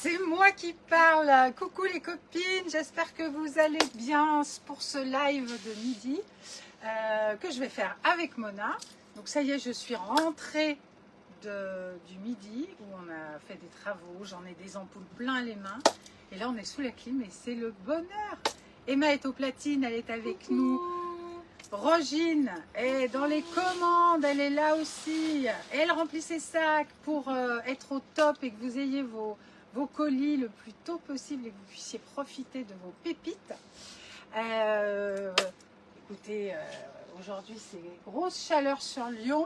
C'est moi qui parle. Coucou les copines, j'espère que vous allez bien pour ce live de midi que je vais faire avec Mona. Donc ça y est, je suis rentrée du midi où on a fait des travaux, j'en ai des ampoules plein les mains. Et là on est sous la clim et c'est le bonheur. Emma est aux platines, elle est avec nous. Rogine est dans les commandes, elle est là aussi. Elle remplit ses sacs pour être au top et que vous ayez vos colis le plus tôt possible et que vous puissiez profiter de vos pépites. Écoutez, aujourd'hui c'est grosse chaleur sur Lyon.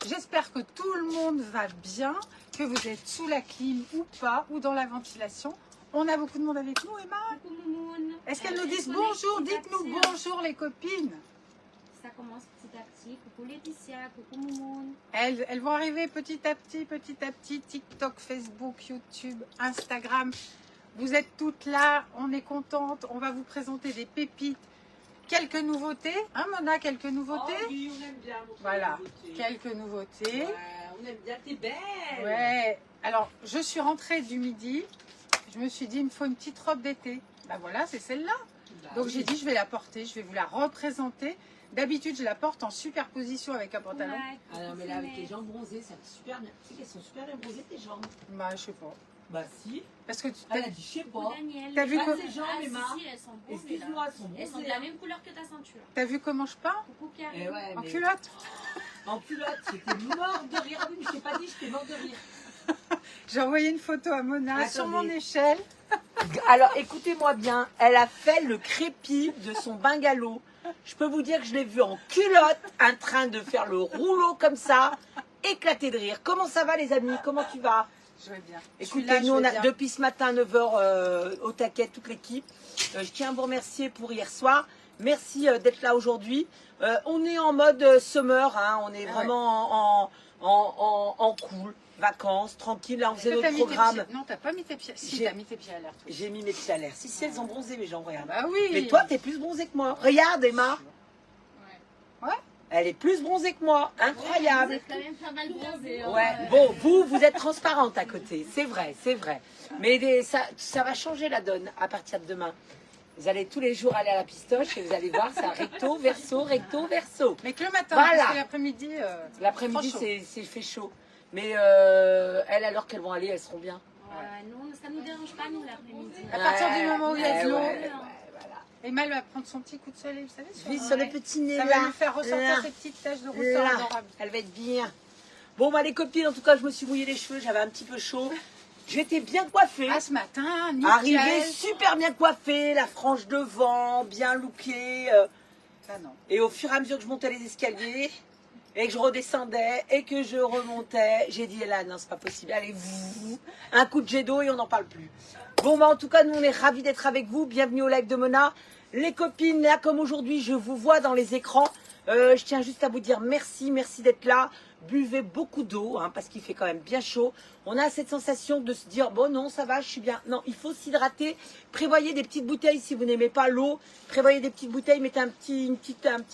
J'espère que tout le monde va bien, que vous êtes sous la clim ou pas, ou dans la ventilation. On a beaucoup de monde avec nous, Emma. Est-ce qu'elles nous disent bonjour? Dites-nous bonjour les copines. Ça commence petit à petit. Coucou Laetitia, coucou Moumoun. Elles vont arriver petit à petit, TikTok, Facebook, YouTube, Instagram. Vous êtes toutes là, on est contentes. On va vous présenter des pépites. Quelques nouveautés. Hein Mona, quelques nouveautés? Oh oui, on aime bien. Voilà, quelques nouveautés. Ouais, on aime bien, t'es belle. Ouais. Alors, je suis rentrée du midi. Je me suis dit, il me faut une petite robe d'été. Ben voilà, c'est celle-là. Bah, Donc oui. j'ai dit, je vais la porter, je vais vous la représenter. D'habitude, je la porte en superposition avec un pantalon. Ouais, Ah non, mais là, avec les jambes bronzées, ça fait super bien. Tu sais qu'elles sont super bien bronzées, tes jambes. Bah, je sais pas. Bah, si. Parce que tu Elle a dit, je sais pas. Daniel. T'as vu Pas que- ses jambes, Ah, Emma. si, elles sont bronzées, là. Excuse-moi, elles sont Elles sont de bronzées. la même couleur que ta ceinture. t'as vu comment je peins? Coucou Karine. Eh ouais, En mais culotte. en culotte, j'étais mort de rire. Ah oui, mais je t'ai pas dit, j'étais mort de rire. J'ai envoyé une photo à Mona Attendez. sur mon échelle. Alors, écoutez-moi bien, elle a fait le crépi de son bungalow. Je peux vous dire que je l'ai vue en culotte, en train de faire le rouleau comme ça, éclaté de rire. Comment ça va les amis? Comment tu vas? Je vais bien. Écoutez, nous on a depuis ce matin 9h au taquet, toute l'équipe. Je tiens à vous remercier pour hier soir. Merci d'être là aujourd'hui. On est en mode summer, hein, on est vraiment en cool, vacances, tranquille. Là on faisait notre programme. Non, t'as pas mis tes pieds. Si, J'ai- t'as mis tes pieds à l'air. toi. J'ai mis mes pieds à l'air. Si, elles ont bronzé mes jambes, regarde. Bah oui. Mais toi, t'es plus bronzée que moi. Regarde, Emma. Ouais. Elle est plus bronzée que moi. Vous Incroyable. êtes quand même pas mal bronzés. hein. Ouais. Bon, vous êtes transparente à côté. C'est vrai, c'est vrai. Mais ça va changer la donne à partir de demain. Vous allez tous les jours aller à la pistoche et vous allez voir, ça recto, verso, recto, verso. Mais que le matin, Voilà. parce que l'après-midi. L'après-midi, trop chaud. c'est fait chaud. Mais elles, alors qu'elles vont aller, elles seront bien. Non, ça nous dérange pas, nous, l'après-midi. À partir du moment où il y a de l'eau. ouais, voilà. Emma, elle va prendre son petit coup de soleil, vous savez. Vis sur le petit nez Ça là. va lui faire ressortir là. ses petites taches de rousseur Là, adorables. elle va être bien. Bon, bah les copines, en tout cas, je me suis mouillé les cheveux, j'avais un petit peu chaud. J'étais bien coiffée. Ah, ce matin, nickel. Arrivée super bien coiffée, la frange devant, bien lookée. Ah non. Et au fur et à mesure que je montais les escaliers, et que je redescendais, et que je remontais, j'ai dit, là, non, c'est pas possible. Allez, vous, un coup de jet d'eau et on n'en parle plus. Bon, bah en tout cas, nous, on est ravis d'être avec vous. Bienvenue au live de Mona. Les copines, là, comme aujourd'hui, je vous vois dans les écrans. Je tiens juste à vous dire merci d'être là. Buvez beaucoup d'eau, hein, parce qu'il fait quand même bien chaud. On a cette sensation de se dire, bon non, ça va, je suis bien. Non, il faut s'hydrater. Prévoyez des petites bouteilles si vous n'aimez pas l'eau. Prévoyez des petites bouteilles, mettez un petit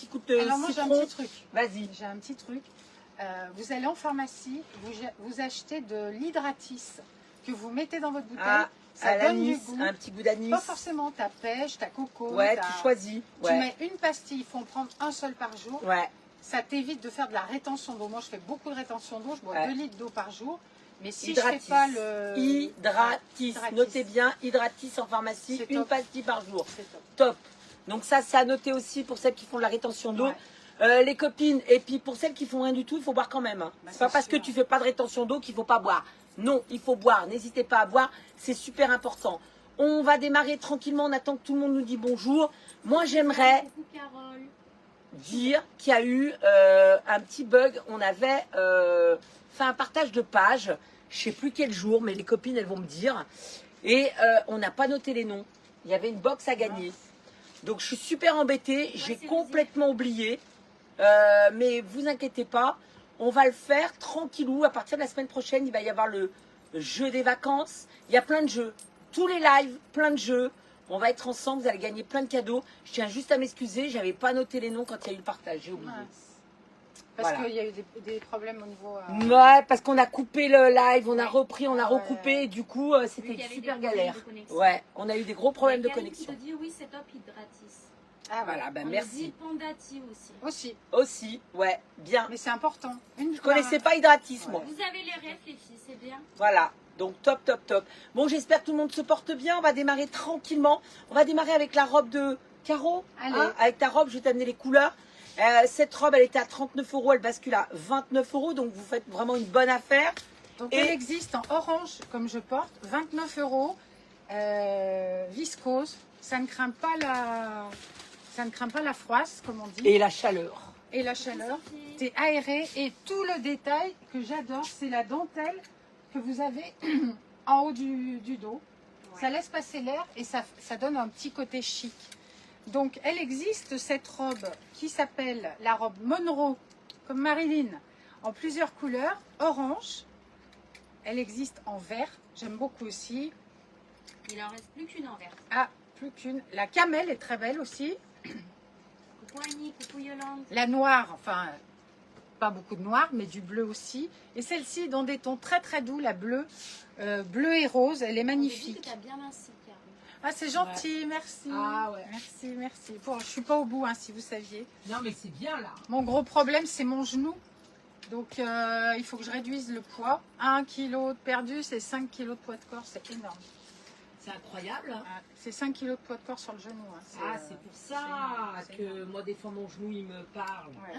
coup de Alors moi, j'ai un citron. petit truc. Vas-y. J'ai un petit truc. Vous allez en pharmacie, vous achetez de l'hydratis que vous mettez dans votre bouteille. Ah, ça à donne du l'anis, goût. un petit goût d'anis. Pas forcément ta pêche, ta coco. Ouais, ta- tu choisis. Tu Ouais. mets une pastille, il faut en prendre un seul par jour. Ouais. Ça t'évite de faire de la rétention d'eau. Moi, je fais beaucoup de rétention d'eau. Je bois Ouais. 2 litres d'eau par jour. Mais si Hydratis. je fais pas le... Hydratis. Hydratis. Notez bien, Hydratis en pharmacie, C'est une top. pastille par jour. C'est top. Top. Donc ça, c'est à noter aussi pour celles qui font de la rétention d'eau. Ouais. Les copines, et puis pour celles qui font rien du tout, il faut boire quand même. Hein. Bah, C'est pas c'est parce sûr. que tu fais pas de rétention d'eau qu'il faut pas boire. Non, il faut boire. N'hésitez pas à boire, c'est super important. On va démarrer tranquillement, on attend que tout le monde nous dise bonjour. Moi, j'aimerais Coucou Carole. dire qu'il y a eu un petit bug. On avait fait un partage de page, je sais plus quel jour, mais les copines, elles vont me dire. Et on n'a pas noté les noms. Il y avait une box à gagner. Donc je suis super embêtée, j'ai c'est complètement oublié. Mais vous inquiétez pas, on va le faire tranquillou. À partir de la semaine prochaine, il va y avoir le jeu des vacances. Il y a plein de jeux. Tous les lives, plein de jeux. On va être ensemble, vous allez gagner plein de cadeaux. Je tiens juste à m'excuser, j'avais pas noté les noms quand il y a eu le partage, j'ai oublié. Mince. Parce Voilà. qu'il y a eu des problèmes au niveau... Ouais, parce qu'on a coupé le live, on a Ouais. repris, on a Ah ouais. recoupé, et du coup, Vu c'était qu'il y avait super des problèmes galère. de connexion. Ouais, on a eu des gros problèmes de Il y a Karine qui connexion. te dit oui, c'est top hydratis. Ah Voilà, ben On merci. le dit Pondati aussi. Aussi. Aussi, ouais, bien. Mais c'est important. Je connaissais pas Hydratis, moi. Vous avez les refs, les filles, c'est bien. Voilà, donc top, top, top. Bon, j'espère que tout le monde se porte bien. On va démarrer tranquillement. On va démarrer avec la robe de Caro. Allez. Avec ta robe, je vais t'amener les couleurs. Cette robe, elle était à 39 €. Elle bascule à 29 €. Donc, vous faites vraiment une bonne affaire. Donc Et- elle existe en orange, comme je porte, 29 €, viscose. Ça ne craint pas la froisse, comme on dit, Et la chaleur. et la chaleur. Sophie. C'est aéré et tout le détail que j'adore, c'est la dentelle que vous avez en haut du dos. Ouais. Ça laisse passer l'air et ça donne un petit côté chic. Donc, elle existe, cette robe qui s'appelle la robe Monroe, comme Marilyn, en plusieurs couleurs. Orange, elle existe en vert, j'aime beaucoup aussi. Il en reste plus qu'une en vert. Ah, plus qu'une. La camel est très belle aussi. Coucou Annie, coucou Yolande. La noire, enfin, pas beaucoup de noir, mais du bleu aussi. Et celle-ci, dans des tons très très doux, la bleue, bleu et rose, elle est Tu magnifique. as bien minci, Caro. Ah, c'est gentil, merci. Ah ouais. Merci, merci. Bon, je suis pas au bout, hein, si vous saviez. Non, mais c'est bien là. Mon gros problème, c'est mon genou. Donc, il faut que je réduise le poids. 1 kg de perdu, c'est 5 kg de poids de corps, c'est énorme. C'est incroyable. Ah, c'est 5 kg de poids de corps sur le genou. Hein. C'est pour c'est énorme, c'est énorme. moi, des fois, mon genou, il me parle. Ouais.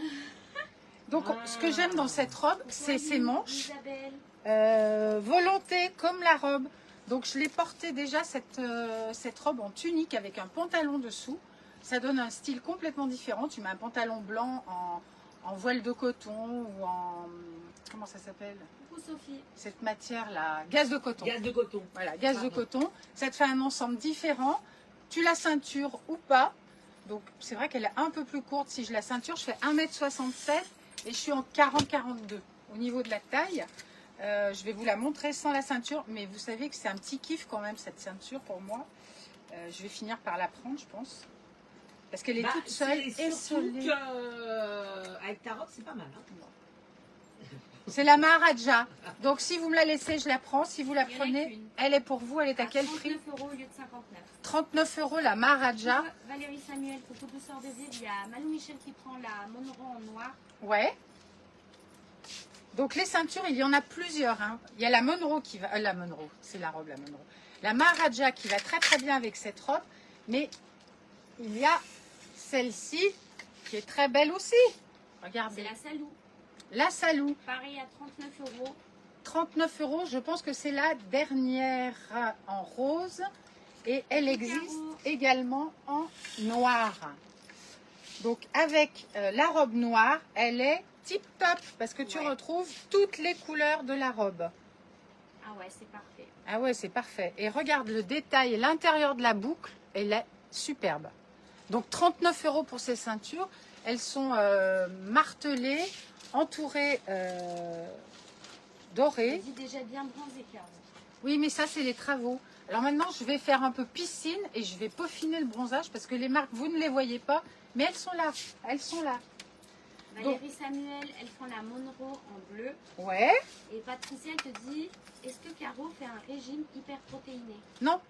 Donc, ce que j'aime dans cette robe, c'est ses manches. Isabelle. Volonté comme la robe. Donc je l'ai portée déjà cette robe en tunique avec un pantalon dessous. Ça donne un style complètement différent. Tu mets un pantalon blanc en voile de coton ou en... Comment ça s'appelle Coucou Sophie. cette matière-là? Gaze de coton. Gaz de coton. Voilà, gaze de Pardon. coton. Ça te fait un ensemble différent. Tu la ceintures ou pas. Donc c'est vrai qu'elle est un peu plus courte. Si je la ceinture, je fais 1,67 m et je suis en 40-42 au niveau de la taille. Je vais vous la montrer sans la ceinture, mais vous savez que c'est un petit kiff quand même cette ceinture pour moi. Je vais finir par la prendre, je pense. Parce qu'elle est toute seule et solide. Avec ta robe, c'est pas mal. Hein. C'est la Maharaja. Donc si vous me la laissez, je la prends. Si vous la Il y en a prenez, qu'une. elle est pour vous. Elle est à quel 39 prix? € au lieu de 59. 39 € la Maharaja. Coucou Valérie Samuel, coucou douceur de vie. Il y a Malou Michel qui prend la Monroe en noir. Ouais. Donc les ceintures, il y en a plusieurs. Hein. Il y a la Monroe qui va... la Monroe, c'est la robe la Monroe. La Maharaja qui va très très bien avec cette robe. Mais il y a celle-ci qui est très belle aussi. C'est Regardez. la Salou. La Salou. Pareil à 39 €. 39 €. Je pense que c'est la dernière en rose. Et elle existe également en noir. Donc avec la robe noire, elle est tip top. Parce que tu Ouais. retrouves toutes les couleurs de la robe. Ah ouais, c'est parfait. Ah ouais, c'est parfait. Et regarde le détail et l'intérieur de la boucle, elle est superbe. Donc 39 € pour ces ceintures. Elles sont martelées, entourées dorées. Je dis déjà bien bronzé, Caro. Oui, mais ça, c'est les travaux. Alors maintenant, je vais faire un peu piscine et je vais peaufiner le bronzage parce que les marques, vous ne les voyez pas, mais elles sont là. Elles sont là. Valérie Samuel, elles font la Monroe en bleu. Ouais. Et Patricia, elle te dit, est-ce que Caro fait un régime hyper protéiné? Non,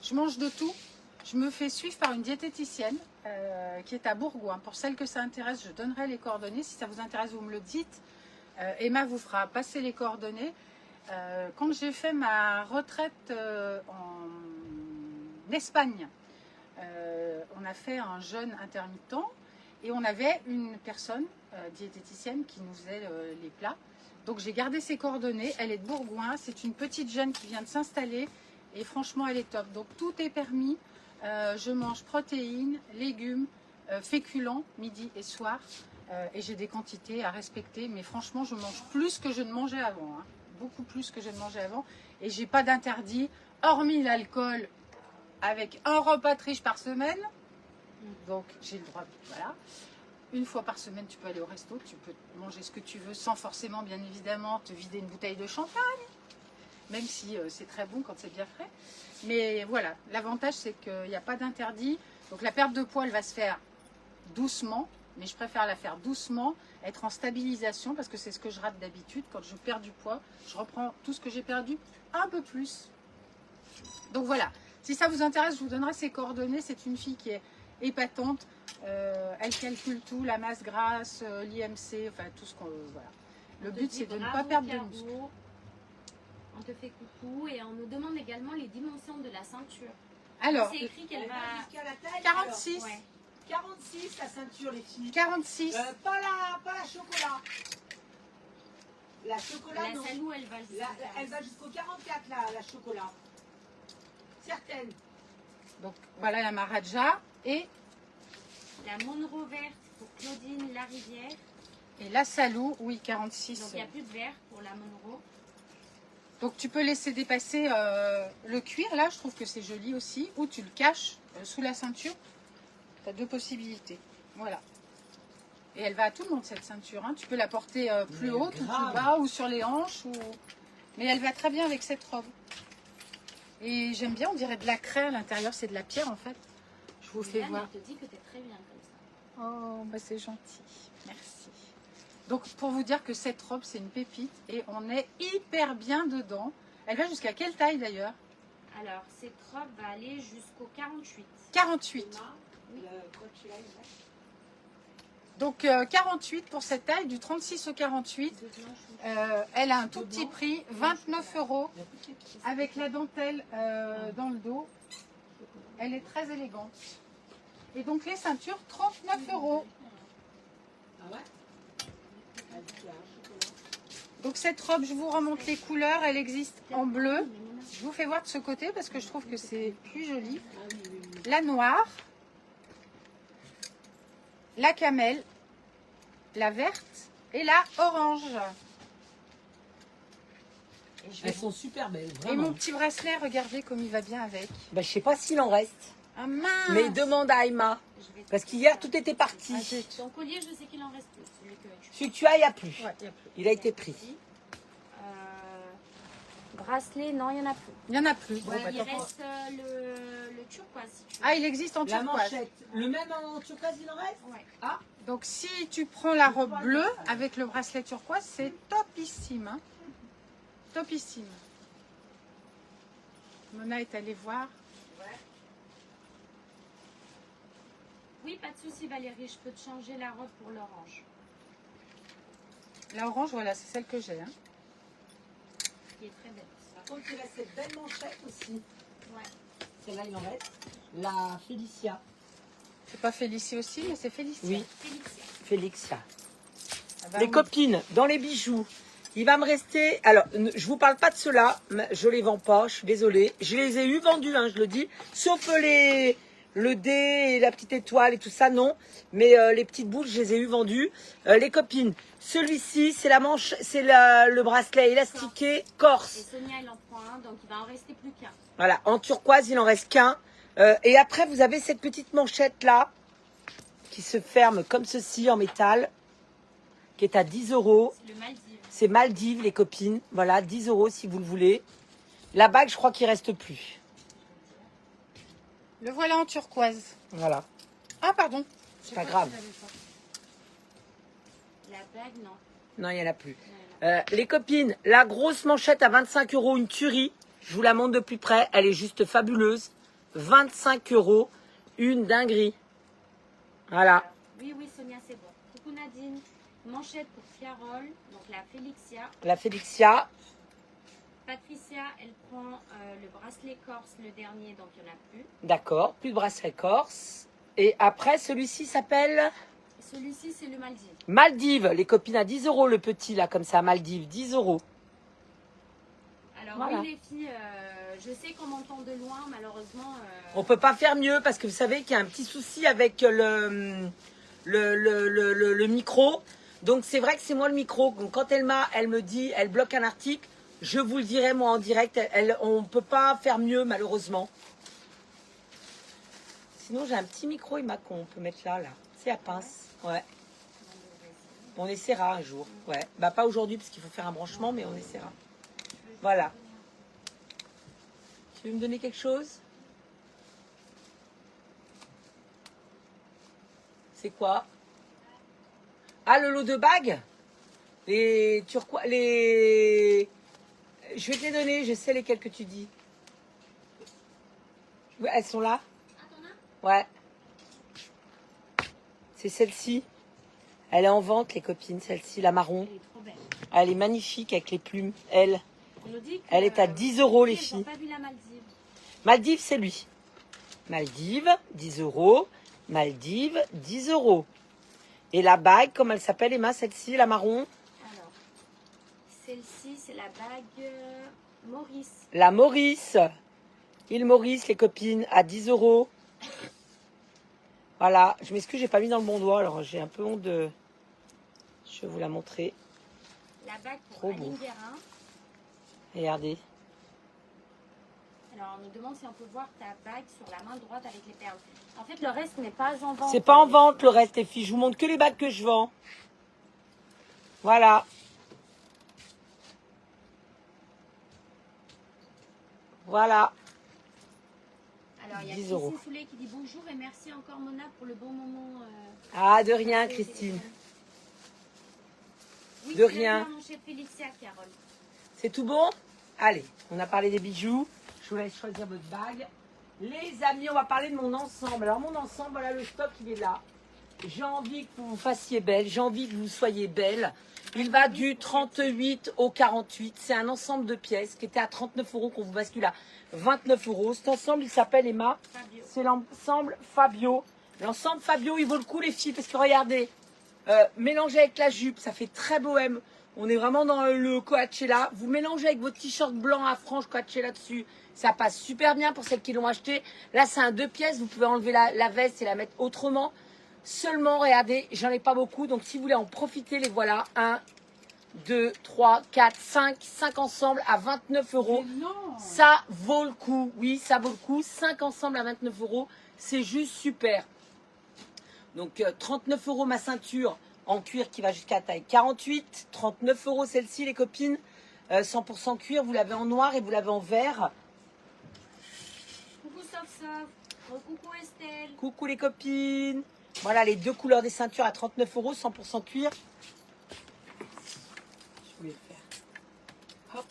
je mange de tout. Je me fais suivre par une diététicienne qui est à Bourgoin. Hein. Pour celles que ça intéresse, je donnerai les coordonnées. Si ça vous intéresse, vous me le dites. Emma vous fera passer les coordonnées. Quand j'ai fait ma retraite en Espagne, on a fait un jeûne intermittent et on avait une personne diététicienne qui nous faisait les plats. Donc j'ai gardé ses coordonnées. Elle est de Bourgoin. C'est une petite jeune qui vient de s'installer et franchement, elle est top. Donc tout est permis. Je mange protéines, légumes, féculents midi et soir. Et j'ai des quantités à respecter. Mais franchement, je mange plus que je ne mangeais avant. Hein. Beaucoup plus que je ne mangeais avant. Et j'ai pas d'interdit, hormis l'alcool, avec un repas de riche par semaine. Donc j'ai le droit, voilà. Une fois par semaine, tu peux aller au resto, tu peux manger ce que tu veux sans forcément, bien évidemment, te vider une bouteille de champagne. Même si c'est très bon quand c'est bien frais. Mais voilà, l'avantage c'est qu'il n'y a pas d'interdit. Donc la perte de poids, elle va se faire doucement. mais je préfère la faire doucement, être en stabilisation, parce que c'est ce que je rate d'habitude. Quand je perds du poids, je reprends tout ce que j'ai perdu un peu plus. Donc voilà, si ça vous intéresse, je vous donnerai ses coordonnées. C'est une fille qui est épatante. Elle calcule tout, la masse grasse, l'IMC, enfin tout ce qu'on... voilà. Le but, c'est de ne pas perdre de muscle. On te fait coucou et on nous demande également les dimensions de la ceinture. Alors, c'est écrit qu'elle va... Jusqu'à la taille, 46. Ouais. 46 la ceinture, les filles. 46. Pas la chocolat. La chocolat, La non. salou, elle va jusqu'à Elle va jusqu'au 44, la chocolat. Certaines. Donc voilà la Maharaja et la Monroe verte pour Claudine Larivière. Et la Salou, oui, 46. Donc il n'y a plus de vert pour la Monroe. Donc tu peux laisser dépasser le cuir, là, je trouve que c'est joli aussi. Ou tu le caches sous la ceinture. Tu as deux possibilités. Voilà. Et elle va à tout le monde, cette ceinture. Hein. Tu peux la porter plus haute ou plus bas, ou sur les hanches. Mais elle va très bien avec cette robe. Et j'aime bien, on dirait de la craie à l'intérieur. C'est de la pierre, en fait. Je vous fais voir. Elle te dit que tu es très bien comme ça. Oh, bah c'est gentil. Merci. Donc, pour vous dire que cette robe, c'est une pépite. Et on est hyper bien dedans. Elle va jusqu'à quelle taille, d'ailleurs? Alors, cette robe va aller jusqu'au 48. 48. Oui. Donc, 48 pour cette taille, du 36 au 48. Elle a un tout petit prix, 29 €. Avec la dentelle dans le dos. Elle est très élégante. Et donc, les ceintures, 39 €. Ah ouais? Donc cette robe, je vous remonte les couleurs, elle existe en bleu. Je vous fais voir de ce côté parce que je trouve que c'est plus joli. La noire, la camel, la verte et la orange. Elles sont super belles, Et vraiment. mon petit bracelet, regardez comme il va bien avec. Bah, je sais pas s'il en reste. Ah mince! Mais demande à Aïma. Parce qu'hier, tout était parti. Ah, zut. Ton collier, je sais qu'il en reste plus. Celui que tu as, il n'y a plus. Ouais, y a plus. Il a été pris. Bracelet, non, il n'y en a plus. Il n'y en a plus. Bon, Ouais, bah, il tant pis. reste le turquoise. Si tu veux. Ah, il existe en La turquoise. manchette. Le même en turquoise, il en reste? Ouais. Ah, Donc si tu prends la robe bleue avec le bracelet turquoise, c'est topissime. Hein. Topissime. Mona est allée voir. Oui, pas de souci, Valérie. Je peux te changer la robe pour l'orange. La orange, voilà, c'est celle que j'ai. Hein. Qui est très belle. par contre, il reste cette belle manchette aussi. Ouais. Celle-là, il en reste. La Félicia. C'est pas Félicie aussi, mais c'est Félicie. Oui, Félicia. Félicia. Ah bah Les oui. copines, dans les bijoux, il va me rester... Alors, je vous parle pas de ceux-là. Je les vends pas, je suis désolée. Je les ai eu vendus, hein, je le dis. Sauf le dé et la petite étoile et tout ça, non. Mais les petites boules, je les ai eu vendues. Les copines, celui-ci, c'est la manche, c'est le bracelet élastiqué Et Corse. Sonia, elle en prend un, donc il va en rester plus qu'un. Voilà, en turquoise, il en reste qu'un. Et après, vous avez cette petite manchette là, qui se ferme comme ceci en métal, qui est à 10 €. C'est le Maldives. C'est Maldives, les copines. Voilà, 10 € si vous le voulez. La bague, je crois qu'il reste plus. Le voilà en turquoise. Voilà. Ah, pardon. C'est pas grave. La bague, non. Non, il n'y en a plus. Non, non. Les copines, la grosse manchette à 25 €, une tuerie. Je vous la montre de plus près. Elle est juste fabuleuse. 25 €, une dinguerie. Voilà. Oui, oui, Sonia, c'est bon. Coucou Nadine. Manchette pour Fiarol, donc la Félixia. La Félicia. Patricia, elle prend le bracelet corse, le dernier, donc il n'y en a plus. D'accord. Plus de bracelet corse. Et après, celui-ci s'appelle Et celui-ci, c'est le Maldives. Maldives. Les copines à 10 € le petit là, comme ça. Maldives, 10 €. Alors Voilà. oui, les filles, je sais qu'on m'entend de loin, malheureusement. On peut pas faire mieux parce que vous savez qu'il y a un petit souci avec le micro. Donc c'est vrai que c'est moi le micro. Donc, quand elle me dit, elle bloque un article, je vous le dirai moi en direct. On peut pas faire mieux malheureusement. Sinon j'ai un petit micro Emma qu'on peut mettre là. C'est à pince. Ouais. On essaiera un jour. Ouais. Bah pas aujourd'hui parce qu'il faut faire un branchement, mais on essaiera. Voilà. Tu veux me donner quelque chose? C'est quoi? Ah, le lot de bagues. Les turquois, les... Je vais te les donner, je sais lesquelles que tu dis. Ouais, elles sont là? Ah, t'en as? Ouais. C'est celle-ci. Elle est en vente, les copines, celle-ci, la marron. Elle est trop belle. Elle est magnifique avec les plumes. Elle Elodie, Elle est à 10 €, les elles filles. ont pas vu la Maldive. Maldives, c'est lui. Maldives, 10 €. Maldives, 10 €. Et la bague, comme elle s'appelle, Emma, celle-ci, la marron? Alors, celle-ci, c'est la bague Maurice. La Maurice. Il Maurice, les copines, à 10 €. Voilà. Je m'excuse, j'ai pas mis dans le bon doigt, alors j'ai un peu honte de... Je vais vous la montrer. La bague pour Trop beau. Aline Guérin. Regardez. Alors, on nous demande si on peut voir ta bague sur la main droite avec les perles. En fait, le reste n'est pas en vente. C'est pas en vente le reste, les filles. Je vous montre que les bagues que je vends. Voilà. Voilà. Alors, il y a 10 Christine €. Soulet qui dit bonjour et merci encore Mona pour le bon moment. Ah, de rien, passé au Christine. téléphone. Oui, De très rien. bien, mon cher Félicia, Carole. C'est tout bon? Allez, on a parlé des bijoux. Je vous laisse choisir votre bague. Les amis, on va parler de mon ensemble. Alors, mon ensemble, voilà, le stock, il est là. J'ai envie que vous vous fassiez belle. J'ai envie que vous soyez belle. Il va du 38 au 48. C'est un ensemble de pièces qui était à 39 € qu'on vous bascule à 29 €. Cet ensemble, il s'appelle Emma. Fabio. C'est l'ensemble Fabio. L'ensemble Fabio, il vaut le coup, les filles, parce que regardez, mélangé avec la jupe, ça fait très bohème. On est vraiment dans le Coachella. Vous mélangez avec votre t-shirt blanc à franges Coachella dessus. Ça passe super bien pour celles qui l'ont acheté. Là, c'est un 2 pièces. Vous pouvez enlever la veste et la mettre autrement. Seulement, regardez, j'en ai pas beaucoup. Donc, si vous voulez en profiter, les voilà. 1, 2, 3, 4, 5. 5 ensembles à 29 €. Mais non. Ça vaut le coup. Oui, ça vaut le coup. 5 ensembles à 29 €. C'est juste super. Donc, 39 € ma ceinture en cuir qui va jusqu'à taille 48. 39 € celle-ci, les copines. 100% cuir. Vous l'avez en noir et vous l'avez en vert. Coucou Sof Sof. Oh, coucou Estelle. Coucou les copines. Voilà les deux couleurs des ceintures à 39 €, 100% cuir. Je voulais le faire. Hop.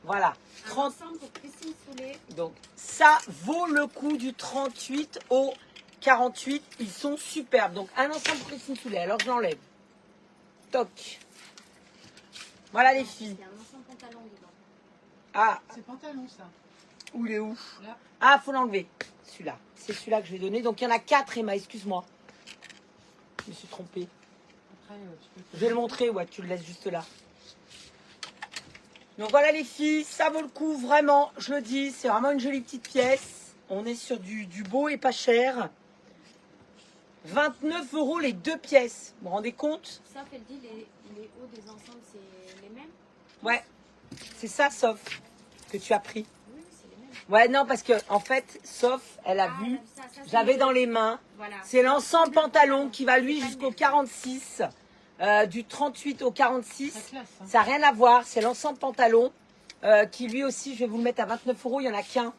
Voilà. Un 30. ensemble pour Christine Soulet. Donc ça vaut le coup du 38 au 48. Ils sont superbes. Donc un ensemble pour Christine Soulet. Alors je l'enlève. Toc. Voilà les filles. Il y a un ensemble pantalon dedans. Ah, C'est pantalon, ça. où il est où? Là. Ah, faut l'enlever. Celui-là. C'est celui-là que je vais donner. Donc il y en a 4, Emma, excuse-moi. Je me suis trompée. Après, tu peux... Je vais le montrer, ouais, tu le laisses juste là. Donc voilà les filles, ça vaut le coup, vraiment, je le dis, c'est vraiment une jolie petite pièce. On est sur du beau et pas cher. 29 € les 2 pièces. Vous vous rendez compte? Sof, elle dit les hauts des ensembles, c'est les mêmes? Ouais, c'est ça, sauf que tu as pris. Oui, c'est les mêmes. Ouais, non, parce que en fait, sauf, elle a vu, ça, c'est j'avais dans les mains. Voilà. C'est l'ensemble pantalon qui va lui jusqu'au 46, du 38 au 46. Très classe, hein. Ça n'a rien à voir, c'est l'ensemble pantalon qui lui aussi, je vais vous le mettre à 29 €, il n'y en a qu'un.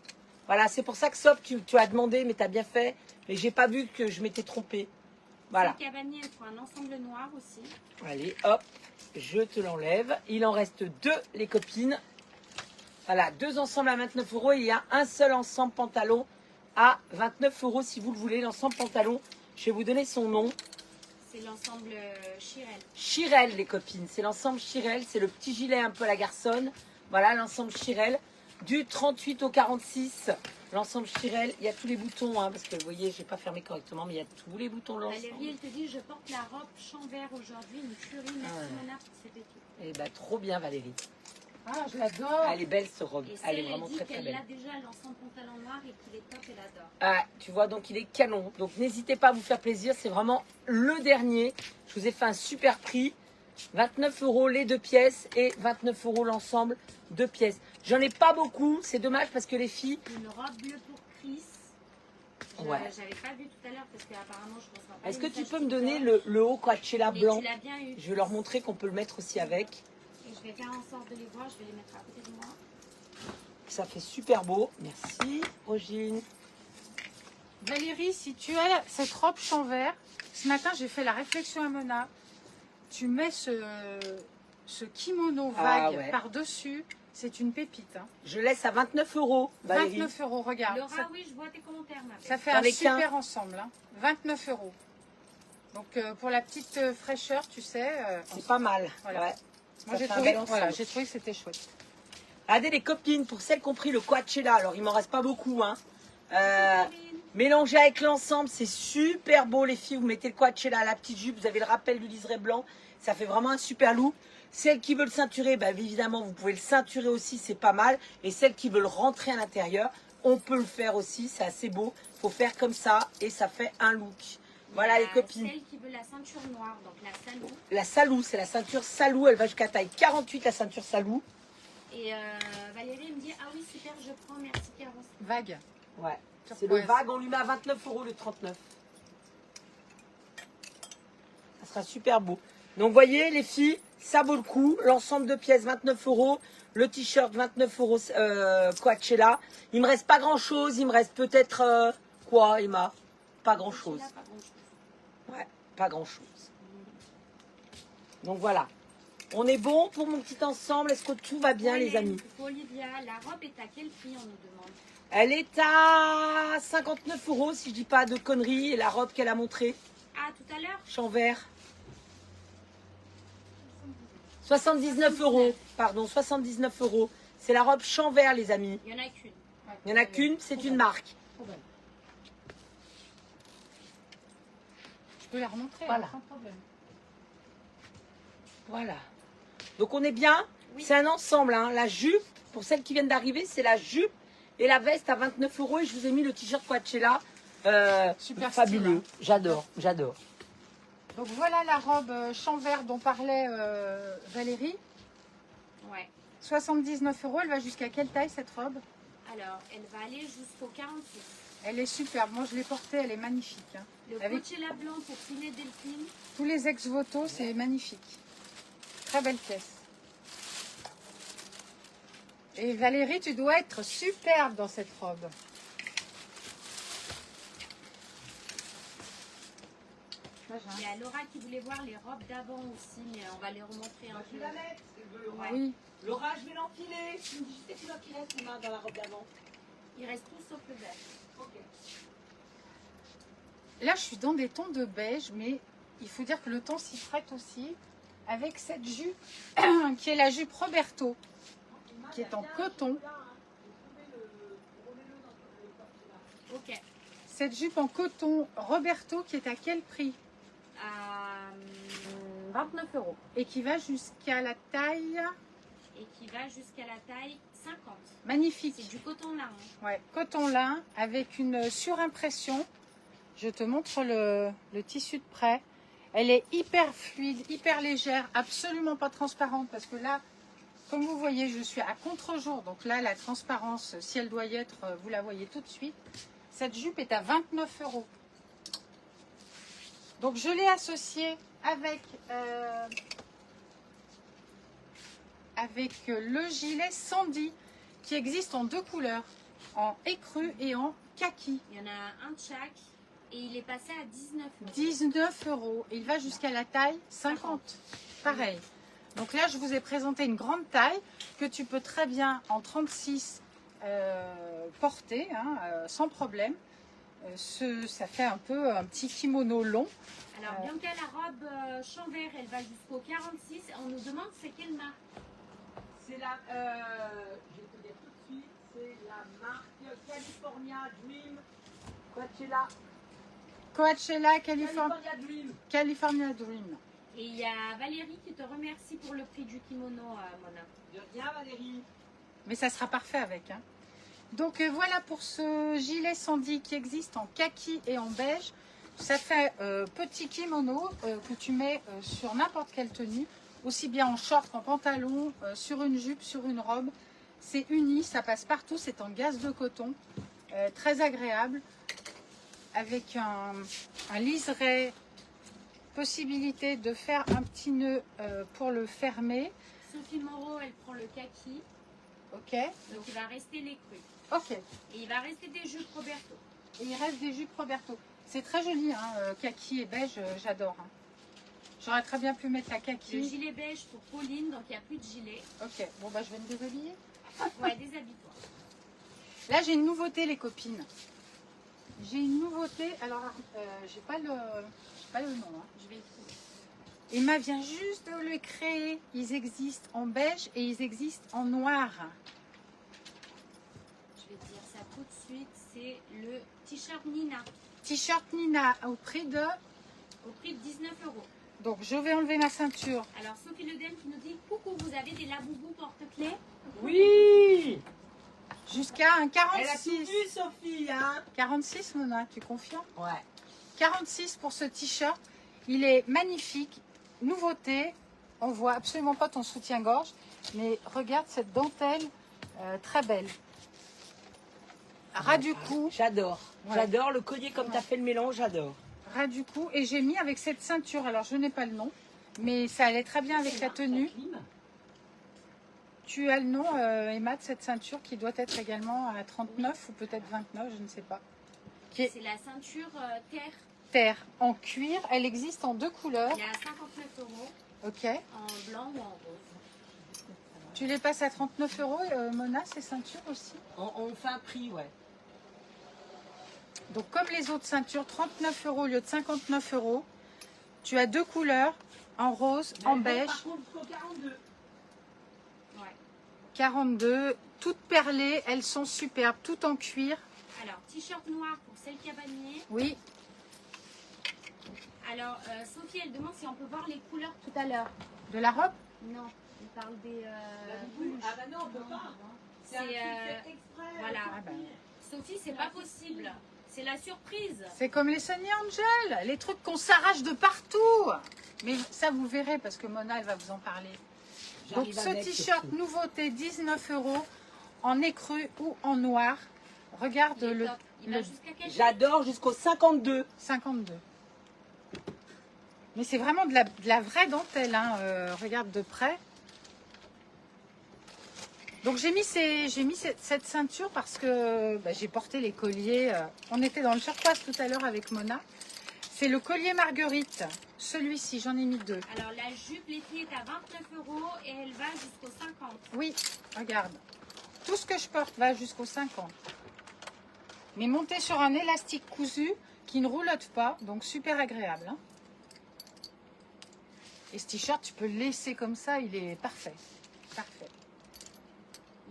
Voilà, c'est pour ça que sauf tu as demandé, mais tu as bien fait. Mais j'ai pas vu que je m'étais trompée. Voilà. Celle Cavani, elle prend un ensemble noir aussi. Allez, hop, je te l'enlève. Il en reste 2, les copines. Voilà, 2 ensembles à 29 € et il y a un seul ensemble pantalon à 29 € si vous le voulez. L'ensemble pantalon, je vais vous donner son nom. C'est l'ensemble Chirel. Chirel, les copines. C'est l'ensemble Chirel. C'est le petit gilet un peu à la garçonne. Voilà, l'ensemble Chirel. Du 38 au 46. L'ensemble Chirel. Il y a tous les boutons, hein, parce que vous voyez, je n'ai pas fermé correctement, mais il y a tous les boutons de l'ensemble. Valérie, elle te dit je porte la robe champ vert aujourd'hui, une tuerie. Merci Mona pour cet équipe. Eh ben, trop bien, Valérie. Ah, je l'adore. Elle est belle, ce robe. Et Elle celle, est vraiment elle dit très, très qu'elle belle. a déjà l'ensemble pantalon noir et qu'il est top, elle adore. Ah, tu vois, donc il est canon. Donc n'hésitez pas à vous faire plaisir. C'est vraiment le dernier. Je vous ai fait un super prix. 29 € les 2 pièces et 29 € l'ensemble 2 pièces. J'en ai pas beaucoup. C'est dommage parce que les filles... Une robe bleue pour Chris. Ouais. J'avais pas vu tout à l'heure parce qu'apparemment je reçois pas. Est-ce les que tu messages peux me tout donner le temps. le haut Coachella Mais blanc? tu l'as bien eu. Je vais leur montrer qu'on peut le mettre aussi avec. Et je vais faire en sorte de les voir, je vais les mettre à côté de moi. Ça fait super beau. Merci, Rogine. Valérie, si tu as cette robe champ vert, Ce matin, j'ai fait la réflexion à Mona. Tu mets ce kimono Ah, vague ouais. par-dessus, c'est une pépite. Hein. Je laisse à 29 €, Valérie. 29 €, regarde. Laura, Ça, oui, je vois tes commentaires, ma belle. ça fait J'en un ai qu'un. super ensemble. Hein. 29 €. Donc pour la petite fraîcheur, tu sais. C'est pas mal. Voilà. Ouais. Moi, Ça j'ai fait un trouvé, bel voilà, ensemble. j'ai trouvé que c'était chouette. Regardez les copines, pour celles qui ont pris le Coachella, alors il m'en reste pas beaucoup, hein. Corinne. Mélangé avec l'ensemble, c'est super beau les filles. Vous mettez le Coachella à la petite jupe, vous avez le rappel du liseré blanc, ça fait vraiment un super look. Celles qui veulent ceinturer, bah, évidemment vous pouvez le ceinturer aussi, c'est pas mal. Et celles qui veulent rentrer à l'intérieur, on peut le faire aussi, c'est assez beau. Faut faire comme ça et ça fait un look. Voilà Il y les a copines. Celle qui veut la ceinture noire, donc la salou. La Salou, c'est la ceinture Salou, elle va jusqu'à taille 48 la ceinture Salou. Et Valérie me dit, ah oui, super, je prends, merci Caro. Vague. Ouais. Sur C'est quoi le vague, on lui met à 29 € le 39. Ça sera super beau. Donc, vous voyez, les filles, ça vaut le coup. L'ensemble de pièces, 29 €. Le t-shirt, 29 € Coachella. Il me reste pas grand-chose. Il me reste peut-être... quoi, Emma? Pas grand-chose. Là, pas grand-chose. Ouais, pas grand-chose. Donc, voilà. On est bon pour mon petit ensemble. Est-ce que tout va bien, les amis? Pour Olivia, la robe est à quel prix, on nous demande? Elle est à 59 € si je dis pas de conneries. Et la robe qu'elle a montrée, Ah, tout à l'heure? champ vert. 79 €. Pardon, 79 €. C'est la robe champ vert, les amis. Il n'y en a qu'une. Il n'y en a qu'une, c'est une marque. Je peux la remontrer, Voilà. hein, sans problème. Voilà. Donc on est bien. Oui. C'est un ensemble. Hein. La jupe, pour celles qui viennent d'arriver, c'est la jupe et la veste à 29 €. Et je vous ai mis le t-shirt Coachella. Super Fabuleux. style, hein. J'adore, j'adore. Donc voilà la robe champ vert dont parlait Valérie. Ouais. 79 €, elle va jusqu'à quelle taille cette robe? Alors, elle va aller jusqu'au 46. Elle est superbe, moi je l'ai portée, elle est magnifique. Hein. Le Avec Coachella blanc pour Ciné Delphine. tous les ex-voto, c'est magnifique. Très belle pièce. Et Valérie, tu dois être superbe dans cette robe. Il y a Laura qui voulait voir les robes d'avant aussi, mais on va les remontrer un peu. Ouais. Oui, Laura, je vais l'enfiler. Tu me dis, c'est quoi qui reste, Emma, dans la robe d'avant? Il reste tout sauf le vert. Ok. là je suis dans des tons de beige, mais il faut dire que le ton s'y prête aussi avec cette jupe qui est la jupe Roberto, qui est en coton. Ok. Cette jupe en coton Roberto qui est à quel prix? 29 € Et qui va jusqu'à la taille et qui va jusqu'à la taille 50. magnifique. C'est du coton lin. Hein. Ouais, coton lin avec une surimpression. Je te montre le tissu de près. Elle est hyper fluide, hyper légère, absolument pas transparente parce que là, comme vous voyez, je suis à contre-jour. Donc là, la transparence, si elle doit y être, vous la voyez tout de suite. Cette jupe est à 29 €. Donc je l'ai associée avec le gilet Sandy qui existe en deux couleurs, en écru et en kaki. Il y en a un de chaque et il est passé à 19 €. 19 €. Il va jusqu'à la taille 50. Pareil. Donc là, je vous ai présenté une grande taille que tu peux très bien en 36 porter hein, sans problème. Ça fait un peu un petit kimono long. Alors, Bianca, la robe champ vert, elle va jusqu'au 46. On nous demande c'est quelle marque? C'est la, je vais te dire tout de suite, c'est la marque California Dream Coachella. Coachella California Dream. California Dream. Et il y a Valérie qui te remercie pour le prix du kimono, Mona. De rien, Valérie. Mais ça sera parfait avec. Hein. Donc voilà pour ce gilet Sandy qui existe en kaki et en beige. Ça fait petit kimono que tu mets sur n'importe quelle tenue, aussi bien en short qu'en pantalon, sur une jupe, sur une robe. C'est uni, ça passe partout, c'est en gaze de coton, très agréable, avec un liseré, possibilité de faire un petit nœud pour le fermer. Sophie Moreau, elle prend le kaki, Ok, donc il va rester l'écru. ok. Et il va rester des jupes Roberto. Et il reste des jupes Roberto. C'est très joli, hein, kaki et beige, j'adore. Hein. J'aurais très bien pu mettre la Le kaki. gilet beige pour Pauline, donc il n'y a plus de gilet. Ok, bon bah je vais me déshabiller. Ouais, déshabille-toi. Là j'ai une nouveauté les copines. J'ai une nouveauté, alors j'ai pas le nom. Hein. Je vais le trouver. Emma vient juste de le créer. Ils existent en beige et ils existent en noir. Je vais te dire ça tout de suite. C'est le t-shirt Nina T-shirt Nina au prix de... au prix de 19 €. Donc je vais enlever ma ceinture. Alors Sophie Ledem qui nous dit coucou, vous avez des laboubous porte-clés? Oui. Jusqu'à un Elle a tout 46. vu, Sophie, hein. 46 Mona, tu confirmes? Ouais. 46 pour ce t-shirt. Il est magnifique. Nouveauté. On voit absolument pas ton soutien-gorge. Mais regarde cette dentelle très belle. Ras du cou. J'adore. Ouais. J'adore le collier comme tu as fait le mélange, j'adore. Ras du cou. Et j'ai mis avec cette ceinture. Alors je n'ai pas le nom. Mais ça allait très bien avec la tenue. Tu as le nom, Emma, de cette ceinture qui doit être également à 39 ou peut-être 29, je ne sais pas. Qui est C'est la ceinture terre. terre en cuir. Elle existe en deux couleurs. Il est à 59 €, Ok. en blanc ou en rose. Tu les passes à 39 €, Mona, ces ceintures aussi. On fait un prix, ouais. Donc comme les autres ceintures, 39 € au lieu de 59 €. Tu as deux couleurs, en rose, en beige, Par contre, il faut 42. Ouais. 42, toutes perlées. Elles sont superbes, toutes en cuir. Alors, t-shirt noir pour celle cabanier. Oui, Alors, Sophie, elle demande si on peut voir les couleurs tout à l'heure. de la robe. Non, elle parle des... Ah bah non, on peut pas. C'est un C'est, truc fait exprès. voilà. Ah bah, Sophie, c'est pas possible. C'est la surprise. c'est comme les Sunny Angel, les trucs qu'on s'arrache de partout. Mais ça, vous verrez parce que Mona, elle va vous en parler. Donc J'arrive ce avec, t-shirt surtout. nouveauté 19 € en écru ou en noir. Regarde Il est le top. Il va jusqu'à quel prix? J'adore jusqu'au 52. 52. Mais c'est vraiment de la vraie dentelle. Hein. Regarde de près. Donc j'ai mis cette ceinture parce que bah, j'ai porté les colliers. On était dans le surface tout à l'heure avec Mona. C'est le collier Marguerite. Celui-ci, j'en ai mis deux. Alors, la jupe, les filles, est à 29 € et elle va jusqu'au 50. Oui, regarde. Tout ce que je porte va jusqu'au 50. Mais monté sur un élastique cousu qui ne roulotte pas, donc super agréable. Hein. Et ce t-shirt, tu peux le laisser comme ça, il est parfait. Parfait.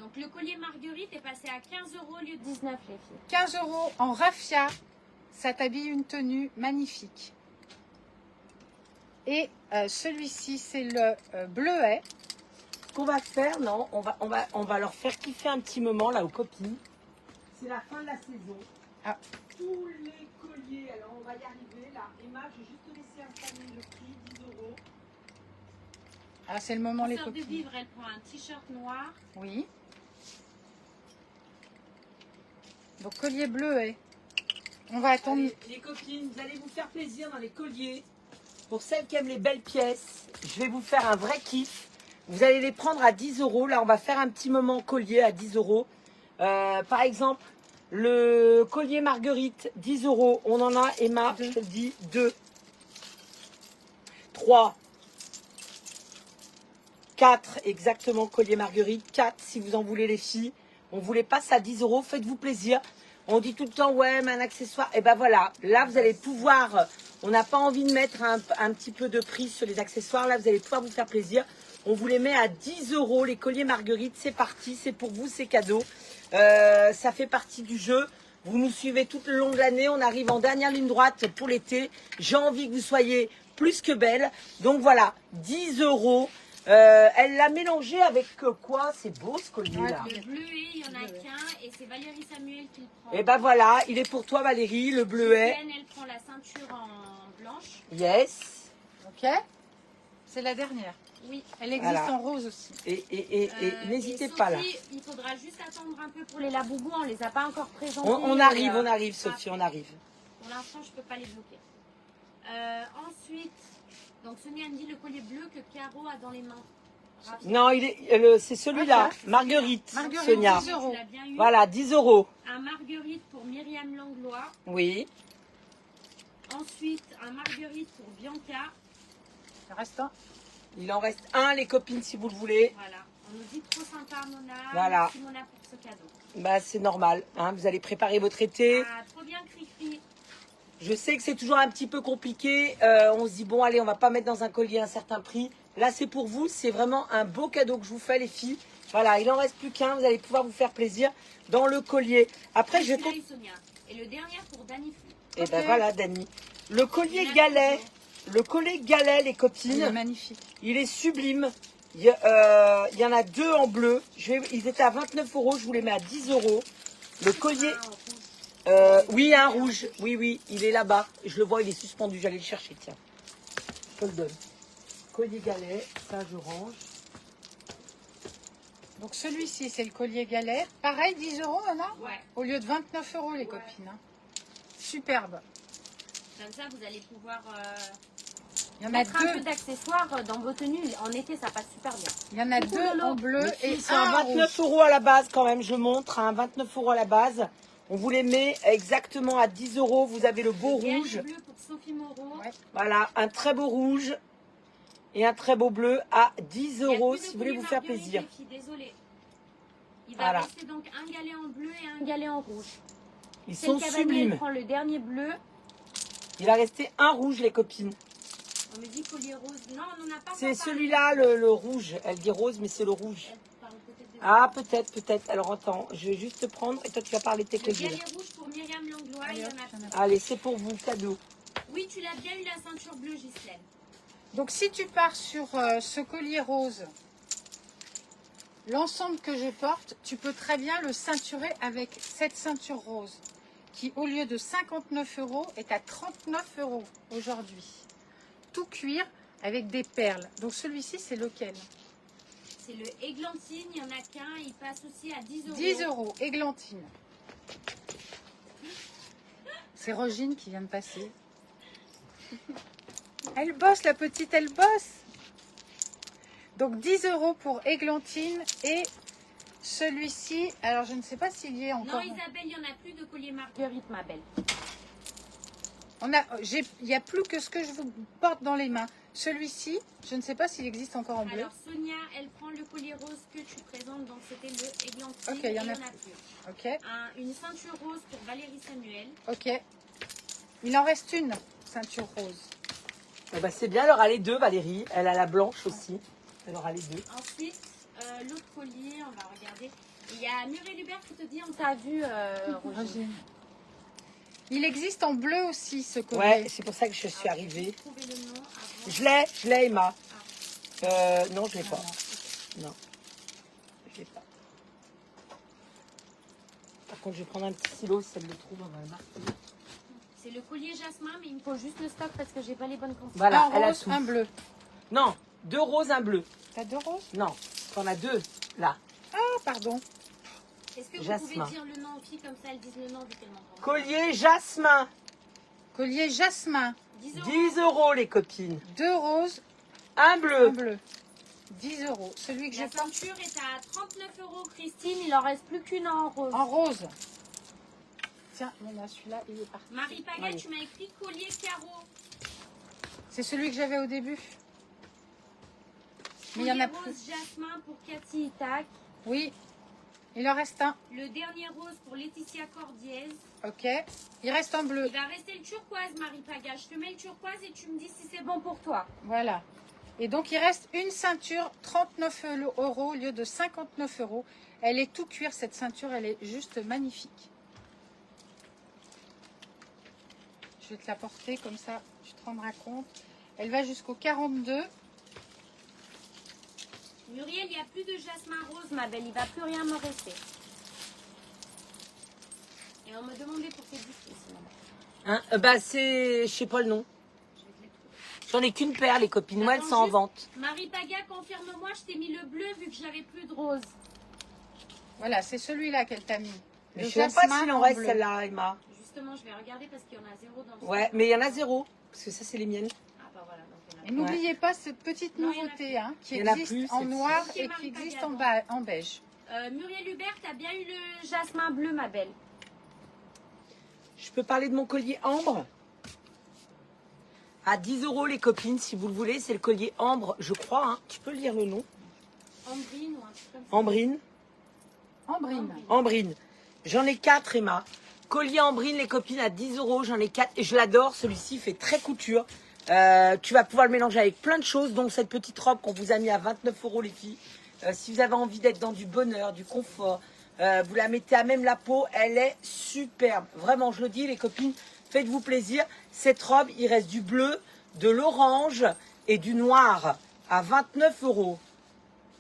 Donc, le collier Marguerite est passé à 15 € au lieu de 19, les filles. 15 € en raffia, ça t'habille une tenue magnifique. Et celui-ci, c'est le bleuet. Ce qu'on va faire, non, on va leur faire kiffer un petit moment là aux copines. C'est la fin de la saison. Ah. Tous les colliers, alors on va y arriver là. Emma, je vais juste te laisser installer le prix, 10 €. Ah, c'est le moment, les Pour sœur de copines. vivre, elle prend un t-shirt noir. Oui. Donc, collier bleuet. On va attendre. Allez, les copines, vous allez vous faire plaisir dans les colliers. Pour celles qui aiment les belles pièces, je vais vous faire un vrai kiff. Vous allez les prendre à 10 €. Là, on va faire un petit moment collier à 10 €. Par exemple, le collier Marguerite, 10 €. On en a, Emma, Deux. je te le dis, 2, 3, 4, exactement, collier Marguerite. 4, si vous en voulez les filles. On vous les passe à 10 €. Faites-vous plaisir. On dit tout le temps, ouais, mais un accessoire. Et ben voilà, là, vous allez pouvoir... On n'a pas envie de mettre un petit peu de prix sur les accessoires. Là, vous allez pouvoir vous faire plaisir. On vous les met à 10 €. Les colliers Marguerite, c'est parti. C'est pour vous, c'est cadeau. Ça fait partie du jeu. Vous nous suivez tout le long de l'année. On arrive en dernière ligne droite pour l'été. J'ai envie que vous soyez plus que belle. Donc voilà, 10 €. Elle l'a mélangé avec quoi? C'est beau ce collier-là. Le bleuet, il n'y en a qu'un et c'est Valérie Samuel qui le prend. Et ben voilà, il est pour toi Valérie, le bleuet. Hélène, elle prend la ceinture en blanche. Yes. Ok. C'est la dernière. Oui. Elle existe Voilà. en rose aussi. Et n'hésitez et pas là. Sophie, il faudra juste attendre un peu pour les laboubous. On les a pas encore présentés. On arrive Sophie, on arrive. Pour l'instant, je peux pas les bloquer. Ensuite, donc Sonia me dit le collier bleu que Caro a dans les mains. Non, c'est celui-là, Marguerite, Marguerite, Sonia. 10 €. Tu l'as bien eu. Voilà, 10 €. Un Marguerite pour Myriam Langlois. Oui. Ensuite, un marguerite pour Bianca. Il en reste un. Il en reste un, les copines, si vous le voulez. Voilà. On nous dit trop sympa, Mona. Voilà. Merci, Mona, pour ce cadeau. Bah, c'est normal. Hein, vous allez préparer votre été. Ah, trop bien, Cricri. Je sais que c'est toujours un petit peu compliqué. On se dit, bon, allez, on va pas mettre dans un collier un certain prix. Là, c'est pour vous. C'est vraiment un beau cadeau que je vous fais, les filles. Voilà, il en reste plus qu'un. Vous allez pouvoir vous faire plaisir dans le collier. Après, je vais... Celui-là, Sonia. Et le dernier pour Dani Fu. Et Ok. ben voilà, Dani. Le collier galet. Le collier galet, les Il est copines. magnifique. Il est sublime. Il y en a deux en bleu. Ils étaient à 29 €. Je vous les mets à 10 €. Le collier... Ah, en rouge. oui, un rouge. Oui, oui, il est là-bas. Je le vois, il est suspendu. J'allais le chercher, tiens. Je te le donne. Collier galet, ça je range. Donc celui-ci, c'est le collier galet. Pareil, 10 €, Anna Ouais. Au lieu de 29 € les copines. Hein. Superbe. Comme ça, vous allez pouvoir Il y en a mettre un peu deux. d'accessoires dans vos tenues. En été, ça passe super bien. Il y en a deux en bleu et C'est un un en 29 rouge. € à la base quand même, je montre. Un 29 € à la base. On vous les met exactement à 10 €. Vous avez le beau Le rouge. bleu pour Sophie Moreau. Ouais. Voilà, un très beau rouge et un très beau bleu à 10 Il y a € plus de si vous voulez collier vous faire marguerite, plaisir. les filles, désolée. Il va Voilà. rester donc un galet en bleu et un galet en rouge. Ils C'est le sont cavalier, sublimes. il prend le dernier bleu. Il va rester un rouge, les copines. On me dit collier rose. Non, on n'en a pas C'est encore parlé. celui-là, le rouge. Elle dit rose, mais c'est le rouge. Elle parle peut-être de- Ah, peut-être, peut-être. Alors, attends, je vais juste te prendre et toi, tu vas parler de tes Le colliers. galet rouge pour Myriam Langlois, il y en a plus. Allez, c'est pour vous, cadeau. Oui, tu l'as bien eu la ceinture bleue, Ghislaine. Donc si tu pars sur ce collier rose, l'ensemble que je porte, tu peux très bien le ceinturer avec cette ceinture rose qui, au lieu de 59 € est à 39 € aujourd'hui. Tout cuir avec des perles. Donc celui-ci, c'est lequel? C'est le églantine, il n'y en a qu'un, il passe aussi à 10 €. 10 €, églantine. C'est Rogine qui vient de passer. Elle bosse, la petite, elle bosse. Donc 10 € pour églantine et celui-ci, alors je ne sais pas s'il y est Non, encore. Isabelle, il n'y en a plus de collier marguerite, ma belle. Il n'y a plus que ce que je vous porte dans les mains. Celui-ci, je ne sais pas s'il existe encore en bleu. Alors, Sonia, elle prend le collier rose que tu présentes, donc c'était le églantine. Ok, il y en a plus. Ok, Une ceinture rose pour Valérie Samuel. ok. Il en reste une ceinture rose. Eh ben, c'est bien, elle aura les deux, Valérie. Elle a la blanche aussi. Elle aura les deux. Ensuite, l'autre collier, on va regarder. Il y a Muriel Hubert qui te dit, on t'a vu, Roger. Rogine. Il existe en bleu aussi ce collier. Ouais, c'est pour ça que je suis arrivée. Trouver le nom avant. Je l'ai, Emma. Non, je l'ai pas. Non, je l'ai pas. Par contre, je vais prendre un petit stylo si elle le trouve. On va le marquer. C'est le collier jasmin, mais il me faut juste le stock parce que j'ai pas les bonnes quantités. Voilà, un elle a rose, tout. un bleu. Non, deux roses, un bleu. T'as deux roses? Non, t'en as deux, là. Ah, pardon. Est-ce que vous Jasmin. pouvez dire le nom aux filles comme ça elles disent le nom vu qu'elles m'entendent? Collier jasmin. Collier jasmin. 10 €. 10 € les copines. Deux roses, Un un bleu. bleu. 10 €. Celui que je La porte ceinture est à 39 €, Christine. Il en reste plus qu'une en rose. en rose. Tiens, voilà, celui-là, il est parti. Marie Paga, Allez. tu m'as écrit collier carreau. C'est celui que j'avais au début. Mais il y en a Collier plus. rose jasmin pour Cathy Itac. Oui, il en reste un. Le dernier rose pour Laetitia Cordiez. Ok. Il reste en bleu. Il va rester le turquoise, Marie Paga. Je te mets le turquoise et tu me dis si c'est bon pour toi. Voilà. Et donc, il reste une ceinture, 39 € au lieu de 59 €. Elle est tout cuir, cette ceinture. Elle est juste magnifique. Je vais te la porter comme ça, tu te rendras compte. Elle va jusqu'au 42. Muriel, il n'y a plus de jasmin rose, ma belle. Il ne va plus rien me rester. Et on me demandait pour tes disques, sinon. Hein bah, c'est. Je sais pas le nom. Je vais te les trouver. J'en ai qu'une paire, les copines. Moi, elles Attends sont en juste. vente. Marie Paga, confirme-moi, je t'ai mis le bleu vu que j'avais plus de rose. Voilà, c'est celui-là qu'elle t'a mis. Mais Le je sais même pas jasmin s'il en en reste bleu. celle-là, Emma. Justement, je vais regarder parce qu'il y en a 0 dans le Ouais, stock. mais il y en a 0. Parce que ça, c'est les miennes. Ah bah voilà, donc il y en a Et n'oubliez pas cette petite Non, il y en a nouveauté hein, qui Il y en a existe plus, en c'est- noir Ok, et qui Marie existe Paga, en beige. Muriel Hubert, t'as bien eu le jasmin bleu, ma belle. Je peux parler de mon collier ambre. À 10 € les copines, si vous le voulez. C'est le collier ambre, je crois. Hein. Tu peux lire le nom? Ambrine ou un truc comme ça. Ambrine. Ambrine. Ambrine. J'en ai 4, Emma. Collier Ambrine, les copines, à 10 €. J'en ai 4 et je l'adore. Celui-ci fait très couture. Tu vas pouvoir le mélanger avec plein de choses, dont cette petite robe qu'on vous a mis à 29 € les filles. Si vous avez envie d'être dans du bonheur, du confort, vous la mettez à même la peau. Elle est superbe. Vraiment, je le dis, les copines, faites-vous plaisir. Cette robe, il reste du bleu, de l'orange et du noir à 29 €.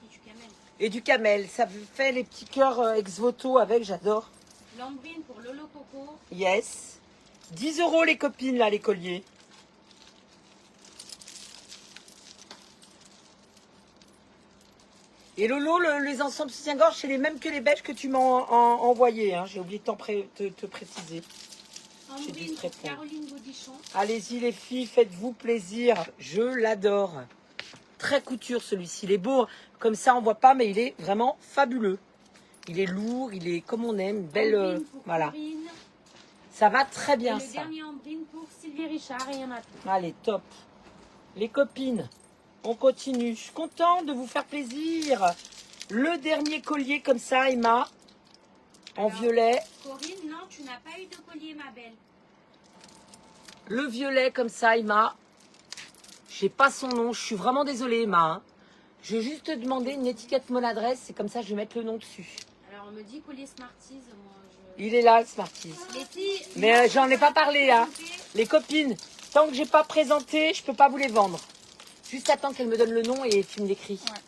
Et du camel. Et du camel. Ça fait les petits cœurs ex voto avec, j'adore. L'ambrine pour Lolo Coco. Yes. 10 € les copines, là, les colliers. Et Lolo, les ensembles soutien-gorge, c'est les mêmes que les beiges que tu m'as envoyés. Hein. J'ai oublié de te préciser. J'ai dû Ambrine te pour répondre. Caroline Gaudichon. Allez-y les filles, faites-vous plaisir. Je l'adore. Très couture celui-ci. Il est beau. Comme ça, on voit pas, mais il est vraiment fabuleux. Il est lourd, il est comme on aime. Belle. Ambrine pour Voilà. Corinne. Ça va très Et bien le ça. dernier Ambrine pour Sylvie Richard. Et il y en a plus. Allez, top. Les copines, on continue. Je suis contente de vous faire plaisir. Le dernier collier comme ça, Emma. En Alors, violet. Corinne, non, tu n'as pas eu de collier, ma belle. Le violet comme ça, Emma. Je sais pas son nom. Je suis vraiment désolée, Emma. Hein. Je vais juste te demander une étiquette mon adresse. C'est comme ça, je vais mettre le nom dessus. Alors, on me dit collier Smarties. Moi, Il est là, le Smarties. Les filles. Mais moi, j'en ai pas parlé, hein. présenter. Les copines, tant que j'ai pas présenté, je peux pas vous les vendre. Juste attends qu'elle me donne le nom et tu me l'écris. Ouais.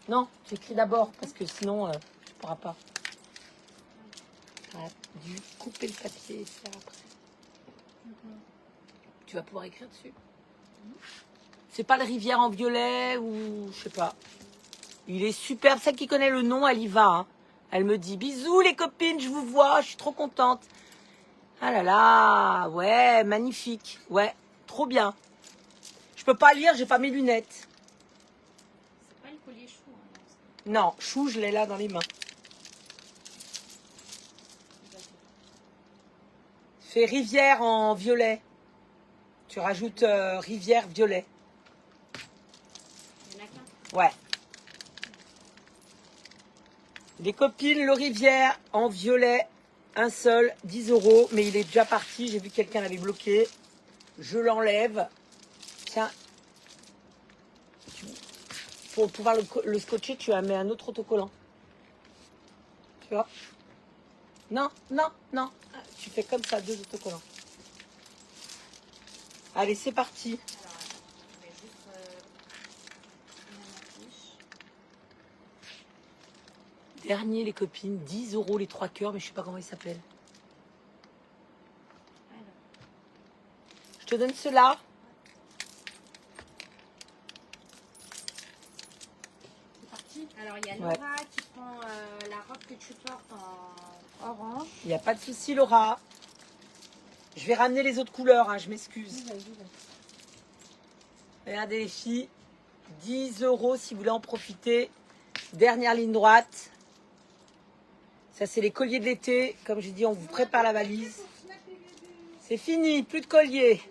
Non, tu écris d'abord parce que sinon, tu pourras pas. J'aurais dû couper le papier et faire après. Tu vas pouvoir écrire dessus. C'est pas le Rivière en violet ou je sais pas. Il est superbe. Celle qui connaît le nom, elle y va. Hein. Elle me dit bisous les copines, je vous vois, je suis trop contente. Ah là là, ouais, magnifique. Ouais, trop bien. Je peux pas lire, j'ai pas mes lunettes. C'est pas le collier chou. Hein, Non, chou, je l'ai là dans les mains. Fais rivière en violet. Tu rajoutes rivière violet. il y en a qu'un. Ouais. Les copines, le rivière en violet, un seul, 10 €. Mais il est déjà parti, j'ai vu que quelqu'un l'avait bloqué. Je l'enlève. Tiens. Pour pouvoir le scotcher, tu as mis un autre autocollant. Tu vois? Non, non, non. Tu fais comme ça, 2 autocollants. Allez, c'est parti. Alors, attends, je vais juste mettre ma fiche. Dernier, les copines, 10 € les 3 cœurs, mais je sais pas comment ils s'appellent. Alors, Je te donne ceux-là. c'est parti. Alors, il y a Ouais. Laura qui prend la robe que tu portes en orange. Il n'y a pas de souci, Laura. Je vais ramener les autres couleurs, hein, je m'excuse. Regardez les filles, 10 € si vous voulez en profiter. Dernière ligne droite. Ça, c'est les colliers de l'été. Comme j'ai dit, on vous prépare la valise. C'est fini, plus de colliers.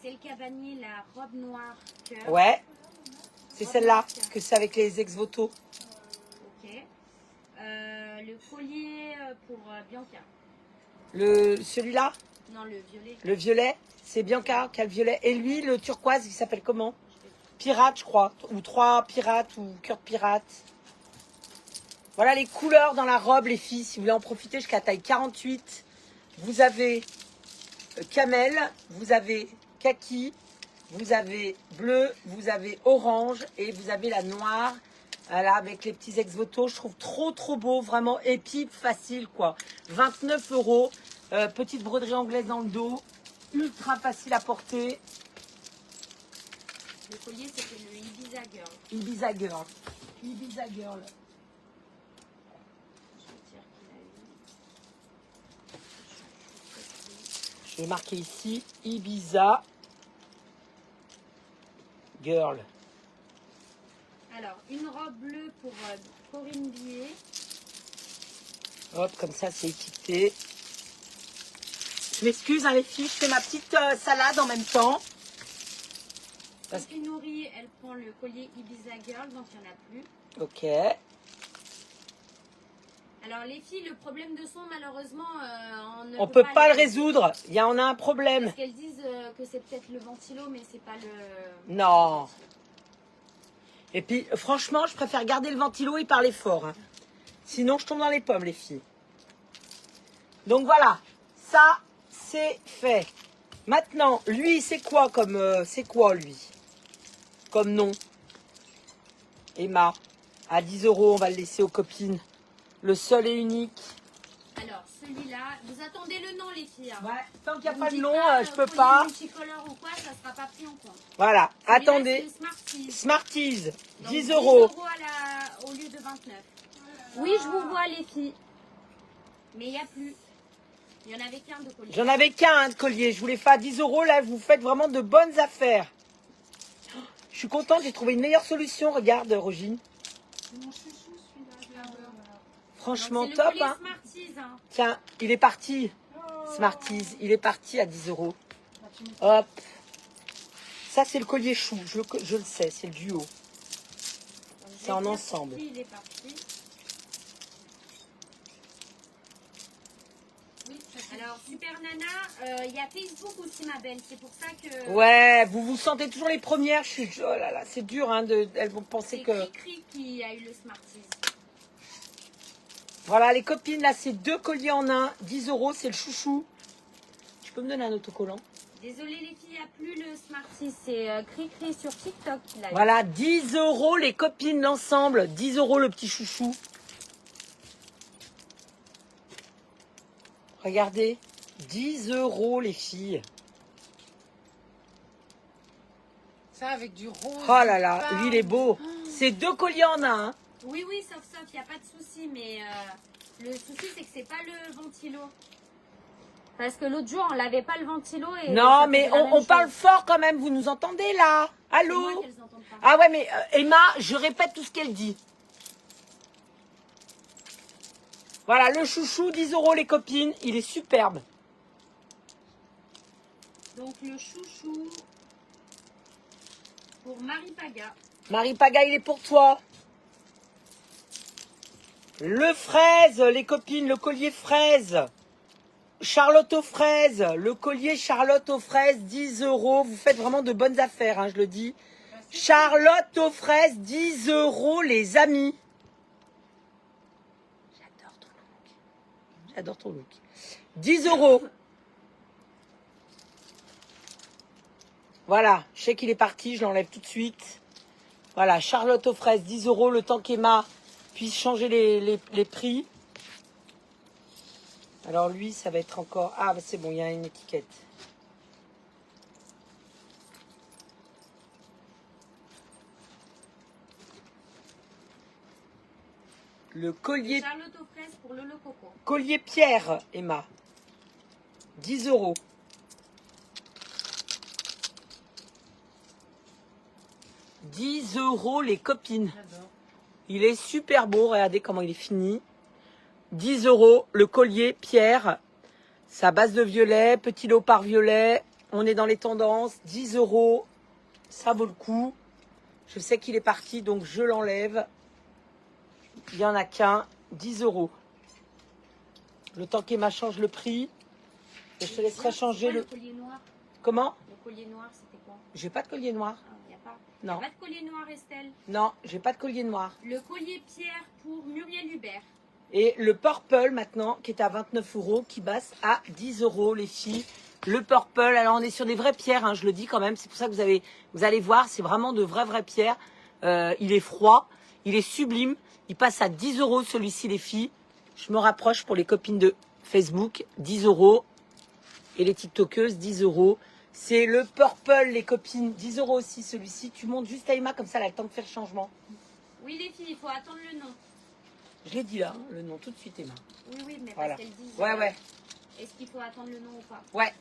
C'est le cavanier, la robe noire cœur. Ouais, c'est celle-là, que c'est avec les ex-voto. Ok. Le collier pour Bianca. Celui-là, Non, le violet. le violet, c'est Bianca qui a le violet. Et lui, le turquoise, il s'appelle comment? Pirate, je crois. Ou 3 pirates, ou cœur de pirate. Voilà les couleurs dans la robe, les filles. Si vous voulez en profiter jusqu'à taille 48. Vous avez camel, vous avez kaki, vous avez bleu, vous avez orange et vous avez la noire. Voilà, avec les petits ex-voto. Je trouve trop beau, vraiment épique, facile quoi. 29 €. Petite broderie anglaise dans le dos. Ultra facile à porter. Le collier, c'était le Ibiza Girl. Ibiza Girl. Ibiza Girl. Je vais dire qu'il a eu. Je vais marquer ici Ibiza Girl. Alors, une robe bleue pour Corinne Billet. Hop, comme ça c'est étiqueté. Je m'excuse hein, les filles, je fais ma petite salade en même temps. Sophie Nourri, elle prend le collier Ibiza Girl, donc il n'y en a plus. Ok. Alors les filles, le problème de son, malheureusement, On peut pas le résoudre. On a un problème. Parce qu'elles disent que c'est peut-être le ventilo, mais c'est pas le... Non. Et puis, franchement, je préfère garder le ventilo et parler fort. Hein. Sinon, je tombe dans les pommes, les filles. Donc voilà, ça, c'est fait. Maintenant, lui, c'est quoi lui comme nom? Emma, à 10 €, on va le laisser aux copines. Le seul et unique. Alors, celui-là, vous attendez le nom, les filles. Hein. Ouais, tant qu'il n'y a Vous pas de dites nom, je peux collier pas. multicolore ou quoi, ça ne sera pas pris en compte. Voilà, Celui-là, attendez. c'est le Smarties. Smarties, Donc, 10 10 €. € au lieu de 29. Oui, je vous vois, les filles. Mais il n'y a plus. Il n'y en avait qu'un de collier. J'en avais qu'un de collier. Je voulais faire 10 €. Là, vous faites vraiment de bonnes affaires. Je suis contente, j'ai trouvé une meilleure solution. Regarde, Rogine. C'est mon chouchou celui-là, je l'adore. Franchement, Donc, top. c'est le collier Hein. Smarties. Hein. Tiens, il est parti. Smarties, il est parti à 10 €. Ah, tu mets- Hop. Ça, c'est le collier chou. Je le sais, c'est le duo. Donc, je C'est vais en dire ensemble. pour qui il est parti. Oui, ça, c'est- Alors, Super Nana, il y a Facebook aussi, ma belle. C'est pour ça que... Ouais, vous vous sentez toujours les premières. Oh là là, c'est dur. Hein, elles vont penser C'est que... Cricri qui a eu le Smarties. Voilà, les copines, là, c'est 2 colliers en un. 10 €, c'est le chouchou. Tu peux me donner un autocollant? Désolée, les filles, il n'y a plus le Smarties. C'est Cricri sur TikTok qu'il a eu. Voilà, 10 € les copines, l'ensemble. 10 € le petit chouchou. Regardez, 10 € les filles. Ça avec du rose. Oh là là, lui, il est beau. C'est 2 colliers en un. Hein. Oui, sauf, il n'y a pas de souci. Mais le souci, c'est que c'est pas le ventilo. Parce que l'autre jour, on n'avait pas le ventilo. Et Non, ça mais faisait la même on parle chose. fort quand même. Vous nous entendez là? C'est Allô? moi qu'elles entendent pas. Ah ouais, mais Emma, je répète tout ce qu'elle dit. Voilà, le chouchou, 10 € les copines. Il est superbe. Donc, le chouchou pour Marie Paga. Marie Paga, il est pour toi. Le fraise, les copines, le collier fraise. Charlotte aux fraises, le collier Charlotte aux fraises, 10 €. Vous faites vraiment de bonnes affaires, hein, je le dis. Charlotte aux fraises, 10 € les amis. J'adore ton look. J'adore ton look. 10 €. Voilà, je sais qu'il est parti, je l'enlève tout de suite. Voilà, Charlotte aux fraises, 10 €, le temps qu'Emma puisse changer les prix. Alors lui, ça va être encore... Ah, bah c'est bon, il y a une étiquette. Le collier, Charlotte aux fraises pour Lolo Coco. collier pierre, Emma. 10 €. « 10 € les copines. J'adore. Il est super beau, regardez comment il est fini. 10 € le collier pierre. Sa base de violet, petit léopard violet. On est dans les tendances. 10 €. Ça vaut le coup. Je sais qu'il est parti, donc je l'enlève. Il n'y en a qu'un. 10 €. Le temps qu'Emma change le prix. Et je te laisserai changer le le... collier noir. Comment? Le collier noir, c'était quoi? J'ai pas de collier noir. Il n'y a pas. Non. Pas de collier noir, Estelle. Non, j'ai pas de collier noir. Le collier pierre pour Muriel Hubert. Et le purple maintenant, qui est à 29 €, qui passe à 10 € les filles. Le purple, alors on est sur des vraies pierres, hein, je le dis quand même. C'est pour ça que vous allez voir, c'est vraiment de vraies pierres. Il est froid, il est sublime. Il passe à 10 € celui-ci les filles. Je me rapproche pour les copines de Facebook, 10 €. Et les tiktokeuses, 10 €. C'est le purple les copines, 10 € aussi celui-ci. Tu montes juste à Emma, comme ça elle a le temps de faire le changement. Oui, les filles, il faut attendre le nom. Je l'ai dit là, hein, le nom tout de suite Emma. Oui, mais Voilà. parce qu'elles disent... Ouais. Est-ce qu'il faut attendre le nom ou pas? Ouais.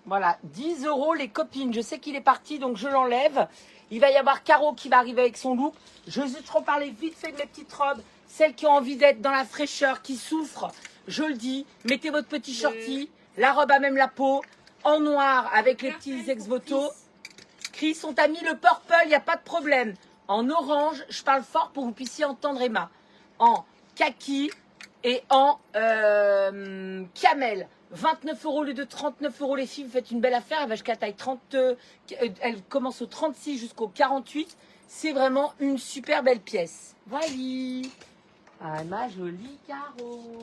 Voilà, 10 € les copines. Je sais qu'il est parti, donc je l'enlève. Il va y avoir Caro qui va arriver avec son look. Je vais juste reparler vite fait de mes petites robes. Celles qui ont envie d'être dans la fraîcheur, qui souffrent, je le dis. Mettez votre petit shorty, la robe à même la peau. en noir avec les petits ex-voto. Chris, on t'a mis le purple, il n'y a pas de problème. En orange, je parle fort pour que vous puissiez entendre Emma. En kaki et en camel. 29 € au lieu de 39 € les filles, vous faites une belle affaire. Elle va jusqu'à taille 30, elle commence au 36 jusqu'au 48. C'est vraiment une super belle pièce. Voilà. Ah, ma jolie Caro.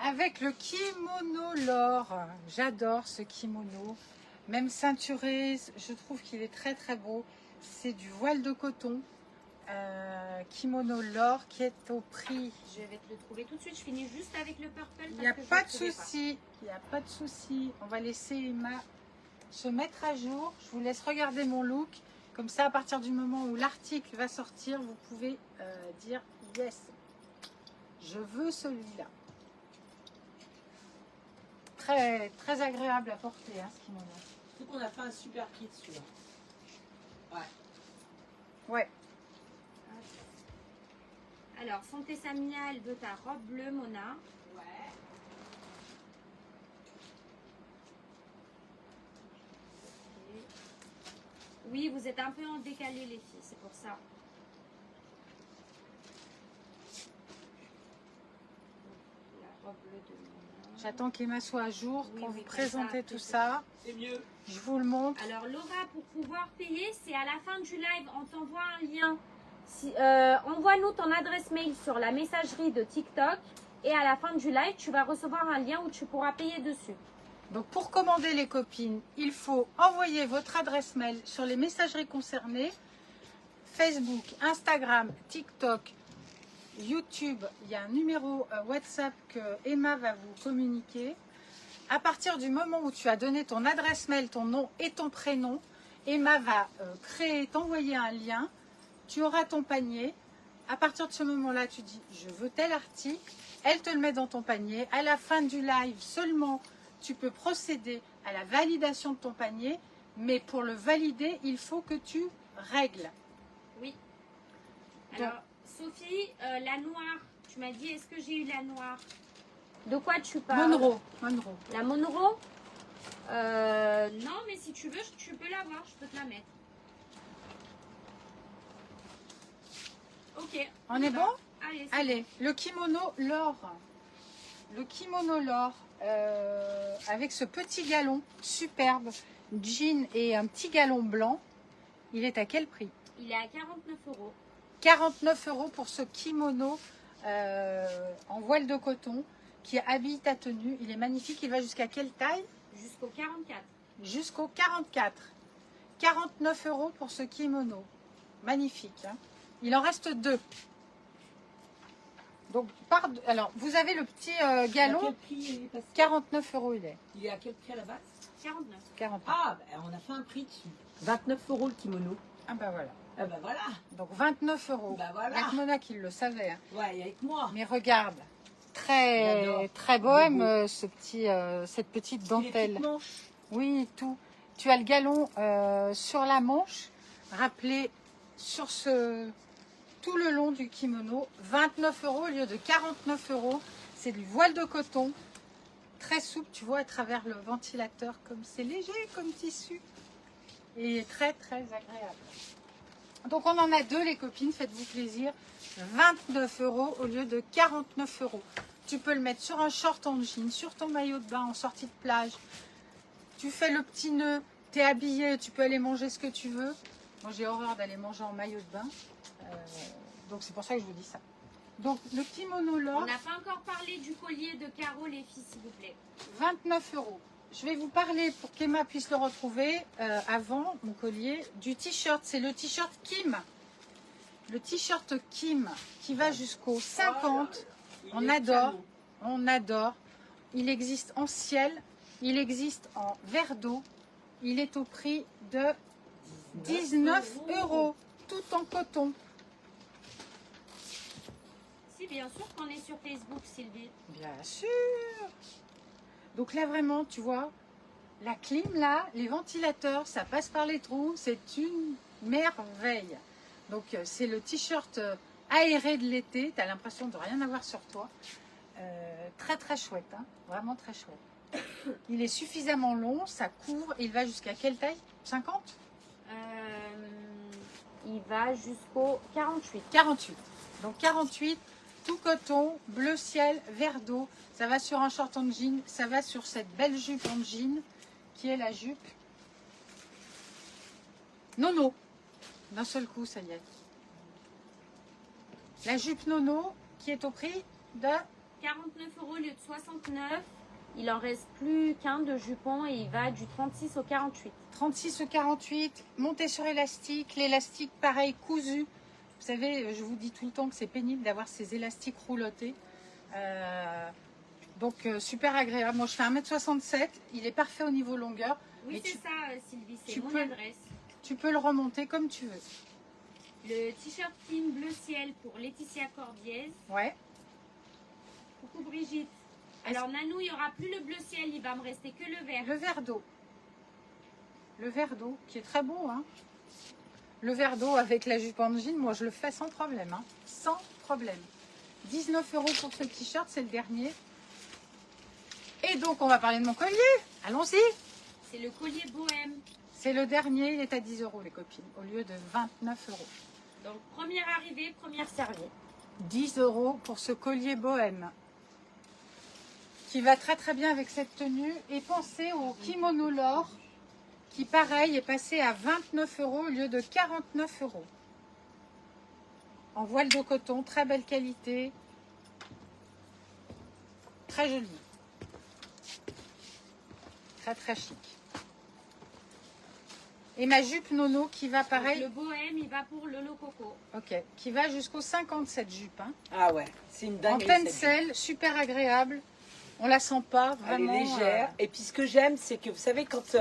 Avec le kimono Laure, j'adore ce kimono, même ceinturé, je trouve qu'il est très très beau. C'est du voile de coton, kimono Laure qui est au prix. Je vais te le trouver tout de suite. Je finis juste avec le purple. Il n'y a pas de souci, il n'y a pas de souci. On va laisser Emma se mettre à jour. Je vous laisse regarder mon look. Comme ça, à partir du moment où l'article va sortir, vous pouvez dire yes, je veux celui-là. Très, très agréable à porter, hein, ce kimono. Surtout qu'on a fait un super prix dessus. Ouais. Ouais. Alors, santé familiale de ta robe bleue, Mona. Ouais. Oui, vous êtes un peu en décalé, les filles, c'est pour ça. La robe bleue de Mona. J'attends qu'Emma soit à jour Oui, pour oui, vous comme présenter ça, tout c'est ça. C'est mieux. Je vous le montre. Alors, Laura, pour pouvoir payer, c'est à la fin du live, on t'envoie un lien. Si, envoie-nous ton adresse mail sur la messagerie de TikTok et à la fin du live, tu vas recevoir un lien où tu pourras payer dessus. Donc pour commander les copines, il faut envoyer votre adresse mail sur les messageries concernées. Facebook, Instagram, TikTok, YouTube. Il y a un numéro WhatsApp que Emma va vous communiquer. À partir du moment où tu as donné ton adresse mail, ton nom et ton prénom, Emma va t'envoyer un lien. Tu auras ton panier. À partir de ce moment-là, tu dis je veux tel article. Elle te le met dans ton panier. À la fin du live seulement, tu peux procéder à la validation de ton panier. Mais pour le valider, il faut que tu règles. Oui. Alors, Sophie, la noire, tu m'as dit, est-ce que j'ai eu la noire? De quoi tu parles? Monroe. La Monroe? Non, mais si tu veux, tu peux l'avoir, je peux te la mettre. Ok. On est bon? Allez, Allez, le kimono Laure. Le kimono Laure avec ce petit galon superbe, jean et un petit galon blanc. Il est à quel prix? il est à 49 €. 49 € pour ce kimono en voile de coton qui habille ta tenue. Il est magnifique. Il va jusqu'à quelle taille? Jusqu'au 44. Jusqu'au 44. 49 € pour ce kimono. Magnifique. Hein, il en reste 2. Donc, alors, vous avez le petit galon. À quel prix il est passé? 49 € il est. Il est à quel prix à la base? 49. 49. Ah, ben, on a fait un prix dessus. 29 € le kimono. Ah bah voilà. Ah ben voilà. Donc 29 €. Bah voilà. Il y a que Mona qui le savait. Hein. Ouais, avec moi. Mais regarde, très J'adore. très bohème cette petite Les dentelle. petites manches. Oui, tout. Tu as le galon sur la manche, rappelé sur tout le long du kimono. 29 € au lieu de 49 €. C'est du voile de coton, très souple, tu vois, à travers le ventilateur, comme c'est léger comme tissu. Et très très agréable. Donc on en a 2 les copines, faites-vous plaisir. 29 € au lieu de 49 €. Tu peux le mettre sur un short en jean, sur ton maillot de bain en sortie de plage. Tu fais le petit nœud, tu es habillé, tu peux aller manger ce que tu veux. Moi j'ai horreur d'aller manger en maillot de bain. Donc c'est pour ça que je vous dis ça. Donc le kimono On Laure, n'a pas encore parlé du collier de Caro, les filles, s'il vous plaît. 29 €. Je vais vous parler pour qu'Emma puisse le retrouver avant mon collier du t-shirt. C'est le t-shirt Kim. Le t-shirt Kim qui va jusqu'au 50. On adore. On adore. Il existe en ciel. Il existe en verre d'eau. Il est au prix de 19 €. Tout en coton. Si, bien sûr qu'on est sur Facebook, Sylvie. Bien sûr. Donc là vraiment, tu vois, la clim là, les ventilateurs, ça passe par les trous, c'est une merveille. Donc c'est le t-shirt aéré de l'été, tu as l'impression de rien avoir sur toi. Très très chouette, hein, vraiment très chouette. Il est suffisamment long, ça couvre. Il va jusqu'à quelle taille? 50? Il va jusqu'au 48. 48. Donc 48, tout coton, bleu ciel, vert d'eau. Ça va sur un short en jean, ça va sur cette belle jupe en jean qui est la jupe Nono. D'un seul coup, ça y est. La jupe Nono qui est au prix de 49 € au lieu de 69. Il en reste plus qu'un de jupon et il va du 36 au 48. 36 au 48, monté sur élastique. L'élastique, pareil, cousu. Vous savez, je vous dis tout le temps que c'est pénible d'avoir ces élastiques roulotés. Donc, super agréable. Moi, je fais 1m67. Il est parfait au niveau longueur. Oui, Mais c'est ça, Sylvie. C'est tu mon peux- adresse. Tu peux le remonter comme tu veux. Le t-shirt team bleu ciel pour Laetitia Cordiez. Ouais. Coucou Brigitte. Alors, Nanou, il n'y aura plus le bleu ciel. Il va me rester que le vert. Le verre d'eau. Le verre d'eau, qui est très beau, hein. Le verre d'eau avec la jupe en jean, moi, je le fais sans problème, hein. Sans problème. 19 € pour ce t-shirt, c'est le dernier. Et donc, on va parler de mon collier. Allons-y. C'est le collier bohème. C'est le dernier, il est à 10 € les copines, au lieu de 29 €. Donc, première arrivée, première servie. 10 € pour ce collier bohème. Qui va très très bien avec cette tenue. Et pensez au kimono l'or, qui pareil est passé à 29 € au lieu de 49 €. En voile de coton, très belle qualité. Très joli. Très très chic. Et ma jupe Nono qui va pareil. Le bohème, il va pour Lolo Coco. Ok, qui va jusqu'au 57 jupe. Hein. Ah ouais, c'est une En dinguerie. cette pencil, super agréable. On la sent pas Elle vraiment. est légère. Et puis ce que j'aime, c'est que vous savez, quand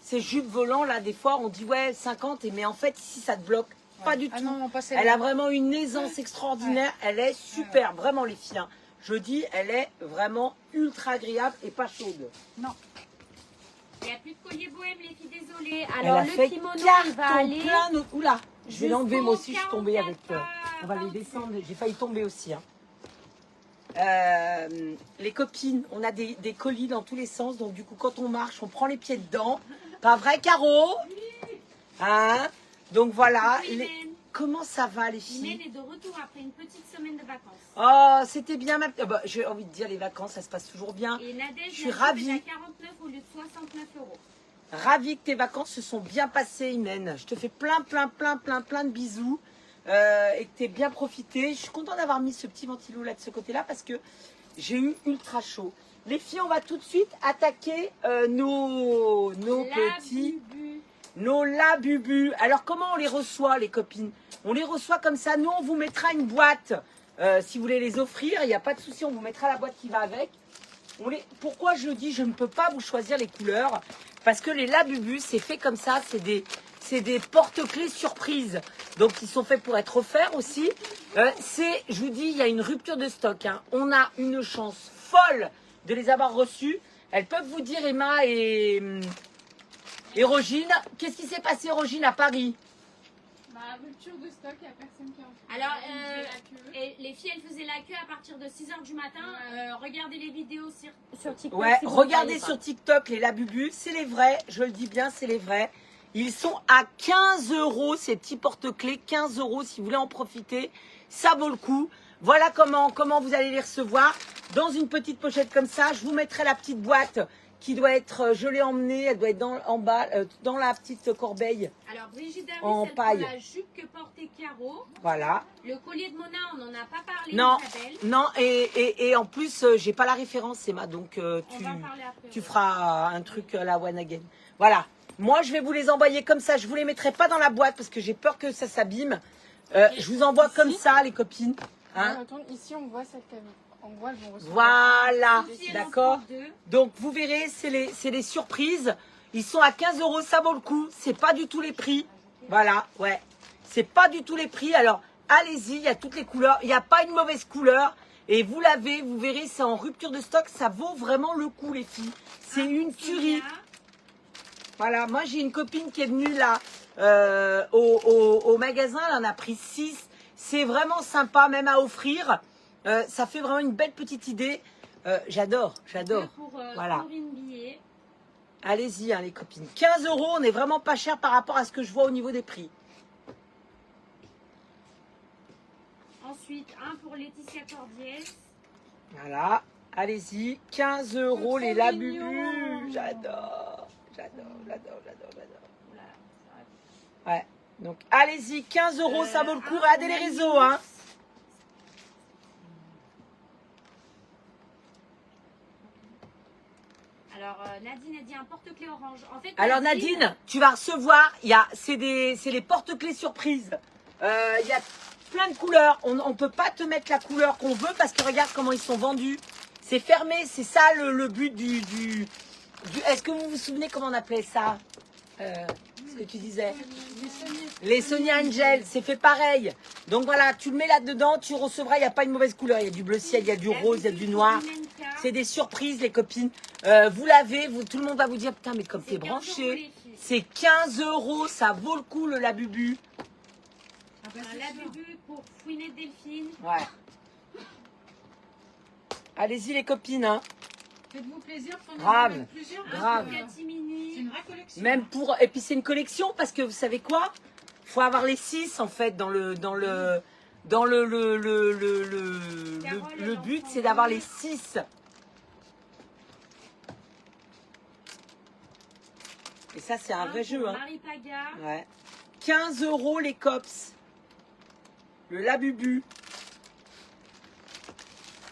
ces jupes volants, là, des fois, on dit ouais, 50, mais en fait, ici, ça te bloque. Pas du tout. Ah non, non, pas Elle celle-là. a vraiment une aisance extraordinaire. Elle est super, vraiment, les filles, hein. Je dis, elle est vraiment ultra agréable et pas chaude. Non. Il n'y a plus de collier bohème, les filles, désolées. Elle Alors, a le fait kimono, il carton va aller. plein de... Oula, je vais l'enlever, moi aussi, je suis jusqu'au tombée avec... 44, on va les 48. descendre, j'ai failli tomber aussi, hein. Les copines, on a des colis dans tous les sens, donc du coup quand on marche, on prend les pieds dedans. Pas vrai, Caro? Hein? Donc voilà. Coucou, Imen. Comment ça va, les Imen filles? est de retour après une petite semaine de vacances. Oh, c'était bien ma... Ah bah, j'ai envie de dire, les vacances, ça se passe toujours bien. Et Nadège, Je suis la jupe ravie. est à 49 au lieu de 69 €. Ravie que tes vacances se sont bien passées, Imen. Je te fais plein de bisous. Et que tu aies bien profité. Je suis contente d'avoir mis ce petit ventilo là de ce côté-là parce que j'ai eu ultra chaud. Les filles, on va tout de suite attaquer nos petits, nos labubus. Alors, comment on les reçoit, les copines? On les reçoit comme ça. Nous, on vous mettra une boîte. Si vous voulez les offrir, il n'y a pas de souci. On vous mettra la boîte qui va avec. Pourquoi je dis je ne peux pas vous choisir les couleurs? Parce que les labubus, c'est fait comme ça. C'est des porte-clés surprises. Donc, ils sont faits pour être offerts aussi. Je vous dis, il y a une rupture de stock, hein. On a une chance folle de les avoir reçus. Elles peuvent vous dire, Emma et Rogine, qu'est-ce qui s'est passé, Rogine, à Paris? Rupture de stock, il n'y a personne qui en fait. Alors, J'ai la queue. et les filles, elles faisaient la queue à partir de 6 h du matin. Regardez les vidéos sur TikTok. Ouais, si vous regardez ne voyez sur TikTok les labubus, c'est les vrais, je le dis bien, c'est les vrais. Ils sont à 15 € ces petits porte-clés, 15 € si vous voulez en profiter, ça vaut le coup. Voilà comment vous allez les recevoir dans une petite pochette comme ça. Je vous mettrai la petite boîte qui doit être, je l'ai emmenée, elle doit être en bas, dans la petite corbeille. pas. Alors, Brigitte Davis, En elle paille. prend la jupe que portait Caro. Voilà. Le collier de Mona, on n'en a pas parlé, Non, Isabelle. non, et en plus, j'ai pas la référence, Emma, donc On va en parler après. tu feras un truc à la one again. Voilà. Moi, je vais vous les envoyer comme ça. Je vous les mettrai pas dans la boîte parce que j'ai peur que ça s'abîme. Je vous envoie comme ça, les copines. Hein? Retourne. Ici, on voit cette camion. On voit, elles vont recevoir. Voilà. Les filles, elles en D'accord. font deux. Donc, vous verrez, c'est les surprises. Ils sont à 15 €, ça vaut le coup. C'est pas du tout les prix. Voilà, ouais. C'est pas du tout les prix. Alors, allez-y, il y a toutes les couleurs. Il n'y a pas une mauvaise couleur. Et vous l'avez, vous verrez, c'est en rupture de stock. Ça vaut vraiment le coup, les filles. C'est une tuerie. Sonia. Voilà, moi j'ai une copine qui est venue là au magasin, elle en a pris 6. C'est vraiment sympa, même à offrir. Ça fait vraiment une belle petite idée. J'adore. Deux pour Voilà. Corinne Billet. Allez-y, hein, les copines. 15 €, on n'est vraiment pas cher par rapport à ce que je vois au niveau des prix. Ensuite, un pour Laetitia Cordiès. Voilà. Allez-y. 15 € trop les mignon. labubus. J'adore. Oula, ça va. Ouais. Donc, allez-y. 15 €, ça vaut le coup. Regardez les réseaux, hein. Alors, Nadine a dit un porte-clés orange. En fait, Alors Nadine, tu vas recevoir, c'est les porte-clés surprises. Il y a plein de couleurs. On ne peut pas te mettre la couleur qu'on veut parce que regarde comment ils sont vendus. C'est fermé, c'est ça le but du... Est-ce que vous vous souvenez comment on appelait ça Ce que tu disais. Les Sonia Angel, c'est fait pareil. Donc voilà, tu le mets là-dedans, tu recevras, il n'y a pas une mauvaise couleur. Il y a du bleu ciel, il y a du rose, il y a du noir. C'est des surprises, les copines. Vous l'avez, tout le monde va vous dire, putain, mais comme t'es branché, c'est 15 €, ça vaut le coup le labubu. Ah bah, Un c'est sûr. labubu pour Fouinette Delphine. Ouais. Allez-y les copines, hein. Faites-vous plaisir, prenez Grave. même plusieurs. Grave. parce que, Cathy Mini. C'est une vraie collection. Même pour, et puis c'est une collection parce que vous savez quoi? Faut avoir les 6 en fait le but, c'est d'avoir les 6. Et ça, c'est un vrai jeu, hein. Marie Paga. Ouais. 15 € les cops. Le labubu.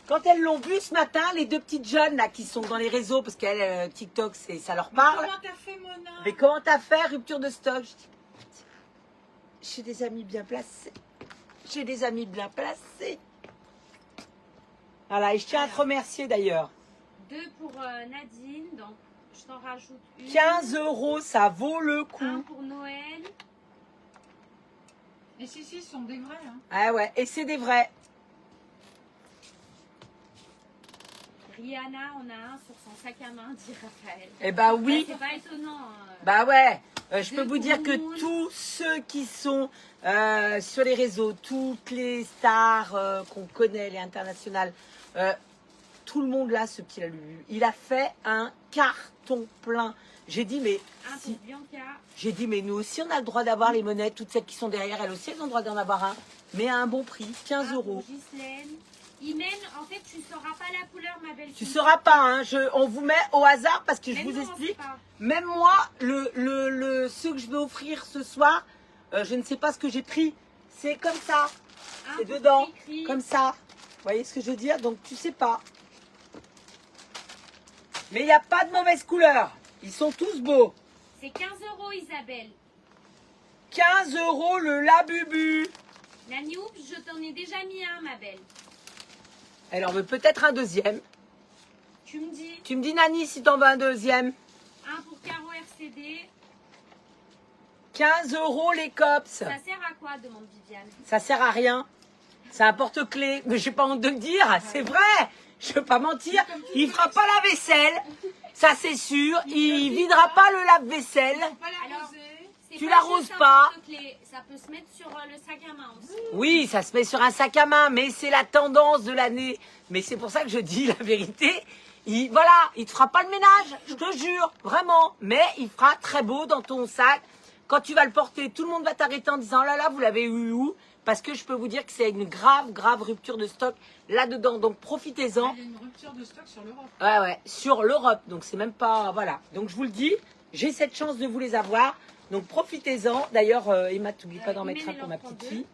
Quand elles l'ont vu ce matin, les deux petites jeunes là qui sont dans les réseaux, parce qu'elles, TikTok, ça leur parle. Comment t'as fait, Mona? Mais comment t'as fait, rupture de stock? Je dis, j'ai des amis bien placés. J'ai des amis bien placés. Voilà, et je tiens à te remercier d'ailleurs. 2 pour Nadine. Donc, je t'en rajoute une. 15 €, ça vaut le Un coup. pour Noël. Et si, ce sont des vrais. Hein. Ah ouais, et c'est des vrais. Rihanna, on a un sur son sac à main, dit Raphaël. Eh ben oui. C'est pas étonnant. Bah ouais, je peux Deux vous dire pour que Moon. tous ceux qui sont sur les réseaux, toutes les stars qu'on connaît, les internationales, tout le monde là, ce petit Labubu, il a fait un carton plein. J'ai dit mais Un pour si, Bianca. j'ai dit mais nous aussi on a le droit d'avoir les monnaies, toutes celles qui sont derrière, elles aussi elles ont le droit d'en avoir un, mais à un bon prix, 15 Un €. pour Ghislaine. Imen, en fait, tu sauras pas la couleur, ma belle. Tu sauras pas, hein, on vous met au hasard parce que je Même vous nous, on sait explique. pas. Même moi, ceux que je vais offrir ce soir, je ne sais pas ce que j'ai pris. C'est comme ça, Un c'est pour dedans, Cricri. comme ça. Vous voyez ce que je veux dire? Donc tu sais pas. Mais il n'y a pas de mauvaise couleur. Ils sont tous beaux. C'est 15 € Isabelle. 15 € le labubu. Nani, oups, je t'en ai déjà mis un, ma belle. Elle en veut peut-être un deuxième. Tu me dis. Tu me dis Nani si t'en veux un deuxième. Un pour Caro RCD. 15 € les cops. Ça sert à quoi, demande Viviane. Ça sert à rien. C'est un porte-clés. Mais j'ai pas honte de le dire. C'est vrai. Je veux pas mentir. Il fera pas la vaisselle. Ça c'est sûr. Il videra pas le lave-vaisselle. Faut pas Alors, l'arroser. C'est Tu pas l'arroses juste un pas. porte-clés, ça peut se mettre sur le sac à main aussi. Oui, ça se met sur un sac à main, mais c'est la tendance de l'année. Mais c'est pour ça que je dis la vérité. Il te fera pas le ménage, je te jure, vraiment. Mais il fera très beau dans ton sac. Quand tu vas le porter, tout le monde va t'arrêter en disant, oh là là, vous l'avez eu où? Parce que je peux vous dire que c'est une grave rupture de stock là-dedans. Donc profitez-en. Il y a une rupture de stock sur l'Europe. Ouais, sur l'Europe. Donc c'est même pas, voilà. Donc je vous le dis, j'ai cette chance de vous les avoir. Donc profitez-en. D'ailleurs, Emma, t'oublie pas d'en mettre un pour ma petite fille.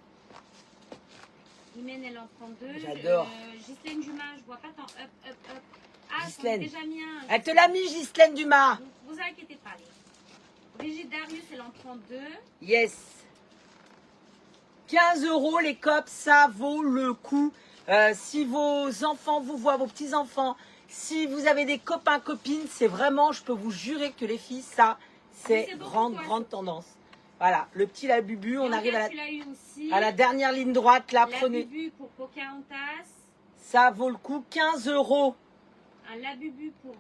Imen, elle en prend 2. J'adore. Ghislaine Dumas, je vois pas tant. Hop. Ah, j'en ai Ghislaine. déjà mis un. Elle te l'a mis, Ghislaine Dumas. Donc, vous inquiétez pas. Brigitte Darius, elle en prend 2. Yes. 15 € les cops, ça vaut le coup. Si vos enfants vous voient, vos petits-enfants, si vous avez des copains, copines, c'est vraiment, je peux vous jurer que les filles, ça, c'est c'est bon grande pour toi, tendance. Voilà, le petit labubu, on arrive Tu l'as eu aussi. à la dernière ligne droite, là, prenez. Labubu pour Pocahontas. Ça vaut le coup, 15 €. Un labubu pour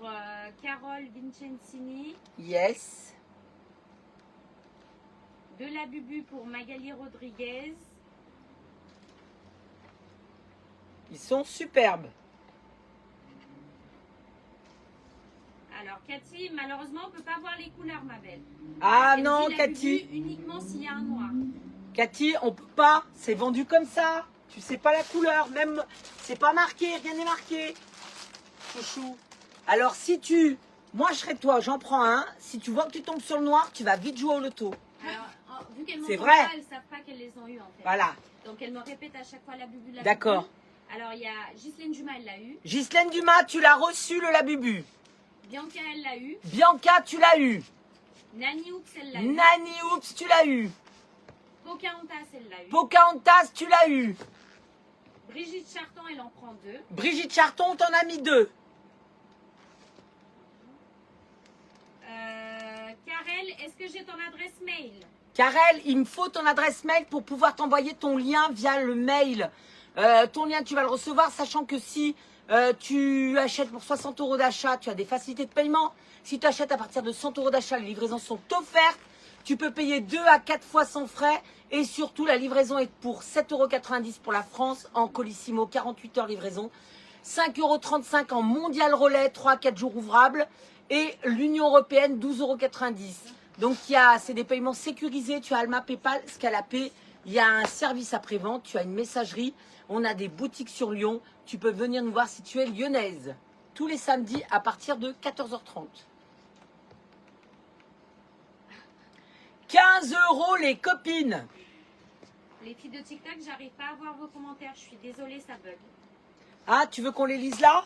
Carole Vincenzini. Yes. 2 labubus pour Magali Rodriguez. Ils sont superbes. Alors, Cathy, malheureusement, on peut pas voir les couleurs, ma belle. Ah Elle non, dit la Cathy. bubu uniquement s'il y a un noir. Cathy, on peut pas. C'est vendu comme ça. Tu sais pas la couleur. Même, c'est pas marqué. Rien n'est marqué. Chouchou. Alors, si tu... Moi, je serais toi. J'en prends un. Si tu vois que tu tombes sur le noir, tu vas vite jouer au loto. Alors, vu qu'elles C'est m'entendent vrai. pas, elles savent pas qu'elles les ont eues, en fait. Voilà. Donc, elles me répètent à chaque fois la bubu, la D'accord. bubu. Alors, il y a Ghislaine Dumas, elle l'a eu. Ghislaine Dumas, tu l'as reçu, le Labubu. Bianca, elle l'a eu. Bianca, tu l'as eu. Nani Oops, elle l'a eu. Nani Oops, tu l'as eu. Pocahontas, elle l'a eu. Pocahontas, tu l'as eu. Brigitte Charton, elle en prend 2. Brigitte Charton, t'en as mis 2. Karel, est-ce que j'ai ton adresse mail? Karel, il me faut ton adresse mail pour pouvoir t'envoyer ton lien via le mail. Ton lien, tu vas le recevoir, sachant que si tu achètes pour 60 € d'achat, tu as des facilités de paiement. Si tu achètes à partir de 100 € d'achat, les livraisons sont offertes. Tu peux payer 2 à 4 fois sans frais. Et surtout, la livraison est pour 7,90 € pour la France en Colissimo, 48 heures livraison. 5,35 € en mondial relais, 3 à 4 jours ouvrables. Et l'Union européenne, 12,90 €. Donc, c'est des paiements sécurisés. Tu as Alma, Paypal, Scalapay. Il y a un service après-vente. Tu as une messagerie. On a des boutiques sur Lyon. Tu peux venir nous voir si tu es lyonnaise. Tous les samedis à partir de 14h30. 15 € les copines. Les filles de TikTok, j'arrive pas à voir vos commentaires. Je suis désolée, ça bug. Ah, tu veux qu'on les lise là?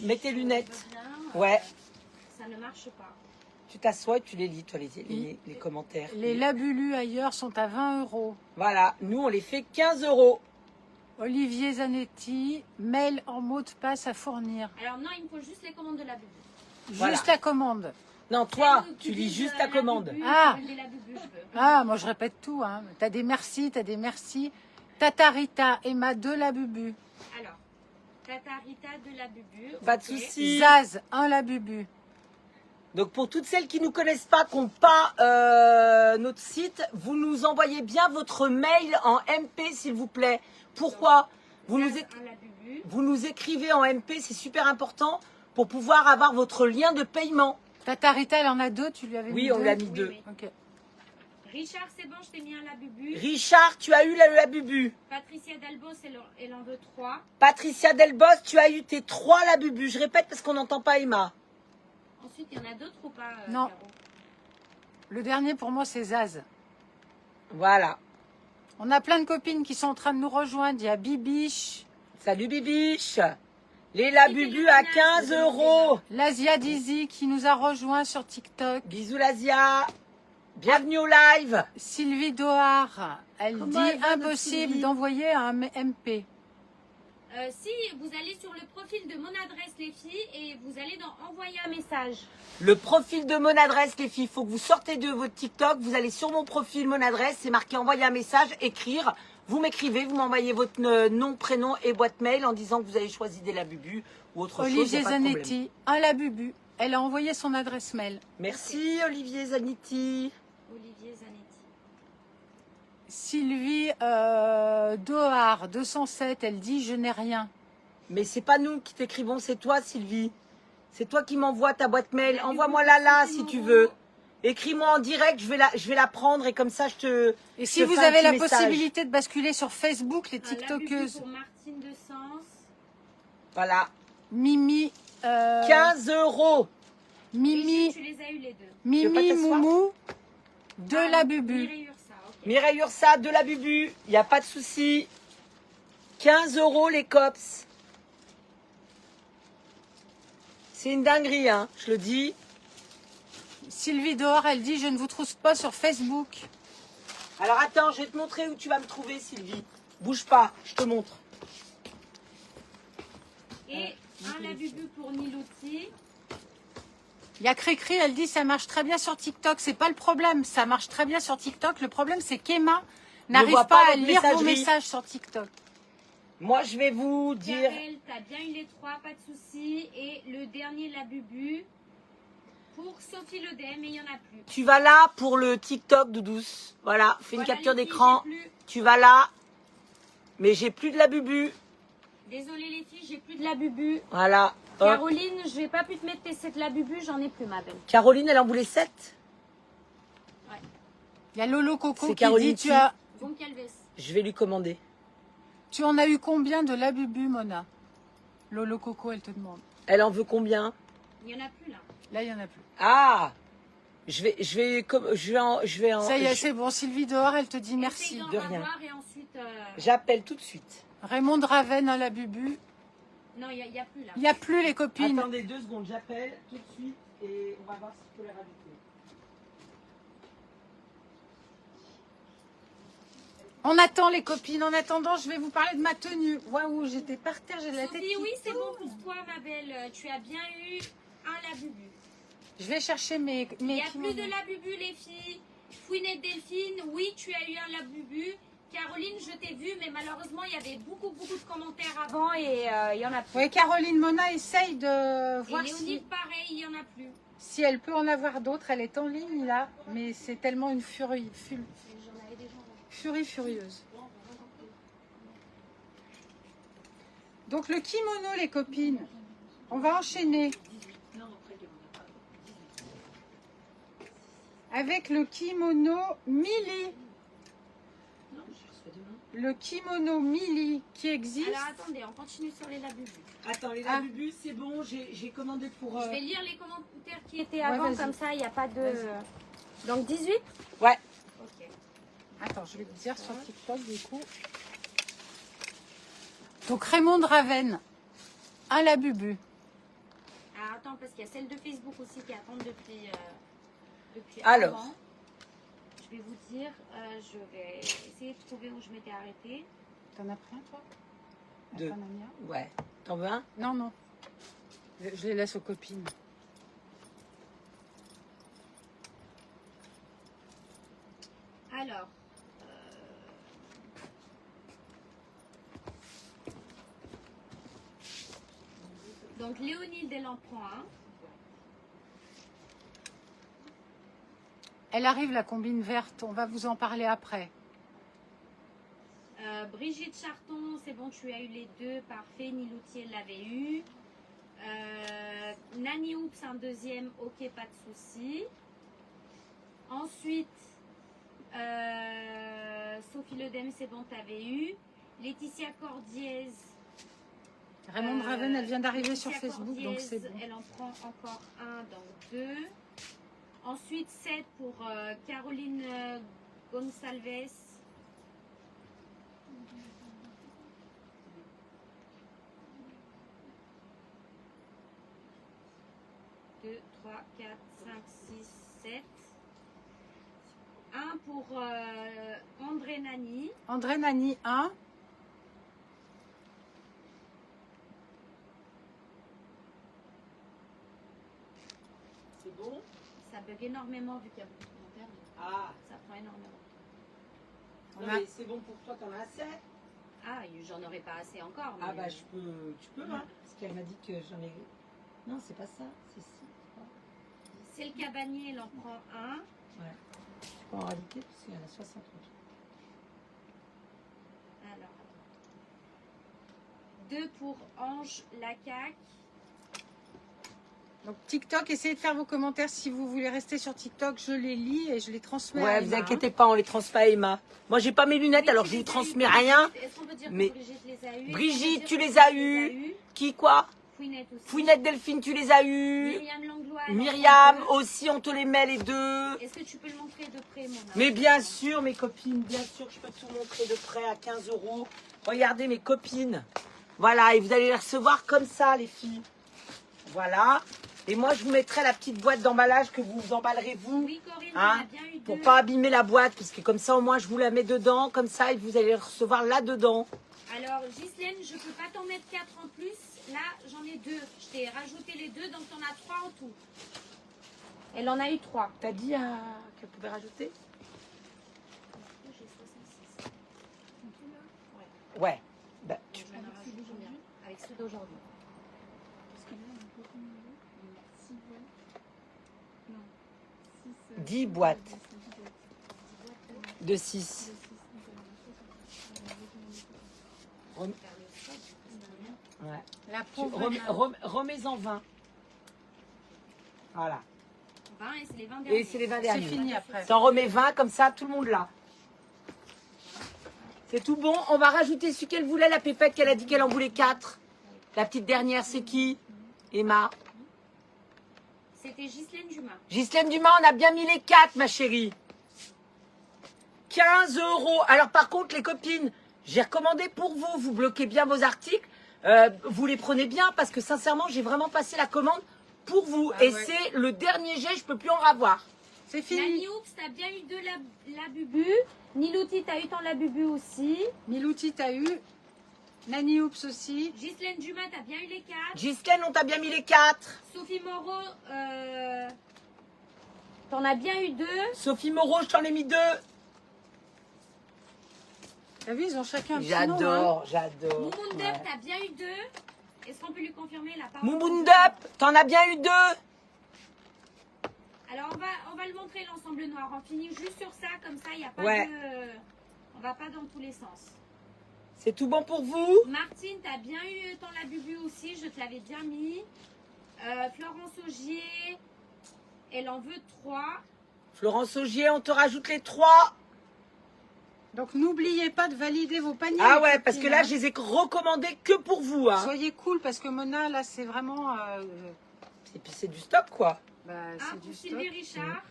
Mets tes lunettes. Je veux bien, Ouais. Ça ne marche pas. Tu t'assois et tu les lis, toi, les commentaires. Les labulus ailleurs sont à 20 €. Voilà, nous, on les fait 15 €. Olivier Zanetti, mail en mot de passe à fournir. Alors non, il me faut juste les commandes de la bubu. Voilà. Juste la commande. Non, toi, Celles tu qui lis disent, juste la ta commande. bubu, Ah. les la bubu, je veux. Ah, moi je répète tout. Hein. T'as des merci, t'as des merci. Tatarita, Emma de la bubu. Alors, Tata Rita de la bubu. Pas de ok. souci. Zaz, un la bubu. Donc, pour toutes celles qui ne nous connaissent pas, qui n'ont pas notre site, vous nous envoyez bien votre mail en MP, s'il vous plaît. Pourquoi? Vous nous, Zaz, un la bubu. vous nous écrivez en MP, c'est super important pour pouvoir avoir votre lien de paiement. Tatarita, elle en a 2, tu lui avais mis Oui, 2. on l'a mis Oui, 2. oui. Ok. Richard, c'est bon, je t'ai mis un la bubu. Richard, tu as eu la bubu. Patricia Delbos, elle en veut 3. Patricia Delbos, tu as eu tes 3 la bubu. Je répète parce qu'on n'entend pas Emma. Ensuite, il y en a d'autres ou pas, Non. Caro? Le dernier pour moi, c'est Zaz. Voilà. On a plein de copines qui sont en train de nous rejoindre. Il y a Bibiche, Salut Bibiche. Les la bubu à 15 €. Lazia Dizzy qui nous a rejoint sur TikTok. Bisous Lazia. Bienvenue au live. Sylvie Dohar, elle Comment dit elle va, notre impossible Sylvie d'envoyer un MP. Si vous allez sur le profil de mon adresse, les filles, et vous allez dans envoyer un message. Le profil de mon adresse, les filles. Il faut que vous sortez de votre TikTok. Vous allez sur mon profil, mon adresse. C'est marqué envoyer un message, écrire. Vous m'écrivez, vous m'envoyez votre nom, prénom et boîte mail en disant que vous avez choisi des la bubu ou autre chose. Olivier y a pas de problème. Zanetti, un la bubu. Elle a envoyé son adresse mail. Merci Olivier Zanetti. Olivier Zanetti. Sylvie Dohar, 207, elle dit je n'ai rien. Mais c'est pas nous qui t'écrivons, c'est toi Sylvie. C'est toi qui m'envoies ta boîte mail. La Envoie-moi bubu, là c'est si mon tu nom. veux. Écris-moi en direct, je vais la prendre et comme ça je te. Et je si te vous fais un avez la petit message. possibilité de basculer sur Facebook, les Un la bubu TikTokeuses, pour Martine de Sens. Voilà. Mimi, 15 €. Mimi, Tu les as eu les deux. veux pas Mimi t'asseoir Moumou, de la bubu. Mireille Ursa, ok. Mireille Ursa, de la bubu. Il n'y a pas de souci. 15 € les cops. C'est une dinguerie, hein, je le dis. Sylvie Dohar, elle dit je ne vous trouve pas sur Facebook. Alors attends, je vais te montrer où tu vas me trouver, Sylvie. Bouge pas, je te montre. Et un la bubu pour Nilouti. Il y a Cricri, elle dit ça marche très bien sur TikTok. C'est pas le problème, ça marche très bien sur TikTok. Le problème, c'est qu'Emma n'arrive voit pas pas à votre lire vos messagerie. messages sur TikTok. Moi, je vais vous dire. Karel, t'as bien eu les 3, pas de souci. Et le dernier la bubu pour Sophie Le Dem, mais il n'y en a plus. Tu vas là pour le TikTok, Doudouce. Voilà, fais une Voilà, capture les filles, d'écran. j'ai plus. Tu vas là. Mais j'ai plus de la bubu. Désolée les filles, j'ai plus de la bubu. Voilà. Hop. Caroline, je vais pas pu te mettre tes 7 la bubu, j'en ai plus ma belle. Caroline, elle en voulait 7. Il y a Lolo Coco C'est qui Caroline dit qui- Bon Calves. Je vais lui commander. tu en as eu combien de la bubu, Mona? Lolo Coco, elle te demande. Elle en veut combien? Il y en a plus là. Là, il y en a plus. Ah, je vais en. Ça y est, c'est bon. Sylvie dehors, elle te dit merci. Essaye d'en de rien. avoir et ensuite. J'appelle tout de suite. Raymond de Ravenne à la bubu. Non, il y a plus là. Il n'y a plus les copines. Attendez 2 secondes, j'appelle tout de suite et on va voir si je peux les rajouter. On attend les copines. En attendant, je vais vous parler de ma tenue. Waouh, j'étais par terre, j'ai de la tête. Sophie, qui oui, c'est tourne. bon pour toi, ma belle. Tu as bien eu un la bubu. Je vais chercher mes. Il n'y a plus de la bubu, les filles. Fouinette Delphine, oui, tu as eu un la bubu. Caroline, je t'ai vue, mais malheureusement, il y avait beaucoup de commentaires avant et il y en a plus. Oui, Caroline Mona essaye de Et voir Léonie, pareil, il y en a plus. si elle peut en avoir d'autres. Elle est en ligne là, mais c'est tellement une furie furieuse. Donc le kimono, les copines, on va enchaîner avec le kimono Mili. Le kimono Mili qui existe. Alors attendez, on continue sur les la bubu. Attends, les Ah. labubus, c'est bon, j'ai commandé pour. Je vais lire les commentaires qui étaient avant, vas-y. comme ça, il n'y a pas de... Donc 18 Ouais. Ok. Attends, je vais te dire sur TikTok du coup. Donc Raymond de Ravenne, un labubu. Ah, attends, parce qu'il y a celle de Facebook aussi qui attend depuis Alors. avant. Je vais vous dire, je vais essayer de trouver où je m'étais arrêtée. T'en as pris un toi? Deux. T'en as mis un? Ouais. T'en veux un? Non, non. Je les laisse aux copines. Alors, donc Léonide, elle en prend un. Elle arrive la combine verte, on va vous en parler après. Brigitte Charton, c'est bon, tu as eu les deux, parfait. Niloutier l'avait eu. Nani Oops, un deuxième, ok, pas de souci. Ensuite, Sophie Ledem, c'est bon, t'avais eu. Laetitia Cordiez. Raymond de Ravenne, elle vient d'arriver sur Laetitia Facebook, donc Cordiez, c'est bon. Elle en prend encore un, donc deux. Ensuite, 7 pour Caroline Gonçalves. 2, 3, 4, 5, 6, 7. Un pour André Nani. André Nani, 1. C'est bon? Ça bug énormément vu qu'il y a beaucoup de commentaires. Ah. Ça prend énormément. Non, mais c'est bon pour toi, t'en as assez? Ah, j'en aurais pas assez encore. Ah mais- bah tu peux, hein. Parce qu'elle m'a dit que j'en ai. Non, c'est pas ça, c'est ci. C'est le cabanier, elle en prend un. Ouais. Je peux en rajouter parce qu'il y en a 60. Alors, 2 pour Ange Lacac. Donc TikTok, essayez de faire vos commentaires si vous voulez rester sur TikTok. Je les lis et je les transmets à Ouais, Emma, vous hein. inquiétez pas, on les transmet à Emma. Moi, j'ai pas mes lunettes, Oui, alors tu je vous les as transmets eues, rien. Brigitte. Est-ce qu'on peut dire Mais- que Brigitte les a eues? Brigitte, Est-ce tu qu'on peut les dire as que eues. eues? Qui, quoi? Fouinette aussi. Fouinette Delphine, tu les as eues. Myriam Langlois. elle en Myriam prend deux. aussi, on te les met les deux. Est-ce que tu peux le montrer de près, mon âme? Mais bien sûr, mes copines, bien sûr que je peux tout montrer de près à 15 €. Regardez mes copines. Voilà, et vous allez les recevoir comme ça, les filles. Voilà. Et moi, je vous mettrai la petite boîte d'emballage que vous emballerez vous. Oui, Corinne, Hein, on a bien eu pour deux. pas abîmer la boîte, parce que comme ça, au moins, je vous la mets dedans, comme ça, et vous allez les recevoir là-dedans. Alors, Ghislaine, je peux pas t'en mettre 4 en plus. Là, j'en ai 2. Je t'ai rajouté les 2, donc t'en as 3 en tout. Elle en a eu 3. T'as dit qu'elle pouvait rajouter? J'ai 66. Ouais. Bah, Je vais en rajouter combien? Avec ceux d'aujourd'hui. Parce que là, on a beaucoup de nouveaux. 6 boîtes. Non. 6. 10 boîtes de 6. Ouais. La pauvre. Remets-en 20. Voilà. 20 et c'est les 20 Et derniers. c'est les 20 C'est derniers. fini après. T'en remets 20, comme ça, tout le monde l'a. C'est tout bon. On va rajouter celui qu'elle voulait, la pépette, qu'elle a dit qu'elle en voulait 4. La petite dernière, c'est qui? Emma. C'était Ghislaine Dumas. Ghislaine Dumas, on a bien mis les 4, ma chérie. 15 €. Alors par contre, les copines, j'ai recommandé pour vous, vous bloquez bien vos articles, vous les prenez bien parce que sincèrement, j'ai vraiment passé la commande pour vous. Ah et ouais. c'est le dernier jet, je peux plus en avoir. C'est fini. Nani Oops, t'as bien eu de la bubu. Nilouti, t'as eu ton la bubu aussi. Milouti, t'as eu. Nani Oops aussi. Ghislaine Dumas, t'as bien eu les 4. Ghislaine, on t'a bien mis les 4. Sophie Moreau, t'en as bien eu 2. Sophie Moreau, je t'en ai mis 2. T'as vu, ils ont chacun un petit nom. Hein. J'adore, j'adore. Moumoundep, Ouais. t'as bien eu 2. Est-ce qu'on peut lui confirmer la parole? Moumoundep, t'en as bien eu 2. Alors on va le montrer l'ensemble noir. On finit juste sur ça, comme ça il n'y a pas Ouais. de. On va pas dans tous les sens. C'est tout bon pour vous? Martine, t'as bien eu ton la bubu aussi, je te l'avais bien mis. Florence Augier, elle en veut 3. Florence Augier, on te rajoute les 3. Donc n'oubliez pas de valider vos paniers. Ah les ouais, parce que copines, là, hein. je les ai recommandés que pour vous. Hein. Soyez cool parce que Mona, là, c'est vraiment. Et puis c'est du stock, quoi. Bah, Ah, c'est pour du stock. Sylvie Richard.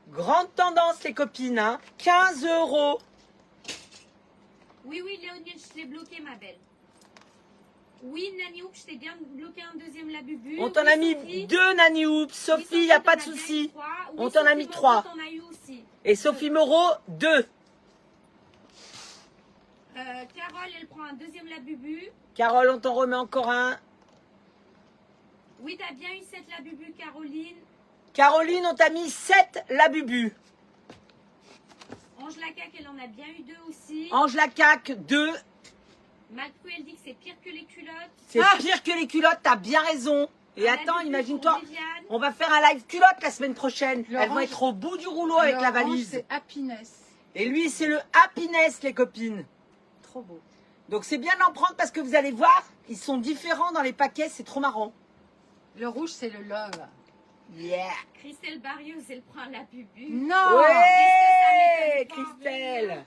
Grande tendance, les copines. Hein. 15 €. Oui, Léonie, je t'ai bloqué, ma belle. Oui, Nani Ouk, je t'ai bien bloqué un deuxième la bubu. On t'en Oui, a mis Sophie. 2, Nani Oups. Oui, Sophie, il n'y a t'en pas de bien eu souci. 3. Oui, On t'en a Sophie mis Moreau, 3. T'en as eu aussi. Et Sophie Moreau, 2. Carole, elle prend un deuxième la bubu. Carole, on t'en remet encore un. Oui, t'as bien eu 7 la bubu, Caroline. Caroline, on t'a mis 7, la bubu. Ange Lacac, elle en a bien eu 2 aussi. Ange Lacac, 2. Macru, elle dit que c'est pire que les culottes. C'est pire que les culottes, t'as bien raison. Et La attends, bubu imagine-toi, pour Viviane. on va faire un live culotte la semaine prochaine. Elles vont L'orange- être au bout du rouleau avec la L'orange, valise. C'est happiness. Et lui, c'est le happiness, les copines. Trop beau. Donc c'est bien d'en prendre parce que vous allez voir, ils sont différents dans les paquets, c'est trop marrant. Le rouge, c'est le love. Yeah. Christelle Barrios, elle prend la bubu. Non. Ouais, Est-ce que ça m'étonne pas, Christelle.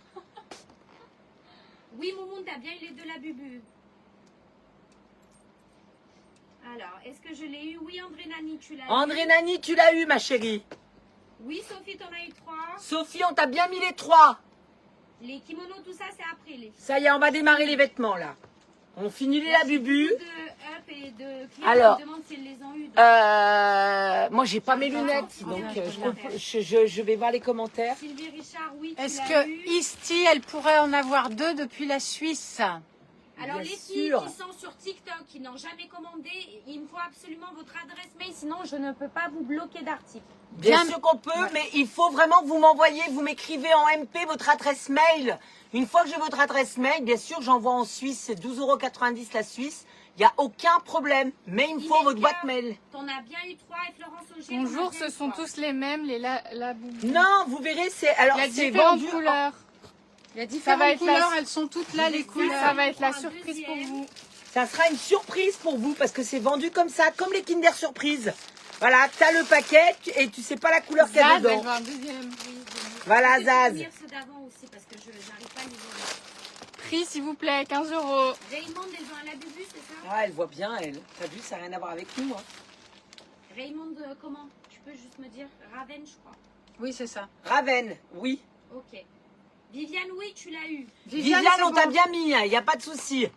Oui, Moumoun, t'as bien eu les 2 la bubu. Alors, est-ce que je l'ai eu? Oui, André Nani, tu l'as eu. André Nani, tu l'as eu, ma chérie. Oui, Sophie, t'en as eu 3. Sophie, on t'a bien mis les 3. Les kimonos, tout ça, c'est après les. Ça y est, on va démarrer les vêtements, là. On finit les la bubu. De Up et de Clip, Alors, je me demande si elles les ont eu. Moi, j'ai pas mes lunettes, donc je vais voir les commentaires. Sylvie Richard, oui, tu Est-ce l'as que eu. Isti, elle pourrait en avoir 2 depuis la Suisse? Alors, Bien les filles sûr. qui sont sur TikTok, qui n'ont jamais commandé, il me faut absolument votre adresse mail, sinon je ne peux pas vous bloquer d'articles. Bien Bien. sûr qu'on peut, mais il faut vraiment que vous m'envoyez, vous m'écrivez en MP votre adresse mail. Une fois que j'ai votre adresse mail, bien sûr, j'envoie en Suisse, c'est 12,90 € la Suisse. Il n'y a aucun problème, mais il me faut votre boîte mail. T'en as bien eu 3 et Florence Auger. t'en as Bonjour, bien ce eu sont 3. tous les mêmes, les la boubou. Non, vous verrez, c'est alors Il y a c'est différentes vendu. couleurs. Il y a Ça différentes va être couleurs, la- elles sont toutes là, les Ça couleurs. va être la Un surprise pour deuxième. vous. Ça sera une surprise pour vous parce que c'est vendu comme ça, comme les Kinder Surprise. Voilà, t'as le paquet et tu sais pas la couleur qu'il y a Zaz, elle dedans. veut un deuxième. Voilà, Je vais Zaz. lire ceux d'avant aussi parce que je n'arrive pas à les lire. Prix, s'il vous plaît, 15 €. Raymond, elles ont un la bubu, c'est ça? Ah, elle voit bien, elle. T'as vu, ça n'a rien à voir avec nous. Hein. Raymond, comment? Tu peux juste me dire Raven, je crois. Oui, c'est ça. Raven, oui. Ok. Viviane, oui, tu l'as eu. Viviane, c'est on t'a bon. bien mis, il n'y a pas de souci.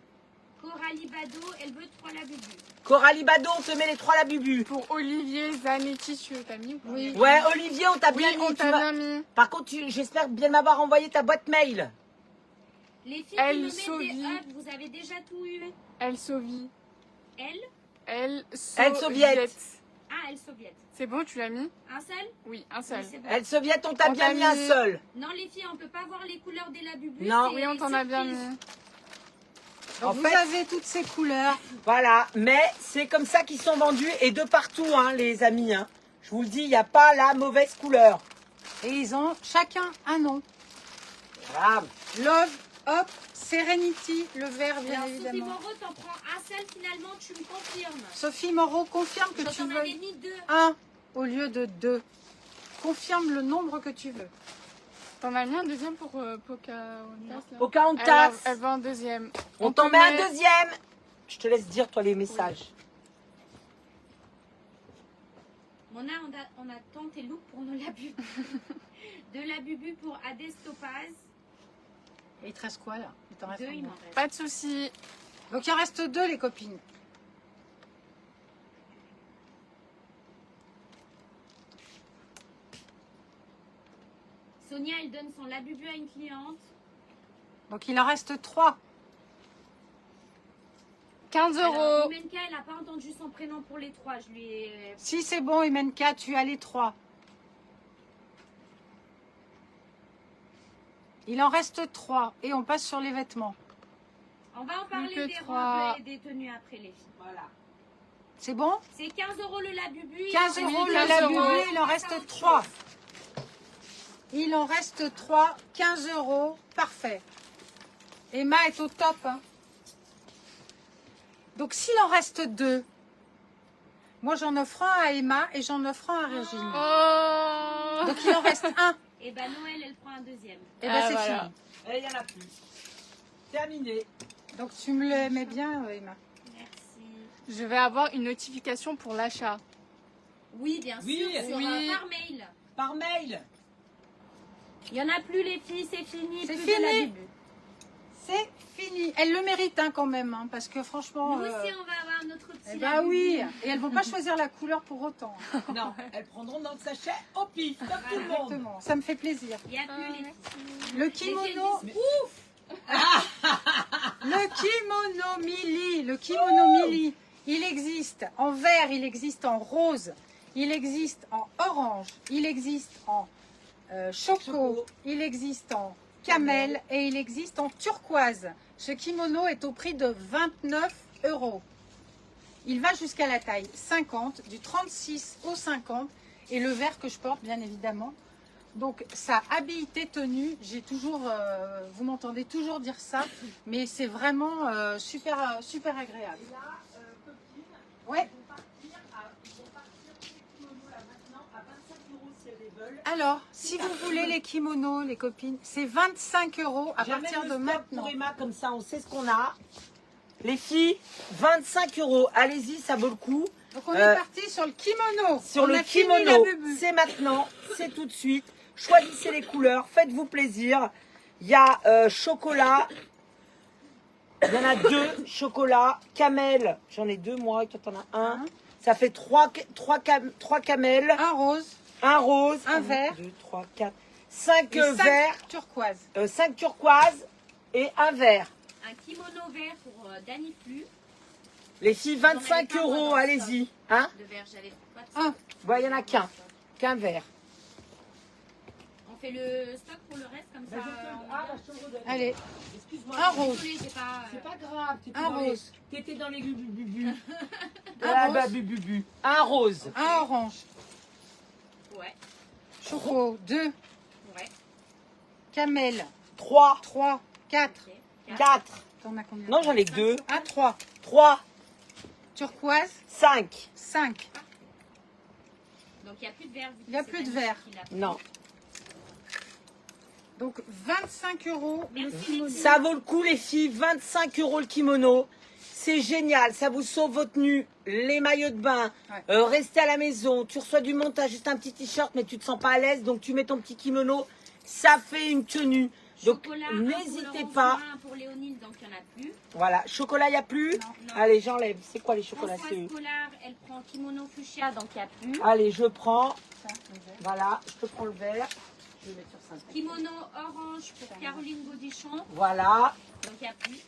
Coralie Bado, elle veut 3 la bubu. Coralie Bado, on te met les 3 la bubu. Pour Olivier Zanetti, tu t'as mis ou pas? Oui. Ouais, Olivier, on t'a Oui, bien mis. on tu t'a vas- bien mis. Par contre, j'espère bien m'avoir envoyé ta boîte mail. Les filles Elle qui me mettent Sophie. des up, vous avez déjà tout eu. Elle Sauvie. Elle? Elle Elle Soviète. Ah, elle soviète. C'est bon, tu l'as mis? Un seul? Oui, un seul. Oui, c'est bon. Elle soviète, on t'a On bien t'a mis un mis- seul. Non, les filles, on peut pas voir les couleurs des la bubu. Non. c'est Oui, on t'en a bien surprise. mis. En vous fait- avez toutes ces couleurs. Voilà, mais c'est comme ça qu'ils sont vendus et de partout, hein, les amis. Hein. Je vous le dis, il n'y a pas la mauvaise couleur. Et ils ont chacun un nom. Grave. Love, hop, Serenity, le vert, bien Alors, Sophie évidemment. Moreau, t'en prends un seul finalement, tu me confirmes. Sophie Moreau, confirme que Je tu t'en veux avais mis 2. 1 au lieu de 2. Confirme le nombre que tu veux. T'en as mis un deuxième pour Pocahontas là. Pocahontas, Elle va en deuxième. on t'en met un deuxième. Je te laisse dire, toi, les messages. Mona, on attend tes looks pour nos labubus. De la bubu pour Hades Topaz. Et il te reste quoi là? Il t'en reste 2, combien il m'en reste. Pas de soucis. Donc il en reste 2 les copines. Sonia, elle donne son labubu à une cliente. Donc il en reste 3. 15 Alors, euros. Imenka, elle n'a pas entendu son prénom pour les 3. Je lui ai... Si c'est bon, Imenka, tu as les 3. Il en reste 3 et on passe sur les vêtements. On va en parler que des 3. robes et des tenues après les filles. Voilà. C'est bon? C'est 15 euros le labubu. 15 et euros ensuite, le 15 labubu, euros. il en reste 3. Il en reste 3, 15 euros, parfait. Emma est au top. Hein. Donc s'il en reste 2, moi j'en offre un à Emma et j'en offre un à Régine. Oh. Donc il en reste un. Et ben Noël, elle prend un deuxième. Et ben Ah, c'est voilà. fini. Et il n'y en a plus. Terminé. Donc tu me le mets bien, Emma. Merci. Je vais avoir une notification pour l'achat. Oui, bien Oui, sûr, sur, oui. par mail. Par mail. Il n'y en a plus les filles, c'est fini. C'est plus fini. de labubu. C'est fini. Elle le mérite hein, quand même, hein, parce que franchement... Nous aussi, on va avoir notre petit eh ben labubu. oui, et elles vont pas choisir la couleur pour autant. Non, elles prendront dans le sachet au pif, comme tout le monde. Exactement, ça me fait plaisir. Il n'y a plus les filles. Le Les filles kimono, disent, ouf. le kimono mili, il existe en vert, il existe en rose, il existe en orange, il existe en choco, il existe en camel et il existe en turquoise. Ce kimono est au prix de 29 euros. Il va jusqu'à la taille 50, du 36 au 50 et le vert que je porte bien évidemment. Donc sa habilleté tenue, j'ai toujours, vous m'entendez toujours dire ça, mais c'est vraiment super agréable. Et là, copine, Ouais. ils vont partir ces kimonos là maintenant à 25 euros si elles les veulent. Alors, si vous voulez les kimonos, les copines, c'est 25 euros à J'amène partir le de stock maintenant. pour Emma, comme ça on sait ce qu'on a. Les filles, 25 euros. Allez-y, ça vaut le coup. Donc on est parti sur le kimono. Sur On le a fini kimono, la bubu. c'est maintenant, c'est tout de suite. Choisissez les couleurs, faites-vous plaisir. Il y a chocolat, il y en a 2, chocolat, camel, j'en ai 2 moi, quand on a un. Hein. Ça fait 3 camels, Un rose, un rose, Un vert. 2, 3, 4, 5 et 5 verts, turquoise. 5 turquoises et un vert. Un kimono vert pour Dani Flu. Les filles, 25 euros, allez-y. Hein? De vert, j'avais pas de Un. Bon, il n'y en a qu'un vert. On fait le stock pour le reste comme ça. Allez, Excuse-moi. un rose. Désolée, j'ai pas. C'est pas grave, Un rose. T'étais dans les bubu. Un rose. bubu. Un rose. Un orange. Ouais, Choco, 2. ouais. Camel, 3, 3. 4. Ok. 4. T'en as combien? Non, j'en ai que 2. Un 3. 3, Turquoise, 5. 5. Donc il n'y a plus de vert. vu Il y a que plus c'est de Dani vert. qui l'a pris. Non. Donc 25 euros le Merci, kimono. Ça vaut le coup, les filles. 25 euros le kimono. C'est génial. Ça vous sauve votre tenue. Les maillots de bain. Ouais. Restez à la maison. Tu reçois du monde, t'as juste un petit t-shirt, mais tu te sens pas à l'aise. Donc tu mets ton petit kimono. Ça fait une tenue. Donc Chocolat, un n'hésitez pour Laurence pas. Brun, un pour Léonine, donc il n'y en a plus. Voilà. Chocolat, il n'y a plus. Non. Allez, j'enlève. C'est quoi les chocolats? C'est Françoise eux. Collard, elle prend kimono fuchsia, donc il n'y a plus. Allez, je prends. Voilà. Je te prends le vert. Je vais mettre sur 5. Kimono orange pour Caroline Gaudichon, Voilà. donc il n'y a plus.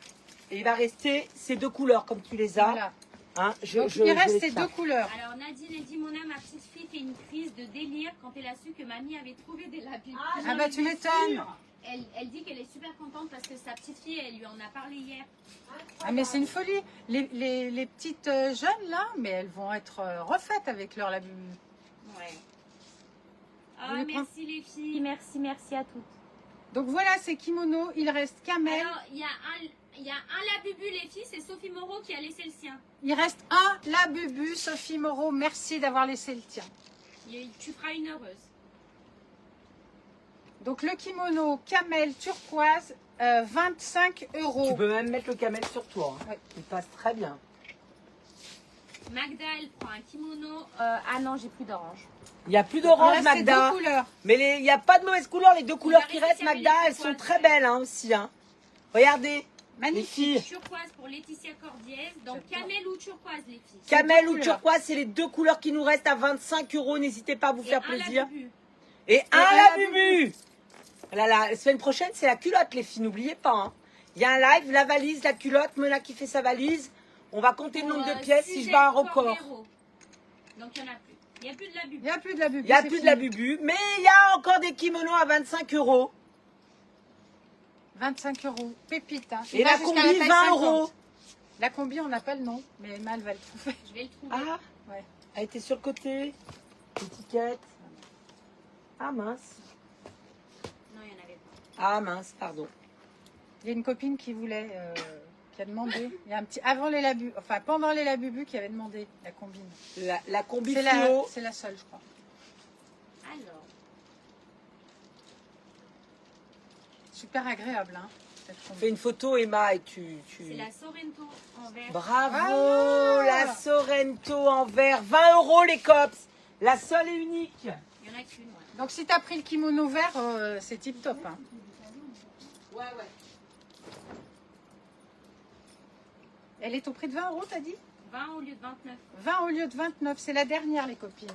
Et il va rester ces 2 couleurs comme tu les as. Voilà. Hein, Donc il reste ces 2 couleurs. Alors Nadine elle dit Mona, ma petite fille fait une crise de délire quand elle a su que mamie avait trouvé des labubu. Ah bah tu m'étonnes. Elle dit qu'elle est super contente parce que sa petite fille, elle lui en a parlé hier. Ah mais c'est une folie. Les petites jeunes là, mais elles vont être refaites avec leur labubu. Ouais. Vous Ah, les merci les filles, merci à toutes. Donc voilà, ces kimonos. Il reste camel. Alors, il y a un Labubu, les filles, c'est Sophie Moreau qui a laissé le sien. Il reste un Labubu. Sophie Moreau, merci d'avoir laissé le tien. Tu feras une heureuse. Donc le kimono camel turquoise, 25 €. Tu peux même mettre le camel sur toi. Hein. Ouais. Il passe très bien. Magda, elle prend un kimono. Ah non, j'ai plus d'orange. Il n'y a plus Il d'orange, reste ces Magda. deux couleurs. Mais il n'y a pas de mauvaise couleur. Les deux couleurs qui restent, Laetitia Magda, elles Turquoise, sont très belles hein, aussi. Hein. Regardez, les Magnifique. filles. Turquoise pour Laetitia Cordiez. Donc camel ou turquoise, les filles. Camel deux ou couleurs. turquoise, c'est les deux couleurs qui nous restent à 25 €. N'hésitez pas à vous Et faire un plaisir. Labubu. Et un un Labubu. La semaine prochaine, c'est la culotte, les filles. N'oubliez pas. Hein. Il y a un live, la valise, la culotte. Mona qui fait sa valise. On va compter le Pour, nombre de pièces si je Suzette bats un record. Cordero. Donc il n'y en a plus. Il n'y a plus de Labubu. Il n'y a plus de Labubu. Il n'y a c'est plus de fini. Labubu. Mais il y a encore des kimonos à 25 €. 25 €. Pépite. Hein. Et Il va la jusqu'à combi, taille 20 50. €. La combi, on n'a pas le nom, mais Emma, elle va le trouver. Je vais le trouver. Ah, Ouais. elle était sur le côté. Étiquette. Ah mince. Non, il n'y en avait pas. Ah mince, pardon. Il y a une copine qui voulait, qui a demandé. Il y a un petit avant les Labubu, enfin pendant les Labubu, qui avait demandé la combine. La combi C'est fluo. la seule, je crois. Alors, Super agréable, hein. Cette combi. Fais une photo, Emma, et tu... c'est la Sorrento en vert. Bravo, Ah. la Sorrento en vert. 20 € les cops. La seule et unique. Il n'y en a qu'une, ouais. Donc si tu as pris le kimono vert, c'est tip top. Hein. Ouais, ouais. Elle est au prix de 20 €, t'as dit 20 au lieu de 29. 20 au lieu de 29, c'est la dernière, les copines.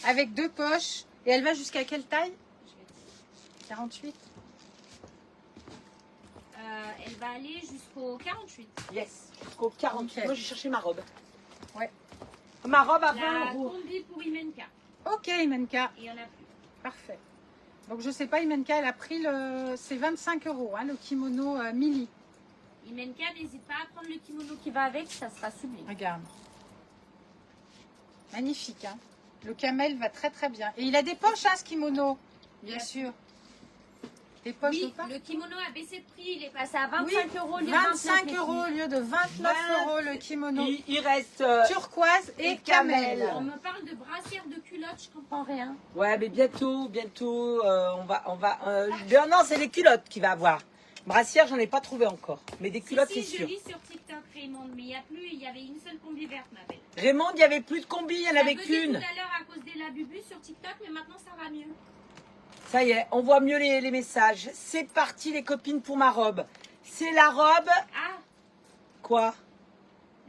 Avec 2 poches. Et elle va jusqu'à quelle taille Je vais te- 48. Elle va aller jusqu'au 48. Yes, jusqu'au 48. Ok. Moi, j'ai cherché ma robe. Ouais. Ma robe à 20 La €. combi pour Imenka. Ok, Imenka. Et il n'y en a plus. Parfait. Donc je sais pas, Imenka, elle a pris c'est 25 €, hein, le kimono mini. Imenka, n'hésite pas à prendre le kimono qui va avec, ça sera sublime. Regarde. Magnifique, hein. Le camel va très très bien. Et il a des poches, hein, ce kimono. Bien sûr. Des poches ou Oui, pas le kimono a baissé de prix, il est passé à 25 Oui, € au lieu de 25 29 € au lieu de 29 € le kimono. Il reste... Turquoise et et camel. camel. On me parle de brassière de culotte, je comprends rien. Ouais, mais bientôt, on va... non, c'est les culottes qu'il va avoir. Brassière, j'en ai pas trouvé encore. Mais des culottes, si, c'est je sûr. lis sur TikTok, Raymond, mais il n'y a plus, il y avait une seule combi verte, ma belle. Raymond, il n'y avait plus de combi, il n'y en avait Tout qu'une. à l'heure à cause des Labubu sur TikTok, mais maintenant ça va mieux. Ça y est, on voit mieux les messages. C'est parti, les copines, pour ma robe. C'est la robe... Ah, Quoi?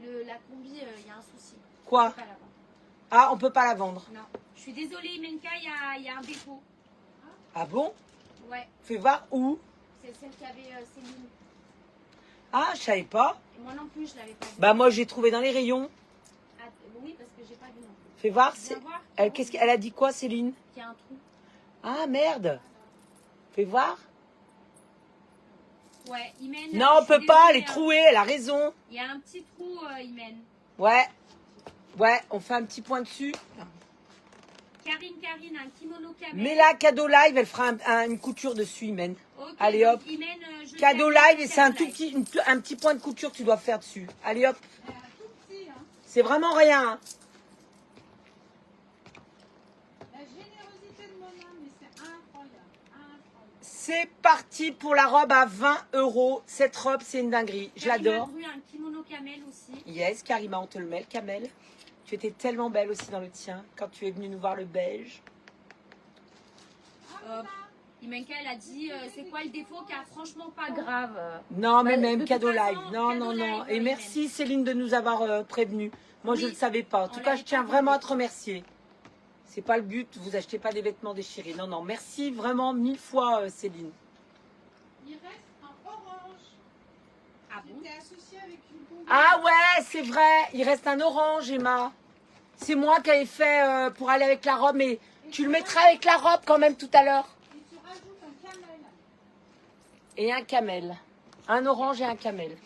la combi, il y a un souci. Quoi? Je peux pas la vendre. Ah, on peut pas la vendre. Non, je suis désolée, Imenka, il y a un défaut. Ah bon? Ouais, Fais voir où? c'est celle qui avait Céline. Ah, je savais pas. Et moi non plus, je l'avais pas vue. Bah moi, j'ai trouvé dans les rayons. Ah, oui, parce que j'ai pas vu non plus. Fais voir. Viens voir. Qu'est-ce qu'elle a dit quoi, Céline? Il y a un trou. Ah, merde. Fais voir. Ouais, Imen. Non, je on peut suis pas, elle désolée, est hein. trouée, elle a raison. Il y a un petit trou, Imen. Ouais. Ouais, on fait un petit point dessus. Karine, un kimono camel. Mais là, cadeau live, elle fera une couture dessus, Imen. Ok, Allez, donc hop. Imen, je Cadeau t'appelle live, et c'est un cadeau tout live. petit, un petit point de couture que tu dois faire dessus. Allez, hop. C'est vraiment rien. Hein. La générosité de mon âme, mais c'est incroyable. Incroyable. C'est parti pour la robe à 20 €. Cette robe, c'est une dinguerie. Je Karima l'adore. Bru, un kimono camel aussi. Yes, Karima, on te le met, le camel. Tu étais tellement belle aussi dans le tien quand tu es venue nous voir le beige. Imenka, elle a dit c'est quoi le défaut car franchement pas grave. Non, mais Bah, même de cadeau toute façon, live. Non, cadeau non, non. live, Et oui, merci Céline de nous avoir prévenus. Moi, je Oui, ne le savais pas. En tout on cas, l'avait je tiens pas vraiment à demandé. te remercier. C'est pas le but. Vous achetez pas des vêtements déchirés. Non, non. Merci vraiment 1000 fois, Céline. Il reste un orange. Ah bon? J'étais associée avec une combi. Ah ouais, c'est vrai. Il reste un orange, Emma. C'est moi qui avais fait pour aller avec la robe. Mais tu le mettras avec la robe quand même tout à l'heure. Et tu rajoutes un camel. Et un camel. Un orange et un camel.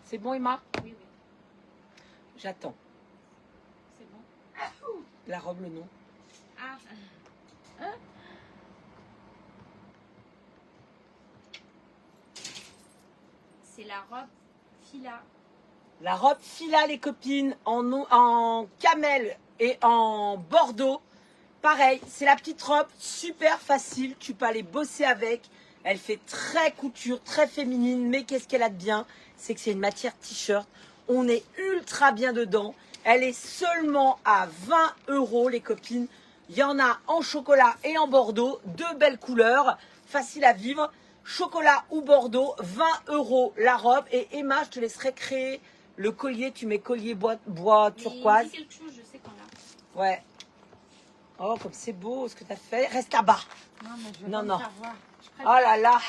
C'est bon, Emma? Oui, oui, J'attends. c'est bon. La robe, le nom. Ah, C'est la robe Fila. La robe Fila, les copines, en camel et en bordeaux. Pareil, c'est la petite robe super facile. Tu peux aller bosser avec. Elle fait très couture, très féminine. Mais qu'est-ce qu'elle a de bien? C'est que c'est une matière t-shirt. On est ultra bien dedans. Elle est seulement à 20 €, les copines. Il y en a en chocolat et en bordeaux. Deux belles couleurs, facile à vivre. Chocolat ou bordeaux, 20 € la robe. Et Emma, je te laisserai créer le collier. Tu mets collier bois turquoise. Mais il me dit quelque chose, je sais qu'on l'a. Ouais. Oh, comme c'est beau ce que tu as fait. Reste là-bas. Non, mais je vais Non, pas non. me faire voir. Je Oh préfère- là là.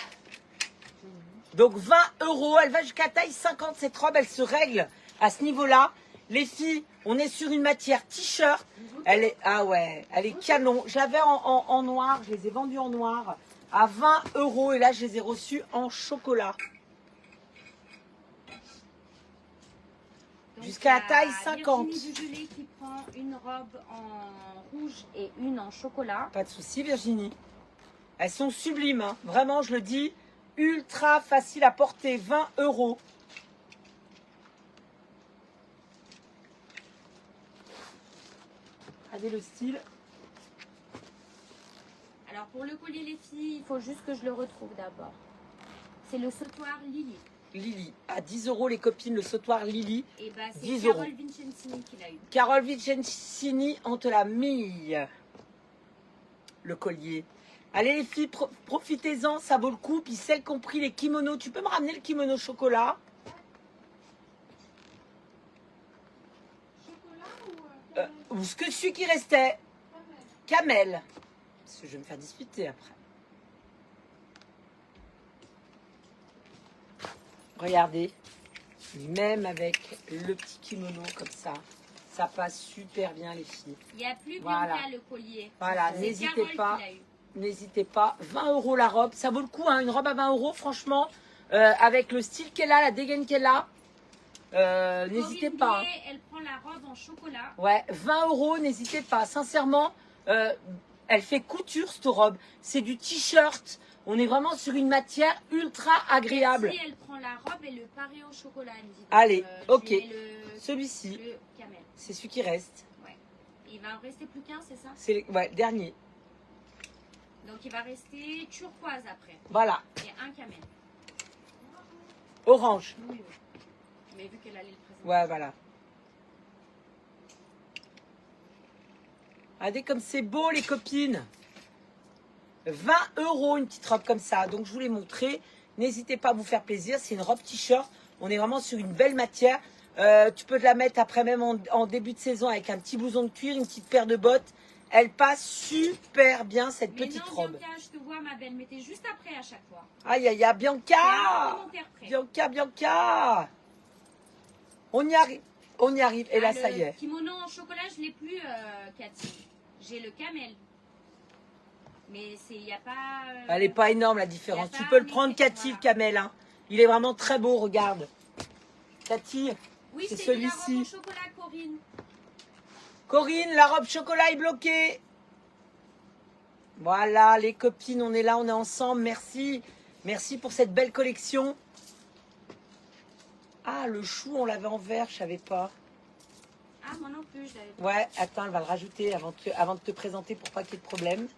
Donc 20 €. Elle va jusqu'à taille 50. Cette robe, elle se règle à ce niveau-là. Les filles, on est sur une matière t-shirt. Elle est, ah ouais, elle est canon. J'avais en noir, je les ai vendus en noir à 20 € et là je les ai reçus en chocolat. Donc, Jusqu'à la il y a taille 50. Virginie Dugelé qui prend une robe en rouge et une en chocolat. Pas de souci, Virginie. Elles sont sublimes, hein. Vraiment, je le dis, ultra facile à porter, 20 €. Regardez le style. Alors pour le collier les filles, il faut juste que je le retrouve d'abord. C'est le sautoir Lily. Lily, à 10 € les copines, le sautoir Lily. Et bah c'est 10 Carole €. Vincenzini qui l'a eu. Carole Vincenzini, on te l'a mis. Le collier. Allez les filles, profitez-en, ça vaut le coup. Puis celles qui ont pris les kimonos, tu peux me ramener le kimono chocolat? Chocolat ou Ou celui qui restait. Camel. Parce que je vais me faire disputer après. Regardez. Même avec le petit kimono comme ça passe super bien les filles. Il n'y a plus Voilà. Bianca le collier. Voilà, C'est n'hésitez Carole pas. qui l'a eu. N'hésitez pas. 20 € la robe. Ça vaut le coup, hein, une robe à 20 €, franchement. Avec le style qu'elle a, la dégaine qu'elle a. N'hésitez Corinne pas. hein. Blais, elle prend la robe en chocolat. Ouais, 20 €, n'hésitez pas. Sincèrement, elle fait couture cette robe. C'est du t-shirt. On est vraiment sur une matière ultra agréable. Si elle prend la robe et le paré au chocolat, elle me dit. Donc, Allez, je ok. lui mets Celui-ci, le camel. c'est celui qui reste. Il va en rester plus qu'un, c'est ça? C'est ouais, dernier. Donc il va rester turquoise après. Voilà, Et un camel. orange. Oui, oui. Mais vu qu'elle allait le présenter. Ouais, voilà. Regardez comme c'est beau, les copines. 20 € une petite robe comme ça. Donc, je vous l'ai montré. N'hésitez pas à vous faire plaisir. C'est une robe t-shirt. On est vraiment sur une belle matière. Tu peux te la mettre après même en début de saison avec un petit blouson de cuir, une petite paire de bottes. Elle passe super bien, cette Mais petite non, robe. Bianca, je te vois, ma belle. Mais t'es juste après à chaque fois. Aïe, aïe, aïe, C'est un Bianca. commentaire prêt. Bianca. On y arrive. On y arrive. Et là, ça y Le est. kimono en chocolat, je l'ai plus, Cathy. J'ai le camel. Mais il n'y a pas. Elle n'est pas énorme la différence. Y a Tu pas peux le un prendre, effet, Cathy, le voilà. camel. Hein. Il est vraiment très beau, regarde. Cathy, Oui, c'est c'est la celui-ci. robe en chocolat, Corinne. Corinne, la robe chocolat est bloquée. Voilà, les copines, on est là, on est ensemble. Merci. Merci pour cette belle collection. Ah, le chou, on l'avait en vert, je savais pas. Ah, moi non plus, je l'avais pas. Ouais, attends, elle va le rajouter avant de te présenter pour pas qu'il y ait de problème.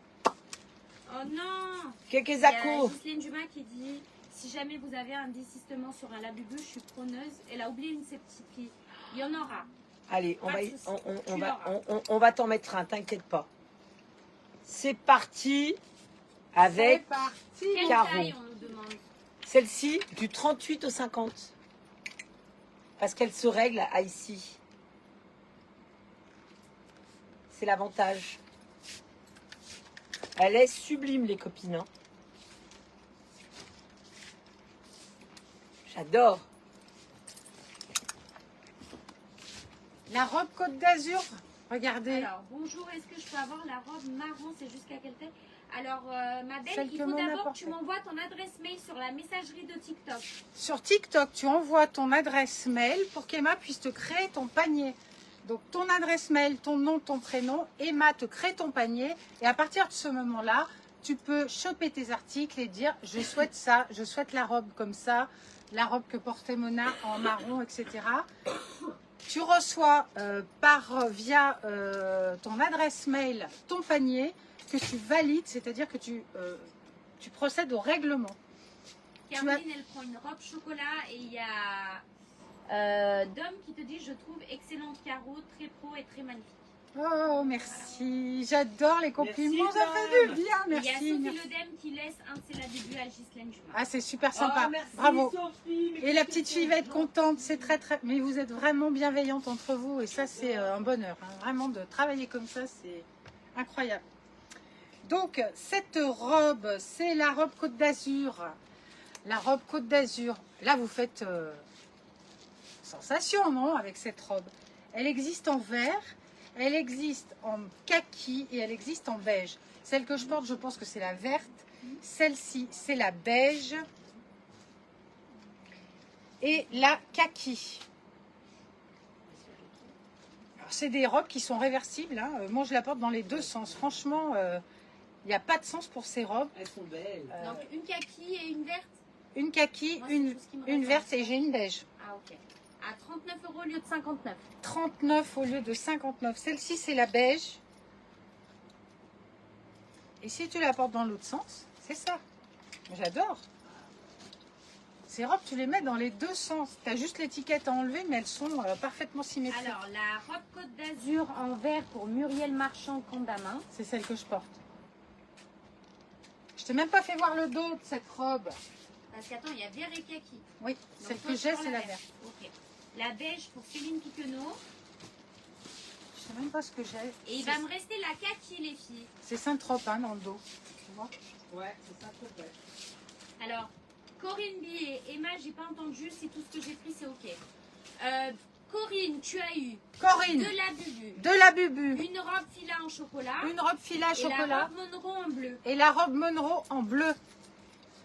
Oh non! Il y a Kekezako. Ghislaine Dumas qui dit si jamais vous avez un désistement sur un labubu, je suis preneuse. Elle a oublié une de ses petites filles. Il y en aura. Allez, Pas de souci, tu l'auras. on va t'en mettre un, t'inquiète pas. C'est parti C'est avec parti. Quelle Caro. taille on nous demande? celle-ci du 38 au 50. Parce qu'elle se règle à ici. C'est l'avantage. Elle est sublime, les copines. hein. J'adore. La robe Côte d'Azur. Regardez. Alors, bonjour, est-ce que je peux avoir la robe marron? C'est jusqu'à quelle taille? Alors, ma belle, Celle il que faut Mona d'abord que tu portait. m'envoies ton adresse mail sur la messagerie de TikTok. Sur TikTok, tu envoies ton adresse mail pour qu'Emma puisse te créer ton panier. Donc ton adresse mail, ton nom, ton prénom, Emma te crée ton panier et à partir de ce moment-là, tu peux choper tes articles et dire je souhaite ça, je souhaite la robe comme ça, la robe que portait Mona en marron, etc. Tu reçois via ton adresse mail ton panier que tu valides, c'est-à-dire que tu procèdes au règlement. Caroline, elle prend une robe chocolat et il y a Dom qui te dit je trouve excellente Caro, très pro et très magnifique. Oh, merci. J'adore les compliments. Merci, Ça fait Dom. du bien. Et il y a Merci. Sophie merci. Ledem qui laisse un de ses là débuts à Ghislaine Dumas. Ah, c'est super sympa. Oh, merci, Bravo. Sophie, mais Et la qu'est-ce petite que fille c'est va être gentil. contente. C'est très, très. Mais vous êtes vraiment bienveillantes entre vous. Et ça, c'est un bonheur. Hein. Vraiment, de travailler comme ça, c'est incroyable. Donc, cette robe, c'est la robe Côte d'Azur. La robe Côte d'Azur. Là, vous faites sensation, non, avec cette robe. Elle existe en vert, elle existe en kaki et elle existe en beige. Celle que je porte, je pense que c'est la verte. Celle-ci, c'est la beige. Et la kaki. Alors, c'est des robes qui sont réversibles. Hein. Moi, je la porte dans les deux sens. Franchement, il n'y a pas de sens pour ces robes. Elles sont belles. Donc une kaki et une verte. Une kaki, Moi, c'est une, tout ce qui me une reste. verte et j'ai une beige. Ah ok. À 39 € au lieu de 59. 39 au lieu de 59. Celle-ci, c'est la beige. Et si tu la portes dans l'autre sens, c'est ça. J'adore. Ces robes, tu les mets dans les deux sens. Tu as juste l'étiquette à enlever, mais elles sont parfaitement symétriques. Alors la robe Côte d'Azur en vert pour Muriel Marchand Condamin. C'est celle que je porte. Je t'ai même pas fait voir le dos de cette robe. Parce qu'attends, il y a vert et kaki. Oui, Donc, celle toi, que tu j'ai, prends c'est la verte. verte. Ok. La beige pour Céline Piquenot. Je sais même pas ce que j'ai. Et il va me rester la kaki, les filles. C'est Saint-Trope hein, dans le dos. Tu vois. Ouais, c'est ça qu'on fait. Alors, Corinne B et Emma, j'ai pas entendu. Si tout ce que j'ai pris, c'est ok. Corinne, tu as eu Corinne, de la bubu, de la bubu, une robe fila en chocolat une robe fila à et la chocolat robe Monroe en bleu. et la robe Monroe en bleu.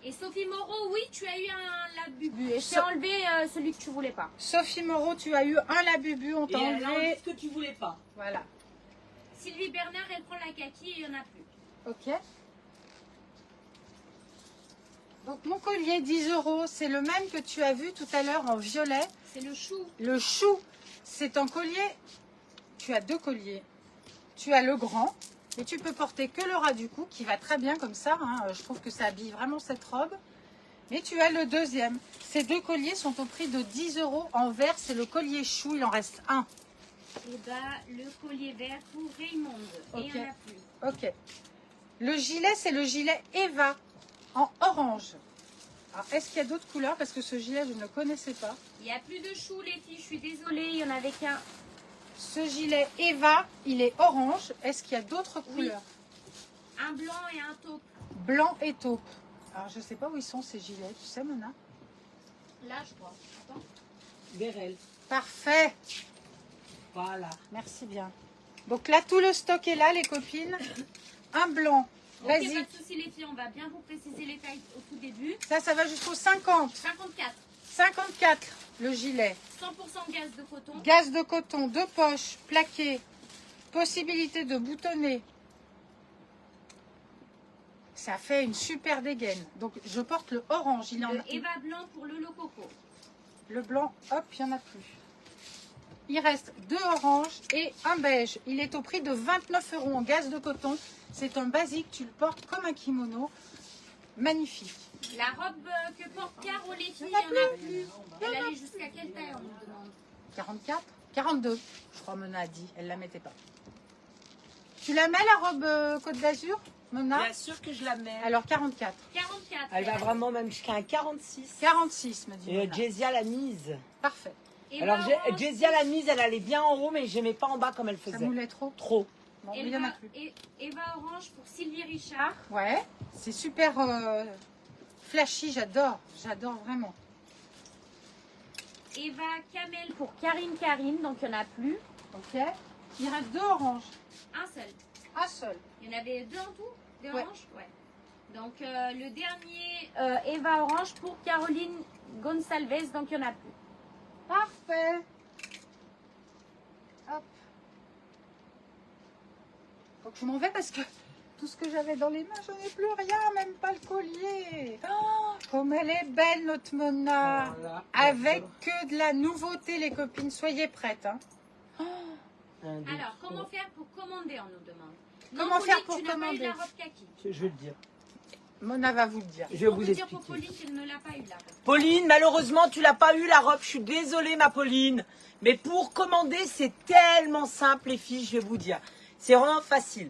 Et Sophie Moreau, oui, tu as eu un la bubu. Et je t'ai So- enlevé celui que tu voulais pas. Sophie Moreau, tu as eu un labubu, on Et t'a elle a enlevé enlevé. ce que tu voulais pas. Voilà. Sylvie Bernard, elle prend la kaki et il n'y en a plus. Ok. Donc mon collier 10 €, c'est le même que tu as vu tout à l'heure en violet. C'est le chou. Le chou, c'est un collier. Tu as deux colliers. Tu as le grand et tu peux porter que le ras du cou qui va très bien comme ça. Hein. Je trouve que ça habille vraiment cette robe. Mais tu as le deuxième. Ces deux colliers sont au prix de 10 € en vert. C'est le collier chou, il en reste un. Et bah, le collier vert pour Raymond. Et il Ok. n'y en a plus. Ok. Le gilet, c'est le gilet Eva en orange. Alors, est-ce qu'il y a d'autres couleurs? Parce que ce gilet, je ne le connaissais pas. Il n'y a plus de chou, les filles. Je suis désolée, il n'y en avait qu'un. Ce gilet Eva, il est orange. Est-ce qu'il y a d'autres Oui. couleurs? Un blanc et un taupe. Blanc et taupe. Alors, je ne sais pas où ils sont ces gilets. Tu sais, Mona? Là, je crois. Attends. Vers elle. Parfait. Voilà. Merci bien. Donc là, tout le stock est là, les copines. Un blanc. Ok, pas Basique. de souci, les filles. On va bien vous préciser les tailles au tout début. Ça va jusqu'au 50. 54. 54, le gilet. 100% gaz de coton. Gaz de coton, deux poches, plaqué. Possibilité de boutonner. Ça fait une super dégaine. Donc, je porte le orange. Il en Le a... Eva blanc pour le lococo. Le blanc, hop, il n'y en a plus. Il reste deux oranges et un beige. Il est au prix de 29 € en gaz de coton. C'est un basique, tu le portes comme un kimono. Magnifique. La robe que porte Caro, les filles, il n'y en a plus. Elle allait jusqu'à quelle taille, on nous demande? 44 42, je crois Mona a dit. Elle ne la mettait pas. Tu la mets la robe Côte d'Azur, Mona? Bien sûr que je la mets. Alors 44. 44. Elle va vraiment même jusqu'à un 46. 46, me dit Et Mona. Jessia l'a mise. Parfait. Eva Alors orange, Jessia l'a mise, elle allait bien en haut, mais j'aimais pas en bas comme elle Ça faisait. moulait trop. Trop. Bon, il n'y en a plus. Eva orange pour Sylvie Richard. Ouais, c'est super flashy, j'adore. J'adore vraiment. Eva Camel pour Karine, donc il n'y en a plus. Ok. Il reste deux oranges. Un seul. Un seul. Il y en avait deux en tout? Deux Ouais. oranges? Ouais. Donc le dernier, Eva orange pour Caroline Gonçalves, donc il n'y en a plus. Parfait. Hop. Faut que je m'en vais parce que tout ce que j'avais dans les mains, je n'ai plus rien, même pas le collier. Oh, comme elle est belle, notre Mona. Voilà. Avec que de la nouveauté, les copines. Soyez prêtes. Hein. Un, deux, Alors, trois. comment faire pour commander, on nous demande. Comment Non, faire Pauline, pour tu n'as pas eu commander la robe kaki. Je vais le dire. Mona va vous le dire. Je vais On vous peut dire pour expliquer. Pauline qu'elle ne l'a pas eu la robe. Pauline, malheureusement, tu l'as pas eu la robe. Je suis désolée, ma Pauline. Mais pour commander, c'est tellement simple, les filles, je vais vous dire. C'est vraiment facile.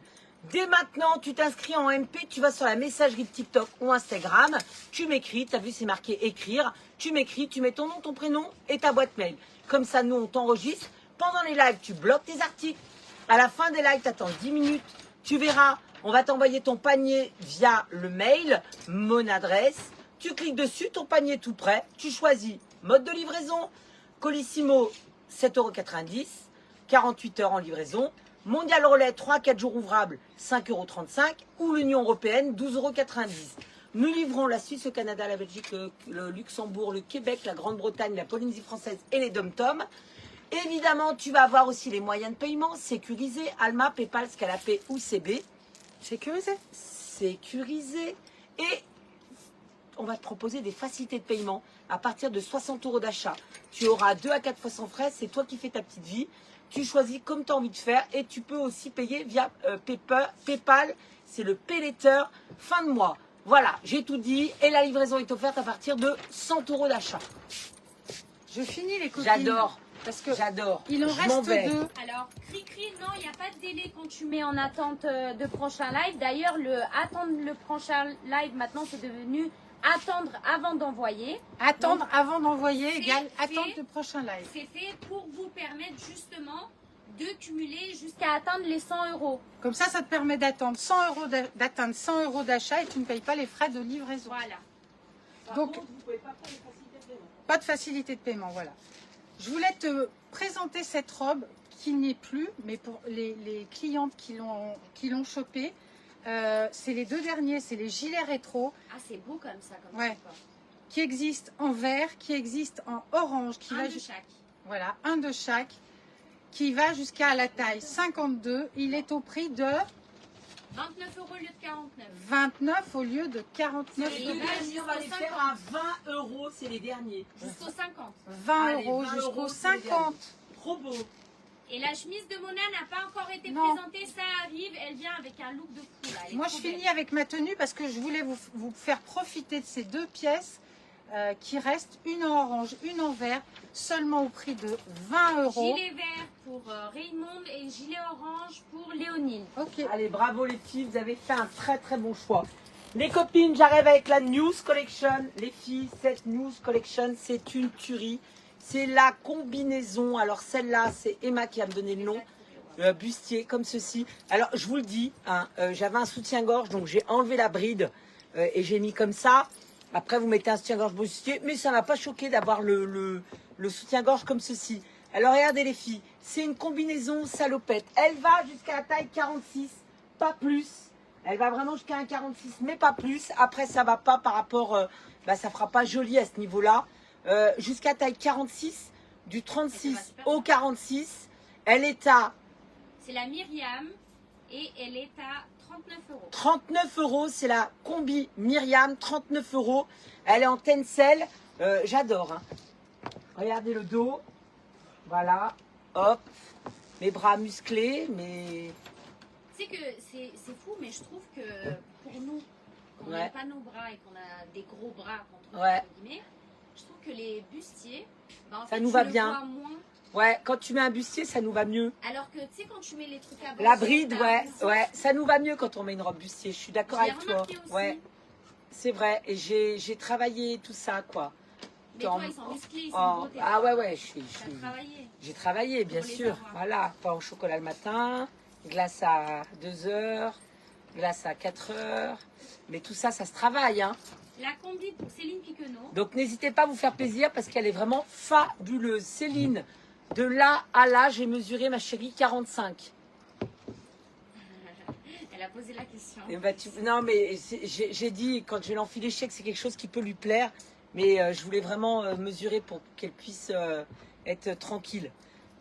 Dès maintenant, tu t'inscris en MP, tu vas sur la messagerie de TikTok ou Instagram, tu m'écris, tu as vu, c'est marqué écrire, tu m'écris, tu mets ton nom, ton prénom et ta boîte mail. Comme ça, nous, on t'enregistre. Pendant les lives, tu bloques tes articles. À la fin des lives, tu attends 10 minutes. Tu verras, on va t'envoyer ton panier via le mail, mon adresse. Tu cliques dessus, ton panier est tout prêt. Tu choisis mode de livraison, Colissimo, 7,90 €, 48 heures en livraison. Mondial Relais, 3-4 jours ouvrables, 5,35 € ou l'Union Européenne, 12,90 €. Nous livrons la Suisse, le Canada, la Belgique, le Luxembourg, le Québec, la Grande-Bretagne, la Polynésie française et les Dom-Tom. Évidemment, tu vas avoir aussi les moyens de paiement sécurisés, Alma, Paypal, Scalapay ou CB. Sécurisé. Sécurisé. Et on va te proposer des facilités de paiement à partir de 60 € d'achat. Tu auras 2 à 4 fois sans frais, c'est toi qui fais ta petite vie. Tu choisis comme tu as envie de faire et tu peux aussi payer via Paypal, c'est le Pay Later fin de mois. Voilà, j'ai tout dit et la livraison est offerte à partir de 100 € d'achat. Je finis les copines. J'adore, Parce que j'adore. il en Je m'en reste vais. 2. Alors, cri-cri, non, il n'y a pas de délai quand tu mets en attente de prochain live. D'ailleurs, attendre le prochain live, maintenant, c'est devenu attendre avant d'envoyer. Attendre avant d'envoyer c'est égale fait. attendre le prochain live. C'est fait pour vous permettre justement de cumuler jusqu'à atteindre les 100 €. Comme ça te permet d'atteindre 100 € d'achat et tu ne payes pas les frais de livraison. Voilà. Donc, vous pouvez pas faire les facilités de paiement. pas de facilité de paiement, voilà. Je voulais te présenter cette robe qui n'est plus, mais pour les clientes qui l'ont chopée, c'est les 2 derniers, c'est les gilets rétro Ah, c'est beau comme ça, comme Ouais. support. qui existent en vert, qui existent en orange, qui Un va de chaque. voilà, un de chaque, qui va jusqu'à la taille 52. Il est au prix de 29 € au lieu de 49. 29 au lieu de 49 Et Les euros. il va derniers, on va les jusqu'au faire à 20 €, c'est les derniers. Jusqu'au 50. 20 Allez, euros 20 jusqu'au €, c'est les 50. Trop beau. Et la chemise de Mona n'a pas encore été Non. présentée, ça arrive. Elle vient avec un look de fou là. Elle est Moi, trop je finis belle. avec ma tenue parce que je voulais vous faire profiter de ces 2 pièces qui restent, une en orange, une en vert, seulement au prix de 20 euros. Gilet vert pour Raymond et gilet orange pour Léonine. Ok. Allez, bravo les filles, vous avez fait un très très bon choix. Les copines, j'arrive avec la News Collection. Les filles, cette News Collection, c'est une tuerie. C'est la combinaison. Alors celle-là, c'est Emma qui a me donné le nom. Bustier, comme ceci. Alors, je vous le dis, hein, j'avais un soutien-gorge, donc j'ai enlevé la bride et j'ai mis comme ça. Après, vous mettez un soutien-gorge bustier, mais ça m'a pas choqué d'avoir le soutien-gorge comme ceci. Alors, regardez les filles, c'est une combinaison salopette. Elle va jusqu'à la taille 46, pas plus. Elle va vraiment jusqu'à un 46, mais pas plus. Après, ça va pas par rapport, ça fera pas joli à ce niveau-là. Jusqu'à taille 46, du 36 au 46, elle est à C'est la Myriam et elle est à 39 €. 39 €, c'est la combi Myriam, 39 €. Elle est en tencel, j'adore. Hein. Regardez le dos, voilà, hop, mes bras musclés, mais C'est que c'est fou, mais je trouve que pour nous, quand on Ouais. n'a pas nos bras et qu'on a des gros bras, contre Ouais. guillemets, je trouve que les bustiers, en Ça fait, nous tu va le bien. vois moins. ouais, quand tu mets un bustier, ça nous va mieux. Alors que tu sais, quand tu mets les trucs à La bosser, bride, t'as ouais, l'impression- ouais, ça nous va mieux quand on met une robe bustier. Je suis d'accord Je l'ai avec toi. remarqué aussi. Ouais, c'est vrai. Et j'ai travaillé tout ça, quoi. Mais toi, ils sont musclés, ils sont Oh, gros, tes ah bras. ouais, T'as travaillé. j'ai travaillé, bien Pour les sûr. avoir. Voilà, pain au chocolat le matin, glace à 2 heures, glace à 4 heures. Mais tout ça, ça se travaille, hein. La combi pour Céline Piquenot. Donc n'hésitez pas à vous faire plaisir parce qu'elle est vraiment fabuleuse. Céline, de là à là, j'ai mesuré, ma chérie, 45. Elle a posé la question. Et bah, non, mais j'ai dit, quand je vais l'enfiler, je sais que c'est quelque chose qui peut lui plaire. Mais je voulais vraiment mesurer pour qu'elle puisse être tranquille.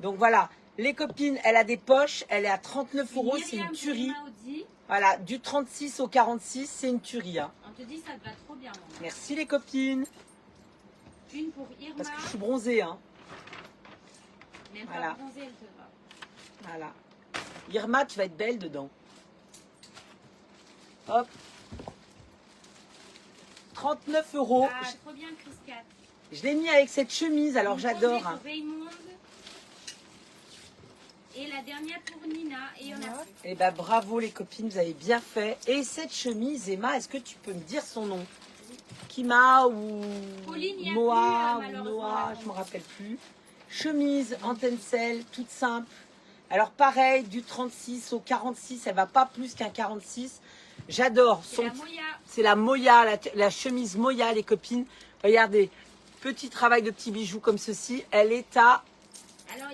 Donc voilà, les copines, elle a des poches, elle est à 39 €, c'est une Myriam tuerie. Audi. Voilà, du 36 au 46, c'est une tuerie. Hein. On te dit ça te va trop bien, maman. Merci les copines. Une pour Irma. Parce que je suis bronzée. Hein. Même Voilà. pas bronzée, elle te va. Voilà. Irma, tu vas être belle dedans. Hop. 39 €. Ah, trop bien, Chris Cat. Je l'ai mis avec cette chemise, alors Une j'adore. pour Hein. Raymond. Et la dernière pour Nina. Et il y en a plus. Eh ben bravo les copines, vous avez bien fait. Et cette chemise, Emma, est-ce que tu peux me dire son nom? Kima ou Pauline, il y a Moa plus, ou malheureusement, Noah, la je me rappelle plus. Chemise en tencel, toute simple. Alors pareil, du 36 au 46, elle va pas plus qu'un 46. J'adore. C'est la Moya. C'est la Moya, la chemise Moya, les copines. Regardez, petit travail de petits bijoux comme ceci. Elle est à... Alors,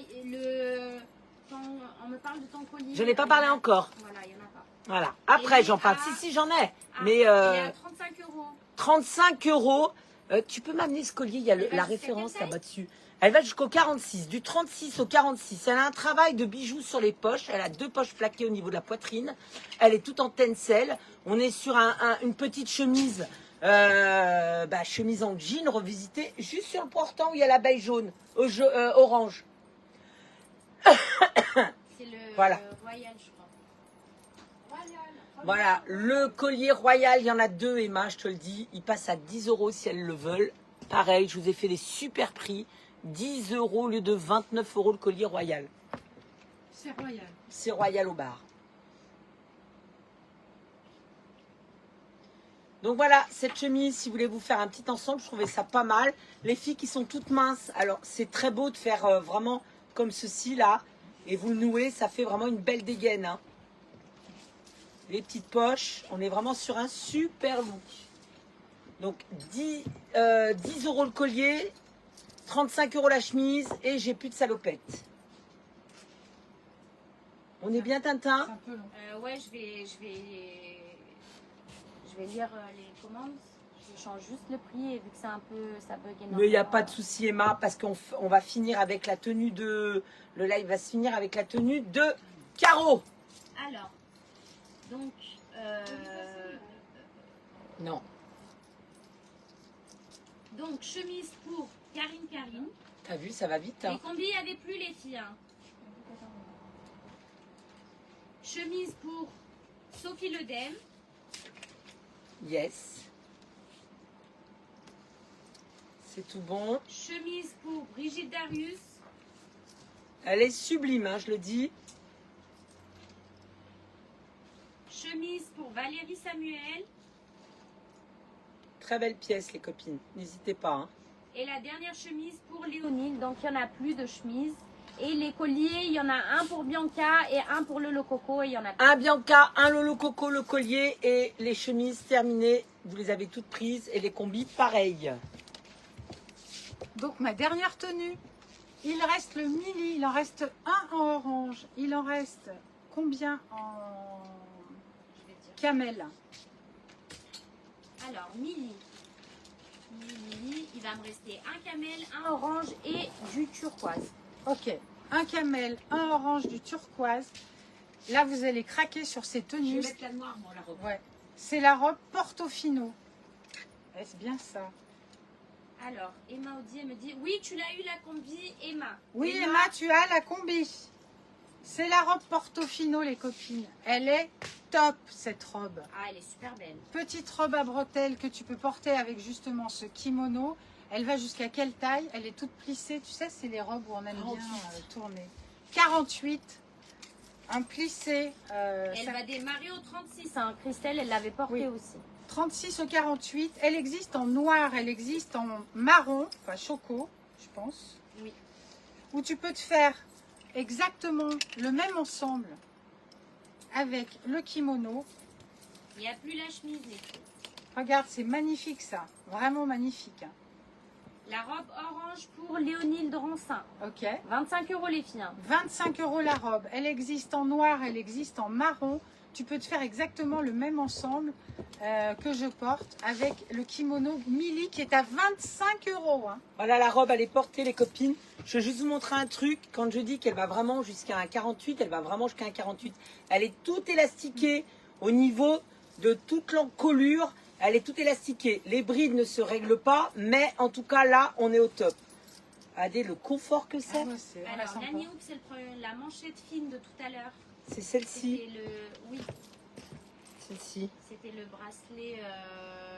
on me parle de ton collier. Je n'ai pas parlé encore. Voilà, il n'y en a pas. Voilà. Après, Et j'en parle. ah, Si, j'en ai. Ah, Mais il est à 35 €. 35 €. Tu peux m'amener ce collier, il y a Elle va la jusqu'à référence quelle là-bas dessus. Elle va jusqu'au 46, du 36 au 46. Elle a un travail de bijoux sur les poches. Elle a 2 poches plaquées au niveau de la poitrine. Elle est toute en tencel. On est sur une petite chemise, chemise en jean revisitée, juste sur le portant où il y a la baille jaune, orange. C'est le Voilà. Royal, je crois. Royal. Voilà, le collier royal, il y en a 2, Emma, je te le dis. Il passe à 10 € si elles le veulent. Pareil, je vous ai fait des super prix. 10 € au lieu de 29 € le collier royal. C'est royal. C'est royal au bar. Donc voilà, cette chemise, si vous voulez vous faire un petit ensemble, je trouvais ça pas mal. Les filles qui sont toutes minces, alors c'est très beau de faire vraiment comme ceci là. Et vous le nouez, ça fait vraiment une belle dégaine. Hein. Les petites poches, on est vraiment sur un super look. Donc 10 € le collier, 35 € la chemise et j'ai plus de salopettes. On est bien C'est Tintin? un peu long. Ouais, je vais lire les commandes. Je change juste le prix et vu que c'est un peu, ça bug énormément. Mais il n'y a pas de souci Emma parce qu'on va finir avec la tenue de... Le live va se finir avec la tenue de Caro. Alors, donc, Non. donc chemise pour Karine. T'as vu, ça va vite. Les Hein. combis, il n'y avait plus les filles. Hein. Chemise pour Sophie Ledem. Yes. C'est tout bon. Chemise pour Brigitte Darius. Elle est sublime, hein, je le dis. Chemise pour Valérie Samuel. Très belle pièce, les copines. N'hésitez pas. Hein. Et la dernière chemise pour Léonine. Donc, il n'y en a plus de chemises. Et les colliers, il y en a un pour Bianca et un pour Lolo Coco. Et il y en a plus. Un Bianca, un Lolo Coco, le collier et les chemises terminées. Vous les avez toutes prises et les combis pareil. Donc ma dernière tenue, il reste le mili, il en reste un en orange, il en reste combien en Je vais te dire. camel? Alors, Mili, il va me rester un camel, un orange et du turquoise. Ok, un camel, un orange, du turquoise. Là vous allez craquer sur ces Je vais tenues. mettre la noire, moi, la robe. Ouais, c'est la robe Portofino. Est-ce bien ça? Alors, Emma Audi, elle me dit, oui, tu l'as eu la combi, Emma. Oui Emma, tu as la combi. C'est la robe Portofino les copines. Elle est top cette robe. Ah, elle est super belle. Petite robe à bretelles que tu peux porter avec justement ce kimono. Elle va jusqu'à quelle taille? Elle est toute plissée. Tu sais, c'est les robes où on aime 48. bien tourner. 48. Un plissé. Elle va démarrer au 36. Hein. Christelle, elle l'avait porté Oui. aussi. 36 au 48. Elle existe en noir. Elle existe en marron. Enfin, choco, je pense. Oui. Où tu peux te faire exactement le même ensemble avec le kimono. Il n'y a plus la chemise, les filles. Regarde, c'est magnifique ça. Vraiment magnifique. La robe orange pour Léonille de Rancin. Ok. 25 € les filles. Hein. 25 € la robe. Elle existe en noir, elle existe en marron. Tu peux te faire exactement le même ensemble que je porte avec le kimono Mili qui est à 25 €. Hein. Voilà, la robe, elle est portée, les copines. Je vais juste vous montrer un truc. Quand je dis qu'elle va vraiment jusqu'à un 48, elle va vraiment jusqu'à un 48. Elle est toute élastiquée Au niveau de toute l'encolure, elle est toute élastiquée. Les brides ne se règlent pas, mais en tout cas là, on est au top. Regardez le confort que c'est. Ah ouais, c'est- on la Alors, sent Nanny pas. Hoops, la manchette fine de tout à l'heure. C'est celle-ci. C'était le, oui, Celle-ci. c'était le bracelet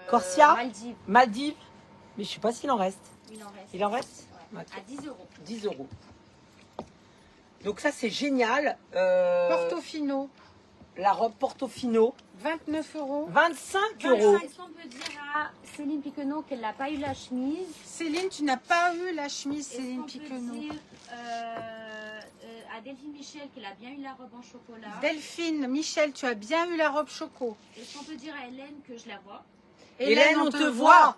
Corsia Maldives. Maldives. Mais je sais pas s'il en reste. Il en reste. Il en reste Ouais. Ok. À 10 €. 10 euros. Donc ça c'est génial. Portofino, La robe Portofino, 29 €. 25 euros. Est-ce qu'on peut dire à Céline Piquenot qu'elle n'a pas eu la chemise? Céline, tu n'as pas eu la chemise Est-ce Céline qu'on peut Piquenot. dire à Delphine Michel qu'elle a bien eu la robe en chocolat? Delphine, Michel, tu as bien eu la robe choco. Est-ce qu'on peut dire à Hélène que je la vois? Hélène, on te voit.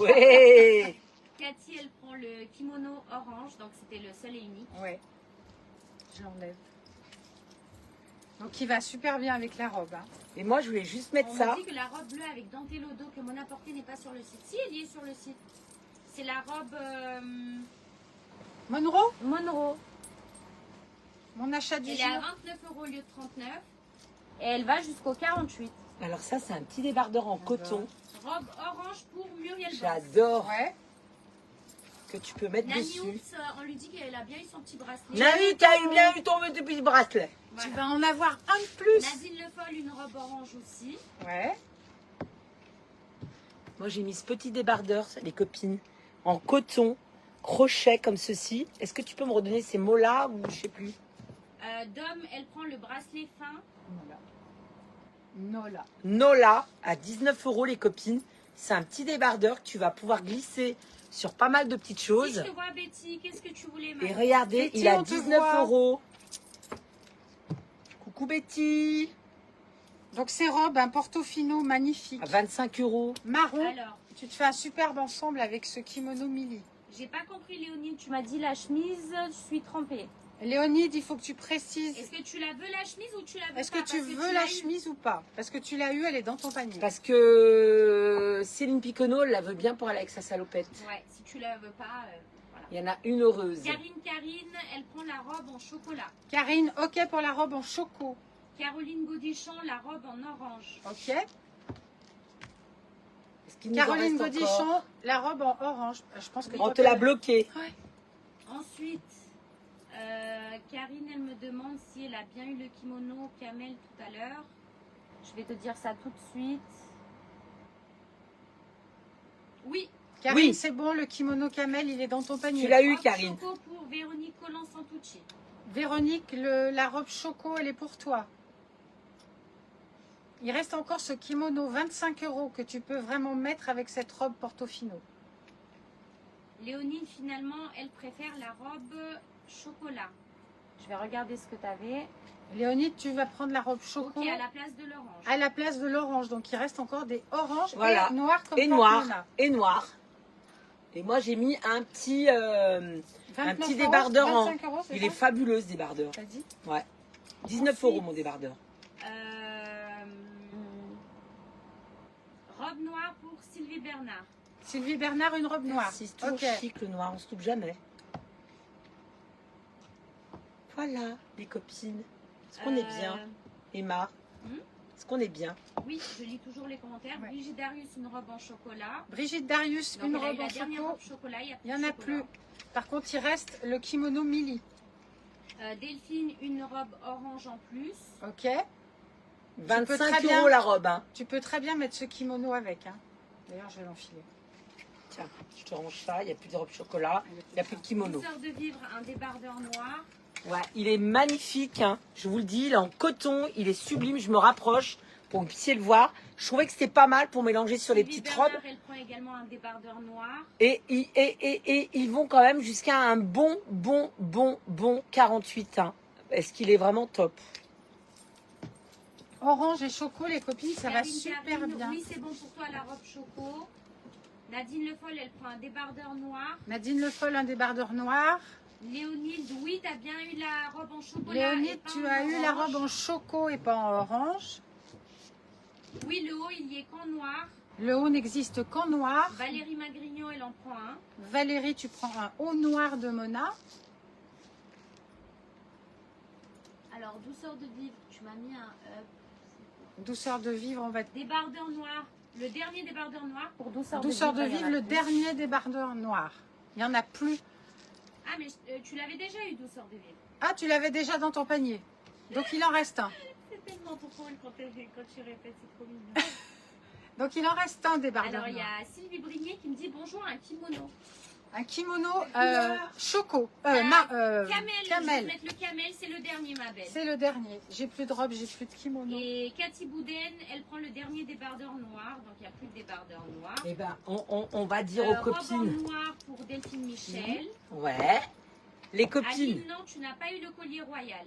Ouais. Cathy, elle prend le kimono orange, donc c'était le seul et unique. Ouais. Je l'enlève. Donc il va super bien avec la robe. Hein. Et moi je voulais juste mettre On me ça. dit que la robe bleue avec dentelle au dos que Mona portée n'est pas sur le site. Si, elle y est sur le site. C'est la robe Monroe, Monroe. mon achat du Elle est jour. à 29 € au lieu de 39. Et elle va jusqu'au 48. Alors ça c'est un petit débardeur en coton. Robe orange pour Muriel Boss. J'adore. Ouais. Que tu peux mettre Nanny dessus. Hoops, on lui dit qu'elle a bien eu son petit bracelet. Nani, t'as eu bien eu ton petit bracelet. Tu Voilà. vas en avoir un de plus. Nadine Le Foll, une robe orange aussi. Ouais. Moi j'ai mis ce petit débardeur, les copines, en coton, crochet comme ceci. Est-ce que tu peux me redonner ces mots-là ou je sais plus? Dom, elle prend le bracelet fin. Nola. Nola. Nola à 19 euros les copines. C'est un petit débardeur que tu vas pouvoir glisser sur pas mal de petites Si choses. je te vois Betty, qu'est-ce que tu voulais Et Marie? regardez, Betty, il a on te 19 voit. euros. Coucou Betty. Donc ces robes, un Portofino magnifique. À 25 euros. Marron. Alors, Tu te fais un superbe ensemble avec ce kimono Mili. j'ai pas compris Léonine, tu m'as dit la chemise, je suis trempée. Léonide, il faut que tu précises. Est-ce que tu la veux la chemise ou tu la veux Est-ce pas? que tu Parce veux l'as la eu. chemise ou pas? Parce que tu l'as eu, elle est dans ton panier. Parce que Céline Piquenot elle la veut bien pour aller avec sa salopette. Ouais, si tu la veux pas, voilà. Il y en a une heureuse. Karine, elle prend la robe en chocolat. Karine, ok pour la robe en choco. Caroline Gaudichon, la robe en orange. Ok. Est-ce qu'il nous en Caroline reste Gaudichon, encore? la robe en orange. Je pense que On toi, te l'a t'as- bloqué. Ensuite, Karine, elle me demande si elle a bien eu le kimono camel tout à l'heure. Je vais te dire ça tout de suite. Oui, Karine, Oui. c'est bon, le kimono camel, il est dans ton panier. Tu l'as eu robe Karine. choco pour Véronique Collant-Santucci. Véronique, la robe choco, elle est pour toi. Il reste encore ce kimono 25 € que tu peux vraiment mettre avec cette robe Portofino. Léonine, finalement, elle préfère la robe chocolat. Je vais regarder ce que tu avais. Léonide, tu vas prendre la robe choco Ok, à la place de l'orange. à la place de l'orange. Donc il reste encore des oranges Voilà. et noirs comme Et porte noir. Mona. Et noir. Et moi j'ai mis un petit 29 petit €, débardeur en. 25 €, c'est Il ça est fabuleux ce débardeur. T'as dit 19 euros mon débardeur. Robe noire pour Sylvie Bernard. Sylvie Bernard, une robe noire. C'est toujours Ok. chic le noir, on se loupe jamais. Voilà les copines. Est-ce qu'on est bien Emma Est-ce qu'on est bien? Oui, je lis toujours les commentaires. Ouais. Brigitte Darius, une robe en chocolat. Brigitte Darius, Donc, une elle a eu robe la en dernière choco. robe chocolat. Il Il n'y en a plus. Par contre, il reste le kimono Mili. Delphine, une robe orange en plus. Ok. très 25 bien- euros la robe. Hein. Tu peux très bien mettre ce kimono avec. Hein. D'ailleurs, je vais l'enfiler. Tiens, je te range ça. Il n'y a plus de robe chocolat. Il n'y a plus de kimono. Douceur de vivre, un débardeur noir. Ouais, il est magnifique. Hein. Je vous le dis, il est en coton. Il est sublime. Je me rapproche pour que vous puissiez le voir. Je trouvais que c'était pas mal pour mélanger sur les Sylvie petites Bernard, robes. elle prend également un débardeur noir. Et ils vont quand même jusqu'à un bon 48. Hein. Est-ce qu'il est vraiment top? Orange et choco, les copines, ça va Karine, super Karine, bien. Oui, c'est bon pour toi la robe choco. Nadine Le Foll, elle prend un débardeur noir. Nadine Le Foll, un débardeur noir. Léonide, oui, t'as bien eu la robe en chocolat. et Léonide, pas tu en as eu la orange. robe en choco et pas en orange. Oui, le haut, il y est qu'en noir. Le haut n'existe qu'en noir. Valérie Magrignon, elle en prend un. Valérie, tu prends un haut noir de Mona. Alors, douceur de vivre, tu m'as mis un up. Douceur de vivre, on va dire. Débardeur noir. Le dernier débardeur noir pour douceur, Douceur de il y en vivre, a le plus. dernier débardeur noir. Il n'y en a plus. Ah, mais tu l'avais déjà eu, douceur de vivre. Ah, tu l'avais déjà dans ton panier. Donc il en reste un. C'est tellement pour toi quand tu répètes, c'est trop mignon. Donc il en reste un débardeur Alors, il y noir. a Sylvie Brigné qui me dit bonjour, un kimono. Un kimono couleur. choco. Camel, je vais Camel. te mettre le camel, c'est le dernier, ma belle. C'est le dernier. J'ai plus de robe, j'ai plus de kimono. Et Cathy Bouden, elle prend le dernier débardeur noir, donc il n'y a plus de débardeur noir. Eh ben, on va dire aux Robe en copines. noir pour Delphine Michel. Ouais. Les copines. Aline, non, tu n'as pas eu le collier royal.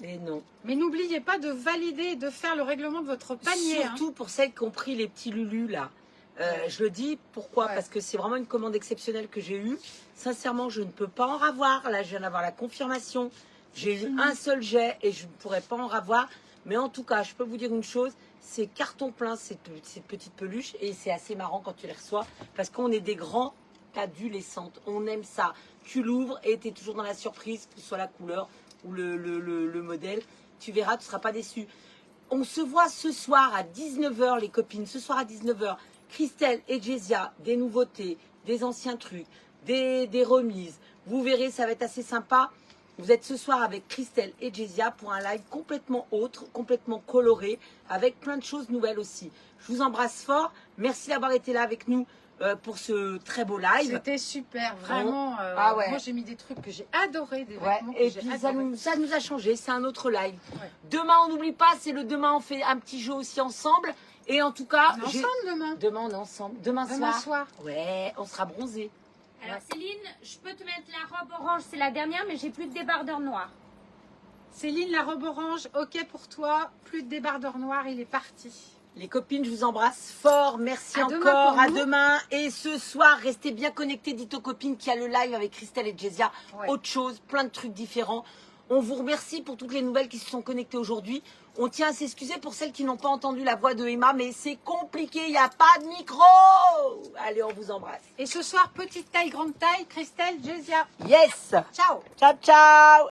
Et non. Mais n'oubliez pas de valider et de faire le règlement de votre panier. Surtout pour celles qui ont pris les petits lulus là. Je le dis, pourquoi? Ouais. Parce que c'est vraiment une commande exceptionnelle que j'ai eue. Sincèrement, je ne peux pas en ravoir. Là, je viens d'avoir la confirmation. J'ai eu un seul jet et je ne pourrais pas en ravoir. Mais en tout cas, je peux vous dire une chose, c'est carton plein ces petites peluches. Et c'est assez marrant quand tu les reçois parce qu'on est des grands adolescentes. On aime ça. Tu l'ouvres et tu es toujours dans la surprise, que ce soit la couleur ou le modèle. Tu verras, tu ne seras pas déçu. On se voit ce soir à 19h, les copines. Ce soir à 19h. Christelle et Jessia, des nouveautés, des anciens trucs, des remises. Vous verrez, ça va être assez sympa. Vous êtes ce soir avec Christelle et Jessia pour un live complètement autre, complètement coloré, avec plein de choses nouvelles aussi. Je vous embrasse fort. Merci d'avoir été là avec nous pour ce très beau live. C'était super, vraiment. Ah ouais. Moi, j'ai mis des trucs que j'ai adorés, des Ouais, vêtements que et j'ai puis adorés. ça nous a changé, c'est un autre live. Ouais. Demain, on n'oublie pas, c'est le demain, on fait un petit jeu aussi ensemble. Et en tout cas, On est ensemble demain. demain on est ensemble. Demain Demain soir. Ouais, on sera bronzés. Alors Céline, je peux te mettre la robe orange, c'est la dernière, mais j'ai plus de débardeur noir. Céline, la robe orange, ok pour toi. Plus de débardeur noir, il est parti. Les copines, je vous embrasse fort. Merci À demain encore. pour À nous. demain. Et ce soir, restez bien connectés. Dites aux copines qu'il y a le live avec Christelle et Jessia. Ouais. Autre chose, plein de trucs différents. On vous remercie pour toutes les nouvelles qui se sont connectées aujourd'hui. On tient à s'excuser pour celles qui n'ont pas entendu la voix de Emma, mais c'est compliqué, il n'y a pas de micro. Allez, on vous embrasse. Et ce soir, petite taille, grande taille, Christelle, Jessia. Yes. Ciao. Ciao, ciao.